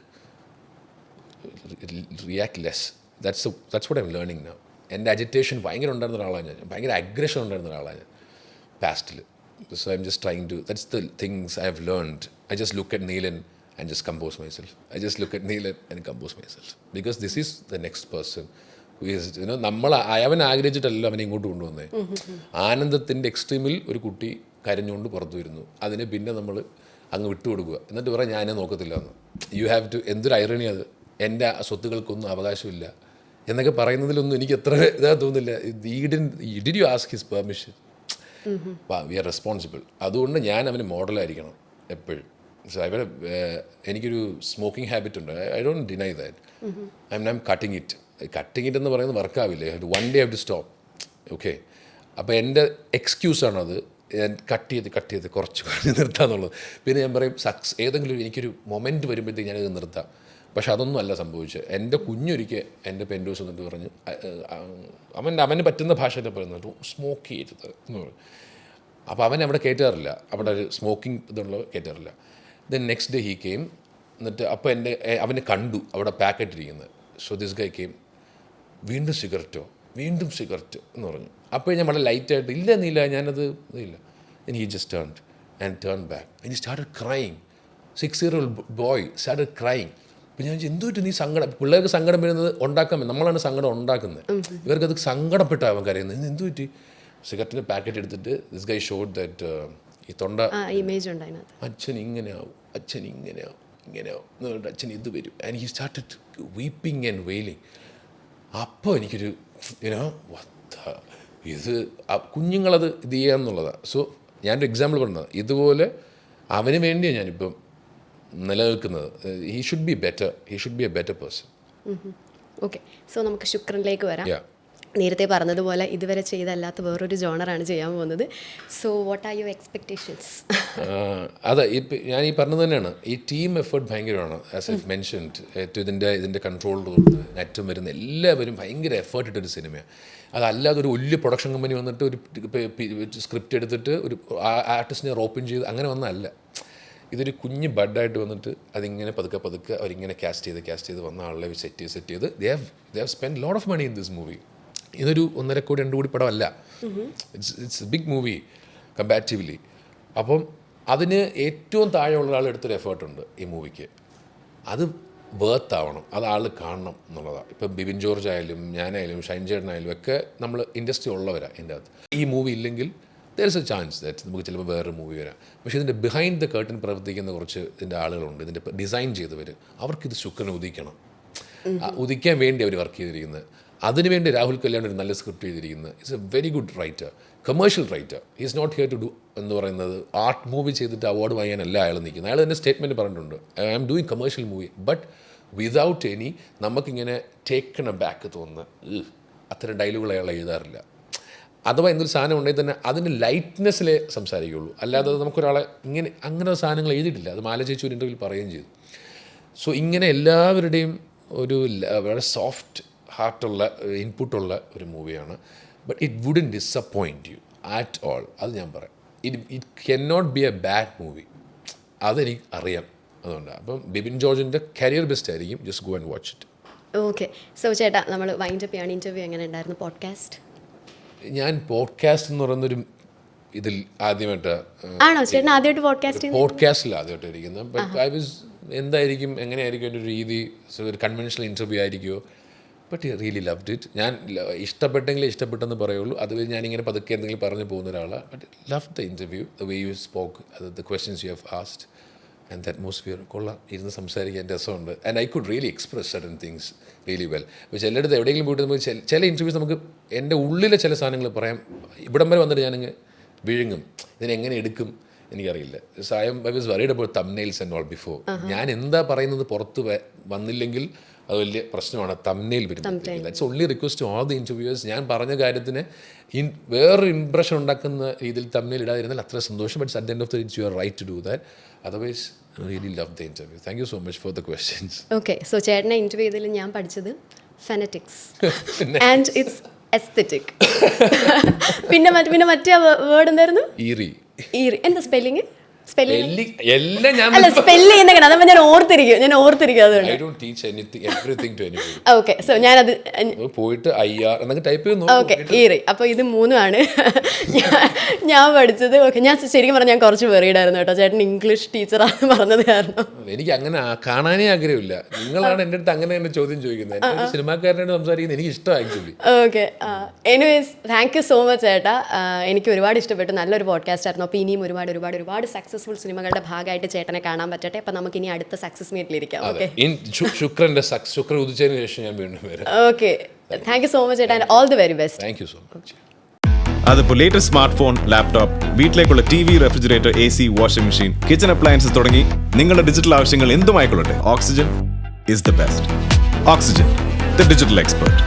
react less. That's what I'm learning now. എൻ്റെ അജിറ്റേഷൻ ഭയങ്കര ഉണ്ടായിരുന്ന ഒരാളാണ് ഞാൻ, ഭയങ്കര അഗ്രഷൻ ഉണ്ടായിരുന്ന ഒരാളാണ് ഞാൻ പാസ്റ്റിൽ. So I'm just trying to, that's the things I have learned. I just look at Neelan and just compose myself. I just look at Neil and compose myself. Because this is the next person who is, അവൻ ആഗ്രഹിച്ചിട്ടല്ലോ അവനെ ഇങ്ങോട്ട് കൊണ്ടുവന്നേ. ആനന്ദത്തിൻ്റെ എക്സ്ട്രീമിൽ ഒരു കുട്ടി കരഞ്ഞുകൊണ്ട് പുറത്തു വരുന്നു, അതിന് പിന്നെ നമ്മൾ അങ്ങ് വിട്ടുകൊടുക്കുക, എന്നിട്ട് പറയാം ഞാനേ നോക്കത്തില്ല എന്ന്. യു ഹാവ് ടു, എന്തൊരു ഐറണി അത്, എൻ്റെ സ്വത്തുക്കൾക്കൊന്നും അവകാശമില്ല എന്നൊക്കെ പറയുന്നതിലൊന്നും എനിക്ക് എത്ര ഇതാ തോന്നുന്നില്ല. Did you ask his permission? We are responsible. അതുകൊണ്ട് ഞാൻ അവന് മോഡലായിരിക്കണം എപ്പോഴും. എനിക്കൊരു സ്മോക്കിംഗ് ഹാബിറ്റ് ഉണ്ട്. I don't deny that. I'm cutting it എന്ന് പറയുന്നത് വർക്കാവില്ലേ. One day have to stop. Okay, അപ്പോൾ എൻ്റെ എക്സ്ക്യൂസാണത്. ഞാൻ കട്ട് ചെയ്ത് കുറച്ച് നിർത്താമെന്നുള്ളത്. പിന്നെ ഞാൻ പറയും ഏതെങ്കിലും എനിക്കൊരു മൊമെൻറ്റ് വരുമ്പോഴത്തേക്ക് ഞാനത് നിർത്താം. പക്ഷെ അതൊന്നും അല്ല സംഭവിച്ചത്. എൻ്റെ കുഞ്ഞൊരിക്കൽ എൻ്റെ പെൻഡൂസ് എന്നിട്ട് പറഞ്ഞു, അവന് പറ്റുന്ന ഭാഷയിൽ പറയുന്നത് സ്മോക്ക് ചെയ്യരുത് എന്ന് പറയും. അപ്പോൾ അവൻ അവിടെ കയറ്റാറില്ല, അവിടെ ഒരു സ്മോക്കിംഗ് ഇതുള്ള കയറ്റാറില്ല. Then next day he came. എന്നിട്ട് അപ്പോൾ അവനെ കണ്ടു അവിടെ പാക്കറ്റ് ഇരിക്കുന്നത്. സോ ദിസ് ഗൈ കെയിം, വീണ്ടും സിഗരറ്റ് എന്ന് പറഞ്ഞു. അപ്പോൾ ഞാൻ വളരെ ലൈറ്റായിട്ട് ഇല്ല ഞാനത് ഇല്ല. Then he just turn back and he started crying. 6-year-old boy started crying. അപ്പോൾ ഞാൻ എന്തുപറ്റി നീ സങ്കടം, പിള്ളേർക്ക് സങ്കടം വരുന്നത് ഉണ്ടാക്കാൻ നമ്മളാണ് സങ്കടം ഉണ്ടാക്കുന്നത്. ഇവർക്കത് സങ്കടപ്പെട്ടാവാൻ കരയുന്നത്. എന്തുപറ്റി? സിഗരറ്റിൻ്റെ പാക്കറ്റ് എടുത്തിട്ട് ദിസ് ഗൈ ഷോഡ് ദാറ്റ് ഈ തൊണ്ട ഇമേജ് ഉണ്ട് അതിനകത്ത്. അച്ഛൻ ഇങ്ങനെയാവും എന്ന് പറഞ്ഞിട്ട് അച്ഛൻ ഇത് വരും. And he started weeping and vailing. അപ്പോൾ എനിക്കൊരു ഇത് കുഞ്ഞുങ്ങളത് ഇത് ചെയ്യാന്നുള്ളതാണ്. സോ ഞാനൊരു എക്സാമ്പിൾ പറഞ്ഞത്, ഇതുപോലെ അവന് വേണ്ടിയാണ് ഞാനിപ്പം നിലനിൽക്കുന്നത്. He should be A better person. Okay, so നമുക്ക് ശുക്രനിലേക്ക് വരാം. നേരത്തെ പറഞ്ഞതുപോലെ ഇതുവരെ ചെയ്തല്ലാത്ത വേറൊരു ജോണറാണ് ചെയ്യാൻ പോകുന്നത്. So what are your expectations? അതെ, ഇപ്പം ഞാൻ ഈ പറഞ്ഞത് തന്നെയാണ്. ഈ ടീം എഫേർട്ട് ഭയങ്കരമാണ്. ആസ് ഐ മെൻഷൻഡ്, ഇതിൻ്റെ കൺട്രോൾ റൂം നെറ്റും വരുന്ന എല്ലാവരും ഭയങ്കര എഫേർട്ട് ഇട്ടൊരു സിനിമയാണ്. അതല്ലാതെ ഒരു വലിയ പ്രൊഡക്ഷൻ കമ്പനി വന്നിട്ട് ഒരു സ്ക്രിപ്റ്റ് എടുത്തിട്ട് ഒരു ആർട്ടിസ്റ്റിനെ റോപ്പിൻ ചെയ്ത് അങ്ങനെ വന്നതല്ല. ഇതൊരു കുഞ്ഞ് ബഡായിട്ട് വന്നിട്ട് അതിങ്ങനെ പതുക്കെ അവരിങ്ങനെ കാസ്റ്റ് ചെയ്ത് വന്ന ആളെ സെറ്റ് ചെയ്ത് they have spend lot of money in this movie. ഇതൊരു 1.5 കോടി 2 കോടി പടമല്ല. It's a big movie comparatively. അപ്പം അതിന് ഏറ്റവും താഴെയുള്ള ഒരാൾ എടുത്തൊരു എഫേർട്ടുണ്ട് ഈ മൂവിക്ക്. അത് വേർത്ത് ആവണം, അത് ആൾ കാണണം എന്നുള്ളതാണ്. ഇപ്പം ബിബിൻ ജോർജ് ആയാലും ഞാനായാലും ഷൈൻ ചേട്ടനായാലും ഒക്കെ നമ്മൾ ഇൻഡസ്ട്രി ഉള്ളവരാണ്. എൻ്റെ അകത്ത് ഈ മൂവി ഇല്ലെങ്കിൽ there is A chance that നമുക്ക് ചിലപ്പോൾ വേറൊരു മൂവി വരാം. പക്ഷേ ഇതിൻ്റെ ബിഹൈൻഡ് ദ കേർട്ടൻ പ്രവർത്തിക്കുന്ന കുറച്ച് ഇതിൻ്റെ ആളുകളുണ്ട്, ഇതിൻ്റെ ഡിസൈൻ ചെയ്തവർ. അവർക്കിത് ശുക്രനെ ഉദിക്കാൻ വേണ്ടി അവർ വർക്ക് ചെയ്തിരിക്കുന്നത്. അതിനുവേണ്ടി രാഹുൽ കല്യാൺ ഒരു നല്ല സ്ക്രിപ്റ്റ് ചെയ്തിരിക്കുന്നത്. It's a very good writer, commercial writer. Is not here to do എന്ന് പറയുന്നത് ആർട്ട് മൂവി ചെയ്തിട്ട് അവാർഡ് വാങ്ങാനല്ല അയാൾ നിൽക്കുന്നത്. അയാൾ തന്നെ സ്റ്റേറ്റ്മെൻറ്റ് പറഞ്ഞിട്ടുണ്ട്, I am doing commercial movie but without any നമുക്കിങ്ങനെ ടേക്കൺ എ ബാക്ക് തോന്നുന്ന അത്തരം ഡയലോഗുകൾ അയാൾ എഴുതാറില്ല. അഥവാ എന്തൊരു സാധനം ഉണ്ടെങ്കിൽ തന്നെ അതിന് ലൈറ്റ്നെസ്സിലേ സംസാരിക്കുകയുള്ളൂ. അല്ലാതെ നമുക്കൊരാളെ അങ്ങനെ സാധനങ്ങൾ എഴുതിയിട്ടില്ല. അത് മാല ചേച്ചി ഒരു ഇൻ്റർവ്യൂവിൽ പറയുകയും ചെയ്തു. സോ ഇങ്ങനെ എല്ലാവരുടെയും ഒരു വളരെ സോഫ്റ്റ് ഹാർട്ടുള്ള ഇൻപുട്ടുള്ള ഒരു മൂവിയാണ്. But it wouldn't disappoint you at all. അത് ഞാൻ പറയാം. It can not be a bad movie. അതെനിക്ക് അറിയാം. അതുകൊണ്ടാണ്. അപ്പം ബിബിൻ ജോർജിൻ്റെ കരിയർ ബെസ്റ്റ് ആയിരിക്കും. Just go and watch it. Okay. So ചേട്ടാ, നമ്മൾ വൈൻഡ് അപ്പ് ചെയ്യാണ്. ഇൻ്റർവ്യൂ എങ്ങനെ ഉണ്ടായിരുന്നു? പോഡ്കാസ്റ്റ് ഞാൻ പോഡ്കാസ്റ്റ് എന്ന് പറയുന്നൊരു ഇതിൽ ആദ്യമായിട്ട് ആണോ ചേട്ടൻ ആദ്യമായിട്ട് പോഡ്കാസ്റ്റിൽ ആദ്യമായിട്ട് ഇരിക്കുന്നത്. ബട്ട് ഐ വാസ് എന്തായിരിക്കും, എങ്ങനെയായിരിക്കും ഒരു രീതി, ഒരു കൺവെൻഷണൽ ഇൻ്റർവ്യൂ ആയിരിക്കുമോ? But I really loved it. ഞാൻ ഇഷ്ടപ്പെട്ടെങ്കിലേ ഇഷ്ടപ്പെട്ടെന്ന് പറയുള്ളൂ. അത് ഞാനിങ്ങനെ പതുക്കെ എന്തെങ്കിലും പറഞ്ഞു പോകുന്ന ഒരാളാണ്. But love the interview, the way U spoke, the questions you have ആസ്ഡ് and the atmosphere. കൊള്ളാം, ഇരുന്ന് സംസാരിക്കാൻ രസമുണ്ട്. And I could really express certain things really well. അപ്പോൾ ചിലയിടത്ത് എവിടെയെങ്കിലും പോയിട്ട് നമുക്ക് ചില ഇൻ്റർവ്യൂസ് നമുക്ക് എൻ്റെ ഉള്ളിലെ ചില സാധനങ്ങൾ പറയാം. ഇവിടം വരെ വന്നിട്ട് ഞാനങ്ങ് വിഴുങ്ങും. ഇതിനെങ്ങനെ എടുക്കും എനിക്കറിയില്ല. So I was worried about thumbnails and all before. ഞാൻ എന്താ പറയുന്നത് പുറത്ത് വന്നില്ലെങ്കിൽ അത് വലിയ പ്രശ്നമാണ്. തംബ്നെയിൽ വരുന്നത്. That's only request to all the interviewers. ഞാൻ പറഞ്ഞ കാര്യത്തിന് വേറൊരു ഇംപ്രഷൻ ഉണ്ടാക്കുന്ന രീതിയിൽ തംബ്നെയിൽ ഇടാതിരുന്നാൽ അത്ര സന്തോഷം. But at the end of the day you are right to do that. Otherwise I really love the interview. Thank you so much for the questions. Okay, so ചേട്ടനെ ഇൻ്റർവ്യൂ ചെയ്തതിൽ ഞാൻ പഠിച്ചത് phonetics and it's aesthetic. പിന്നെ മറ്റേ word എന്തായിരുന്നു? Eerie. എന്താ spelling? എല്ലാം ഞാൻ അല്ല, സ്പെല്ല് ചെയ്യുന്ന അതാകുമ്പോൾ ഞാൻ ഓർത്തിരിക്കും അതുകൊണ്ട്. I don't teach everything to anybody. Okay. So ഞാനത് പോയിട്ട് IR എന്നൊക്കെ ടൈപ്പ് ചെയ്യുന്നു. Okay, eerie. അപ്പോൾ ഇത് മൂന്നുമാണ് ഞാൻ പഠിച്ചത്. ഓക്കെ, ഞാൻ ശരിക്കും പറഞ്ഞാൽ ഞാൻ കുറച്ച് വെറിയിടായിരുന്നു കേട്ടോ ചേട്ടൻ ഇംഗ്ലീഷ് ടീച്ചറാണെന്ന് പറഞ്ഞത് കാരണം. എനിക്ക് അങ്ങനെ കാണാനേ ആഗ്രഹമില്ല. നിങ്ങളാണ് എൻ്റെ അടുത്ത് അങ്ങനെ തന്നെ ചോദ്യം ചോദിക്കുന്നത്. സിനിമാക്കാരനായിട്ട് സംസാരിക്കുന്നത് എനിക്ക് ഇഷ്ടം actually. Okay. Anyways, thank you so much ചേട്ടാ. എനിക്ക് ഒരുപാട് ഇഷ്ടപ്പെട്ടു. നല്ലൊരു പോഡ്കാസ്റ്റ് ആയിരുന്നു. അപ്പോൾ ഇനിയും ഒരുപാട് സക്സസ്ഫുൾ സിനിമകളുടെ ഭാഗമായിട്ട് ചേട്ടനെ കാണാൻ പറ്റട്ടെ. അപ്പം നമുക്ക് ഇനി അടുത്ത സക്സസ് മീറ്റിലിരിക്കാം. ഓക്കെ, ശുക്രൻ ഉദിച്ചതിന് ശേഷം ഞാൻ വീണ്ടും വരാം. Okay, thank you so much ചേട്ടാ. All the very best. Thank you so much. അതിപ്പോൾ ലേറ്റസ്റ്റ് സ്മാർട്ട് ഫോൺ, ലാപ്ടോപ്പ്, വീട്ടിലേക്കുള്ള TV, refrigerator, AC, washing machine, kitchen appliances തുടങ്ങി നിങ്ങളുടെ ഡിജിറ്റൽ ആവശ്യങ്ങൾ എന്തുമായിക്കൊള്ളട്ടെ, oxygen is the best. Oxygen, the digital expert.